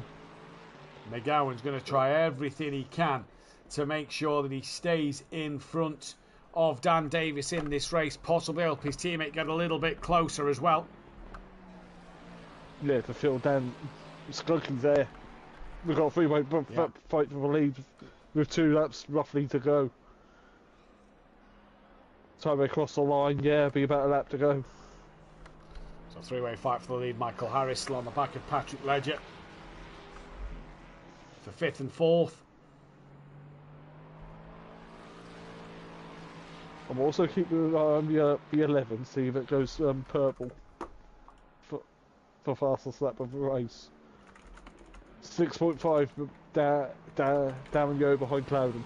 McGowan's going to try everything he can to make sure that he stays in front of Dan Davis in this race. Possibly help his teammate get a little bit closer as well. Yeah, to feel Dan Skunky's there. We've got a three-way fight for the lead with 2 laps roughly to go. Time they cross the line, yeah, be about a lap to go. So 3-way fight for the lead. Michael Harris still on the back of Patrick Ledger for 5th and 4th. I'm also keeping an eye on the 11, see if it goes purple for fastest lap of the race. 6.5 Darren Yeo behind Clouden.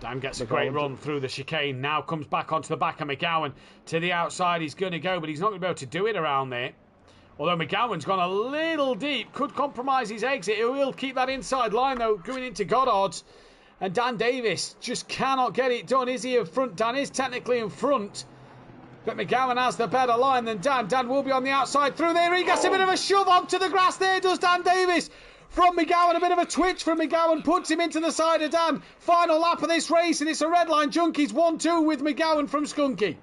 Dan gets a great run through the chicane. Now comes back onto the back of McGowan. To the outside he's going to go, but he's not going to be able to do it around there. Although McGowan's gone a little deep, could compromise his exit. He will keep that inside line though, going into Goddard's. And Dan Davis just cannot get it done. Is he in front? Dan is technically in front. But McGowan has the better line than Dan. Dan will be on the outside through there. He gets a bit of a shove onto the grass there, does Dan Davis. From McGowan, a bit of a twitch from McGowan, puts him into the side of Dan. Final lap of this race, and it's a red line junkies 1-2 with McGowan from Skunky.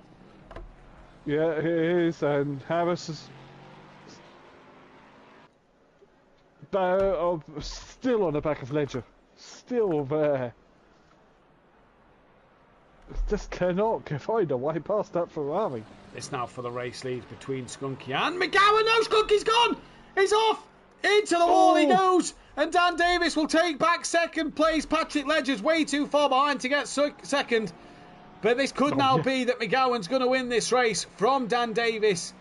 Yeah, it is, and Harris is still on the back of Ledger. Still there. just cannot find a way past that Ferrari. It's now for the race lead between Skunky and McGowan. No, Skunky's gone. He's off. Into the wall he goes. And Dan Davis will take back second place. Patrick Ledger's way too far behind to get second. But this could now be that McGowan's going to win this race from Dan Davis,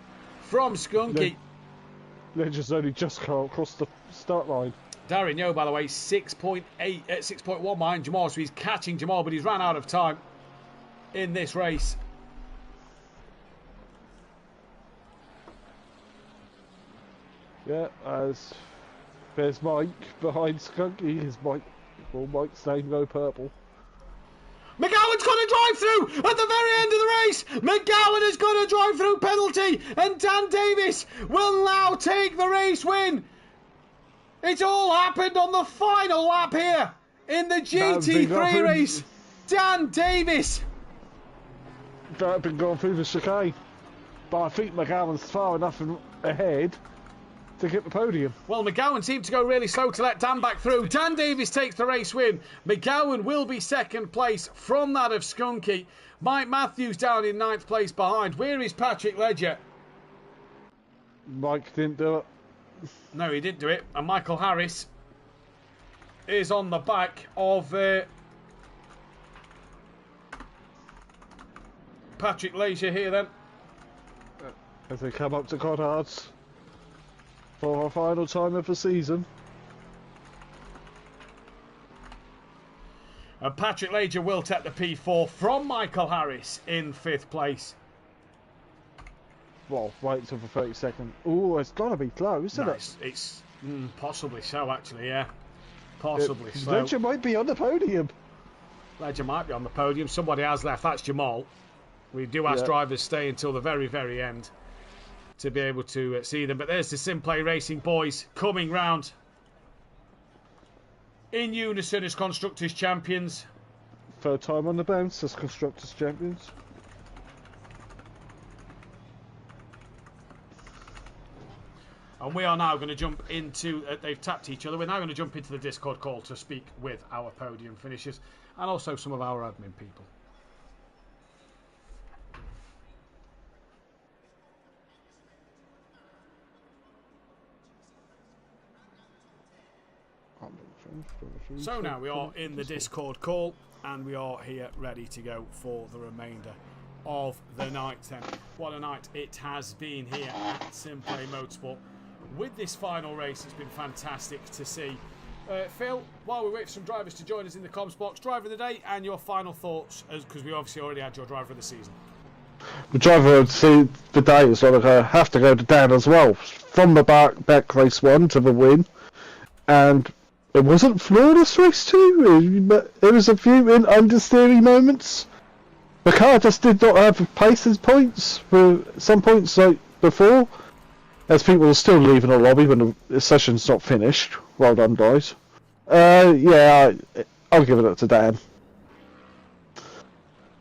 from Skunky. Ledger's only just across the start line. Darren Yo, by the way, 6.1 behind Jamal, so he's catching Jamal, but he's ran out of time in this race. Yeah, as there's Mike behind Skunky. His Mike, well, Mike's name go purple. McGowan's got a drive-through at the very end of the race. McGowan has got a drive-through penalty, and Dan Davis will now take the race win. It's all happened on the final lap here in the GT3 race. Dan Davis. That had been going through the chicane, but I think McGowan's far enough ahead to get the podium. Well, McGowan seemed to go really slow to let Dan back through. Dan Davis takes the race win. McGowan will be second place from that of Skunky. Mike Matthews down in ninth place behind. Where is Patrick Ledger? Mike didn't do it. No, he didn't do it. And Michael Harris is on the back of Patrick Ledger here then. As they come up to Goddard's for our final time of the season. And Patrick Ledger will take the P4 from Michael Harris in fifth place. Well, wait until the 32nd. Oh, it's got to be close, isn't it? It's possibly so, actually, yeah. Possibly so. Ledger might be on the podium. Ledger might be on the podium. Somebody has left. That's Jamal. We do ask drivers stay until the very, very end to be able to see them. But there's the SimPlay Racing boys coming round in unison as Constructors Champions. Third time on the bounce as Constructors Champions. And we are now going to jump into, they've tapped each other, we're now going to jump into the Discord call to speak with our podium finishers and also some of our admin people. So now we are in the Discord call and we are here ready to go for the remainder of the night then. What a night it has been here at SimPlay Motorsport. With this final race, it's been fantastic to see. Phil, while we wait for some drivers to join us in the comms box, driver of the day and your final thoughts, because we obviously already had your driver of the season. The driver of the day is going to have to go to Dan as well. From the back race 1 to the win. And it wasn't flawless race 2. There was a few understeering moments. The car just did not have paces points for some points like before. As people are still leaving the lobby when the session's not finished. Well done, guys. Yeah, I'll give it up to Dan.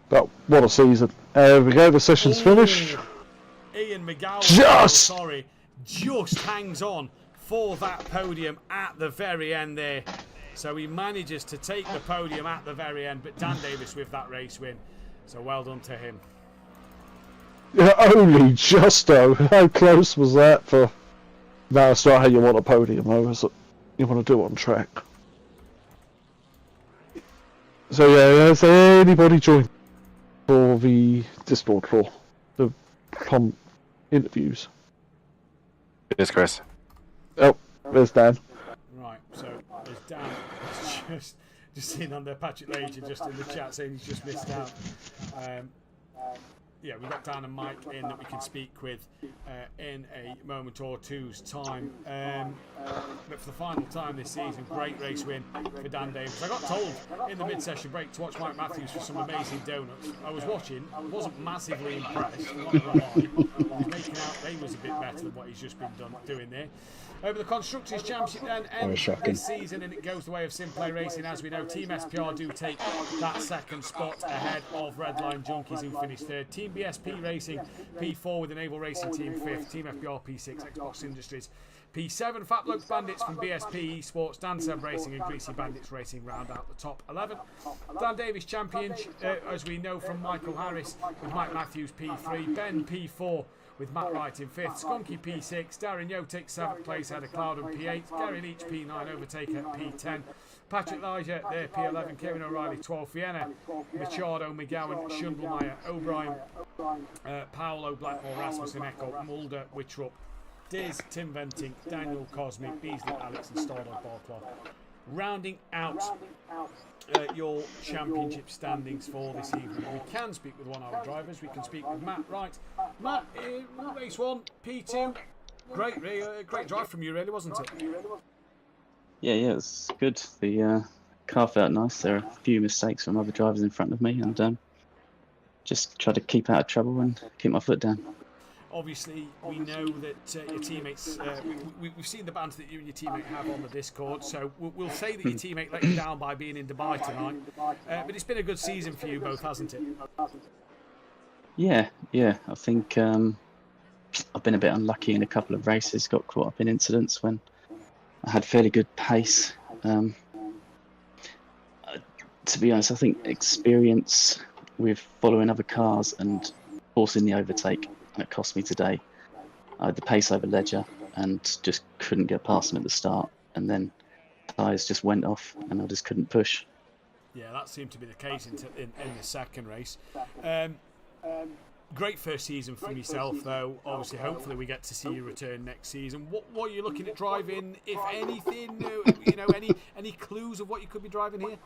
But what a season. We go, the session's finished. Ian McGowan, just hangs on for that podium at the very end there. So he manages to take the podium at the very end, but Dan Davis with that race win. So well done to him. Yeah, only just though. How close was that for... No, it's not how you want a podium though, is it? You want to do it on track. So yeah, has anybody joined for the Discord for the interviews? Yes, Chris. Oh, there's Dan. Right, so there's Dan just sitting on there, Patrick Ledger just in the chat saying he's just missed out. Yeah, we've got Dan and Mike in that we can speak with in a moment or two's time. But for the final time this season, great race win for Dan Davis. I got told in the mid-session break to watch Mike Matthews for some amazing donuts. I was watching, wasn't massively impressed. I'm not gonna lie. He was making out he was a bit better than what he's just been doing there. Over the Constructors' Championship then ends this season and it goes the way of SimPlay Racing. As we know, Team SPR do take that second spot ahead of Redline Junkies who finished third. Team BSP Racing P4 with the Naval Racing Team fifth. Team FBR P6, Xbox Industries P7, Fat Blokes Bandits from BSP Esports, Dan Seb Racing and Greasy Bandits Racing round out the top 11. Dan Davis champion, as we know from Michael Harris, with Mike Matthews P3, Ben P4 with Matt Wright in 5th, Skunky P6, Darren Yotick 7th place, Heather Cloud and P8, Gary Leach P9, Overtaker P10, Patrick Liger there P11, Kevin O'Reilly 12th, Vienna, Machado, McGowan, Schundelmeyer, O'Brien, Paolo Blackmore, Rasmussen, Echo, Mulder, Wittrup, Diz, Tim Venting, Daniel Cosmic, Beasley, Alex and Stoddard Barclough. Rounding out your championship standings for this evening. We can speak with one of our drivers. We can speak with Matt Wright. Matt, race 1, P2. Great drive from you, really, wasn't it? Yeah, it was good. The car felt nice. There are a few mistakes from other drivers in front of me, and just try to keep out of trouble and keep my foot down. Obviously, we know that your teammates, we've seen the banter that you and your teammate have on the Discord, so we'll say that your teammate let you down by being in Dubai tonight. But it's been a good season for you both, hasn't it? Yeah. I think I've been a bit unlucky in a couple of races, got caught up in incidents when I had fairly good pace. To be honest, I think experience with following other cars and forcing the overtake, and it cost me today. I had the pace over Ledger and just couldn't get past him at the start, and then tyres just went off and I just couldn't push. Yeah, that seemed to be the case in the second race. Great first season from yourself, though. Obviously, hopefully we get to see you return next season. What are you looking at driving, if anything? Any clues of what you could be driving here?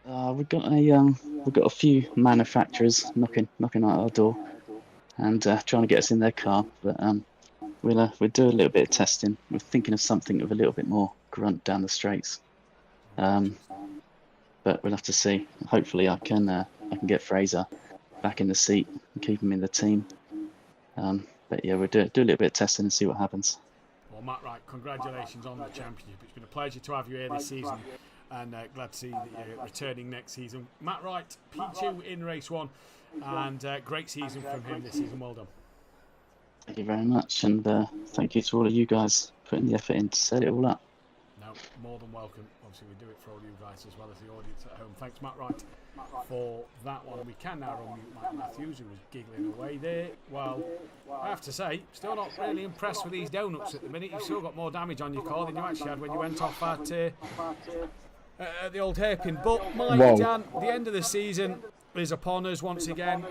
We've got a few manufacturers knocking at our door and trying to get us in their car, but we'll do a little bit of testing. We're thinking of something with a little bit more grunt down the straights, but we'll have to see. Hopefully, I can get Fraser back in the seat and keep him in the team. But yeah, we'll do a little bit of testing and see what happens. Well, Matt Wright, congratulations on the championship. It's been a pleasure to have you here this season, and glad to see that you're returning next season. Matt Wright, P2 in race 1, and great season from him this season. Well done. Thank you very much, and thank you to all of you guys putting the effort in to set it all up. No, more than welcome. Obviously, we do it for all you guys as well as the audience at home. Thanks, Matt Wright, for that one. We can now unmute Mike Matthews, who was giggling away there. Well, I have to say, still not really impressed with these donuts at the minute. You've still got more damage on your car than you actually had when you went off at the old hairpin. But, Mike, Dan, the end of the season is upon us once again.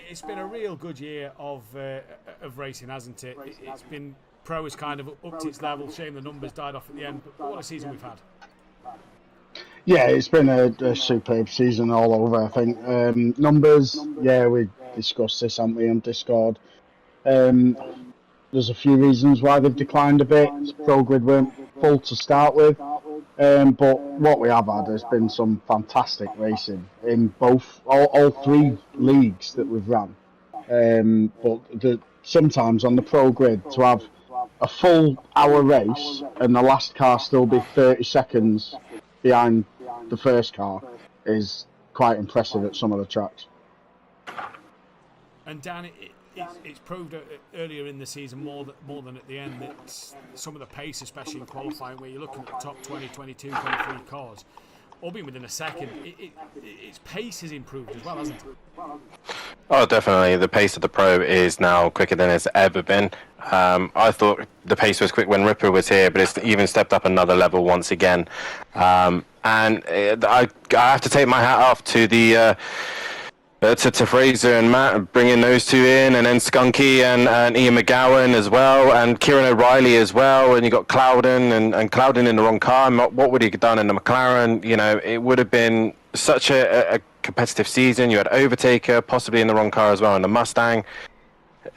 It's been a real good year of racing, hasn't it? It's been... Pro has kind of upped its level. Shame the numbers died off at the end, but what a season we've had. Yeah, it's been a superb season all over, I think. Numbers, yeah, we discussed this, haven't we, on Discord. There's a few reasons why they've declined a bit. Pro Grid weren't full to start with. But what we have had has been some fantastic racing in all three leagues that we've run. But sometimes on the Pro Grid, to have a full hour race and the last car still be 30 seconds behind the first car is quite impressive at some of the tracks. And Dan, it's proved earlier in the season more than at the end that some of the pace, especially in qualifying, where you're looking at the top 20, 22, 23 cars, all being within a second, its pace has improved as well, hasn't it? Oh, definitely. The pace of the Pro is now quicker than it's ever been. I thought the pace was quick when Ripper was here, but it's even stepped up another level once again. And I have to take my hat off to the to Fraser and Matt, bringing those two in, and then Skunky and Ian McGowan as well, and Kieran O'Reilly as well, and you got Clouden and Clouden in the wrong car. What would he have done in the McLaren? You know, it would have been such a competitive season. You had Overtaker possibly in the wrong car as well, in the Mustang.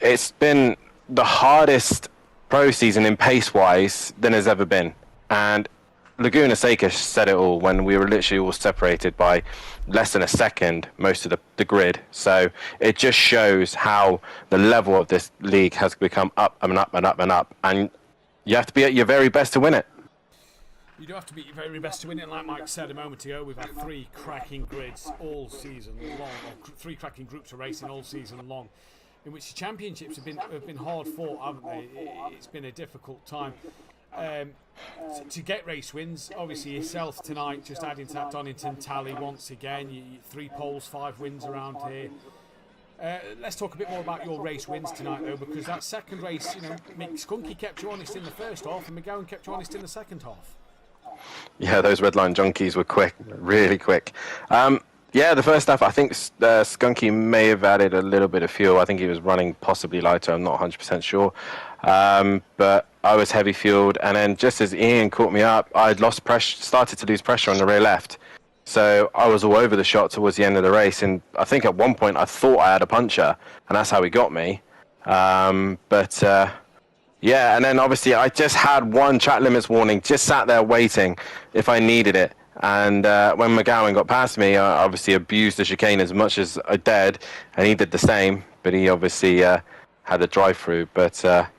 It's been the hardest Pro season in pace-wise than has ever been, and Laguna Seca said it all when we were literally all separated by less than a second most of the grid. So it just shows how the level of this league has become up and up and up and up, and you have to be at your very best to win it. You do have to be at your very best to win it. Like Mike said a moment ago, we've had 3 cracking grids all season long, or 3 cracking groups of racing all season long. in which the championships have been hard fought, haven't they? It's been a difficult time. To get race wins, obviously yourself tonight, just adding to that Donington tally once again. 3 poles, 5 wins around here. Let's talk a bit more about your race wins tonight, though, because that second race, Mick Skunky kept you honest in the first half, and McGowan kept you honest in the second half. Yeah, those red line junkies were quick, really quick. Yeah, the first half, I think Skunky may have added a little bit of fuel. I think he was running possibly lighter. I'm not 100% sure. But I was heavy fueled. And then just as Ian caught me up, I'd started to lose pressure on the rear left. So I was all over the shot towards the end of the race. And I think at one point I thought I had a puncher. And that's how he got me. Yeah, and then obviously I just had one track limits warning, just sat there waiting if I needed it. And when McGowan got past me, I obviously abused the chicane as much as I dared, and he did the same, but he obviously had a drive-through. But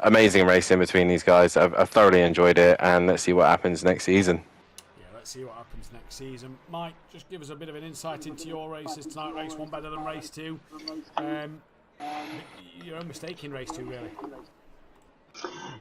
amazing racing between these guys. I've thoroughly enjoyed it, and let's see what happens next season. Yeah, let's see what happens next season. Mike, just give us a bit of an insight into your races tonight. Race 1 better than race 2. Your own mistake in race 2, really.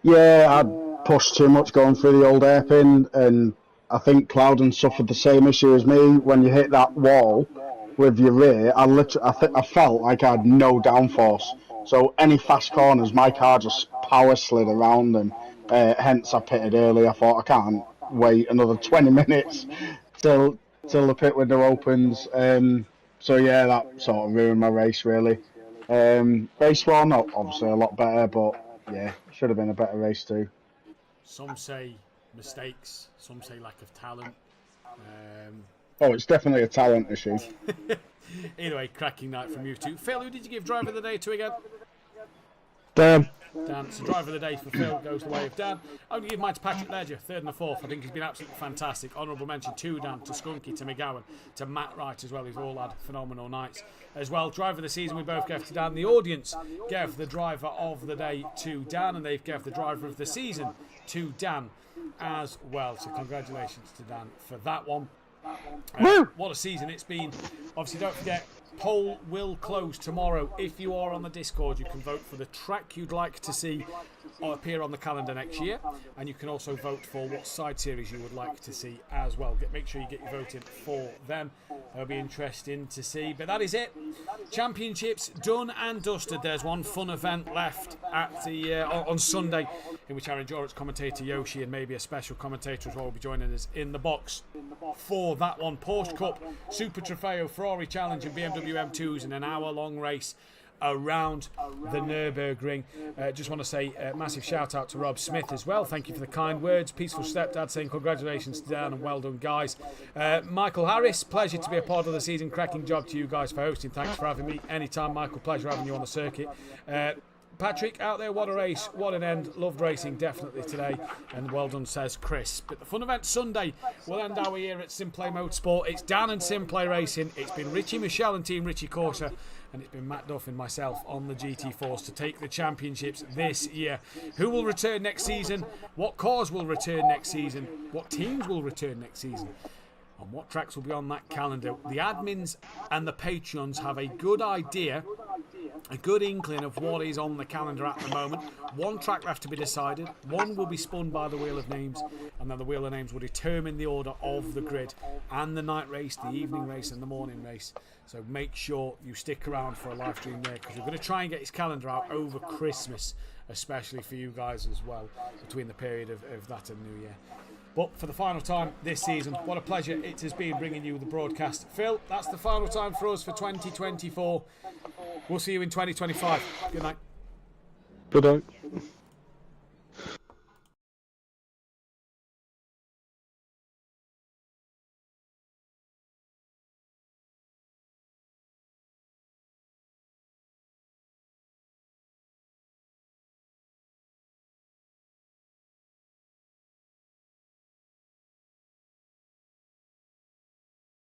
Yeah, I pushed too much going through the old hairpin, and I think Clouden suffered the same issue as me. When you hit that wall with your rear, I felt like I had no downforce. So any fast corners, my car just power slid around, and hence I pitted early. I thought I can't wait another 20 minutes till the pit window opens. So yeah, that sort of ruined my race really. Race 1, obviously a lot better, but yeah, should have been a better race too. Some say mistakes, some say lack of talent. It's definitely a talent issue. Either way, cracking night from you two. Phil, who did you give driver of the day to again? Dan. Dan. So driver of the day for Phil goes the way of Dan. I'm going to give mine to Patrick Ledger, 3rd and 4th. I think he's been absolutely fantastic. Honourable mention to Dan, to Skunky, to McGowan, to Matt Wright as well, who've all had phenomenal nights as well. Driver of the season we both gave to Dan. The audience gave the driver of the day to Dan, and they've gave the driver of the season to Dan as well. So congratulations to Dan for that one. What a season it's been. Obviously, don't forget, poll will close tomorrow. If you are on the Discord, you can vote for the track you'd like to see appear on the calendar next year, and you can also vote for what side series you would like to see as well. Make sure you get your vote in for them. It'll be interesting to see. But that is it. Championships done and dusted. There's one fun event left at the on Sunday, in which our endurance commentator Yoshi and maybe a special commentator as well will be joining us in the box for that one. Porsche Cup, Super Trofeo, Ferrari Challenge and BMW M2s in an hour-long race around the Nürburgring. Just want to say a massive shout out to Rob Smith as well. Thank you for the kind words. Peaceful Stepdad saying congratulations to Dan and well done guys. Michael Harris, pleasure to be a part of the season. Cracking job to you guys for hosting. Thanks for having me anytime, Michael. Pleasure having you on the circuit. Patrick, out there, what a race, what an end. Loved racing definitely today, and well done, says Chris. But the fun event Sunday will end our year at SimPlay Motorsport. It's Dan and SimPlay Racing. It's been Richie Michelle and Team Richie Corsa, and it's been Matt Duffin, myself, on the GT Force to take the championships this year. Who will return next season? What cars will return next season? What teams will return next season? And what tracks will be on that calendar? The admins and the Patreons have a good idea, a good inkling of what is on the calendar at the moment. One track left to be decided. One will be spun by the Wheel of Names, and then the Wheel of Names will determine the order of the grid and the night race, the evening race and the morning race. So make sure you stick around for a live stream there, because we're going to try and get his calendar out over Christmas, especially for you guys as well, between the period of that and New Year. But for the final time this season, what a pleasure it has been bringing you the broadcast. Phil, that's the final time for us for 2024. We'll see you in 2025. Good night. Good night.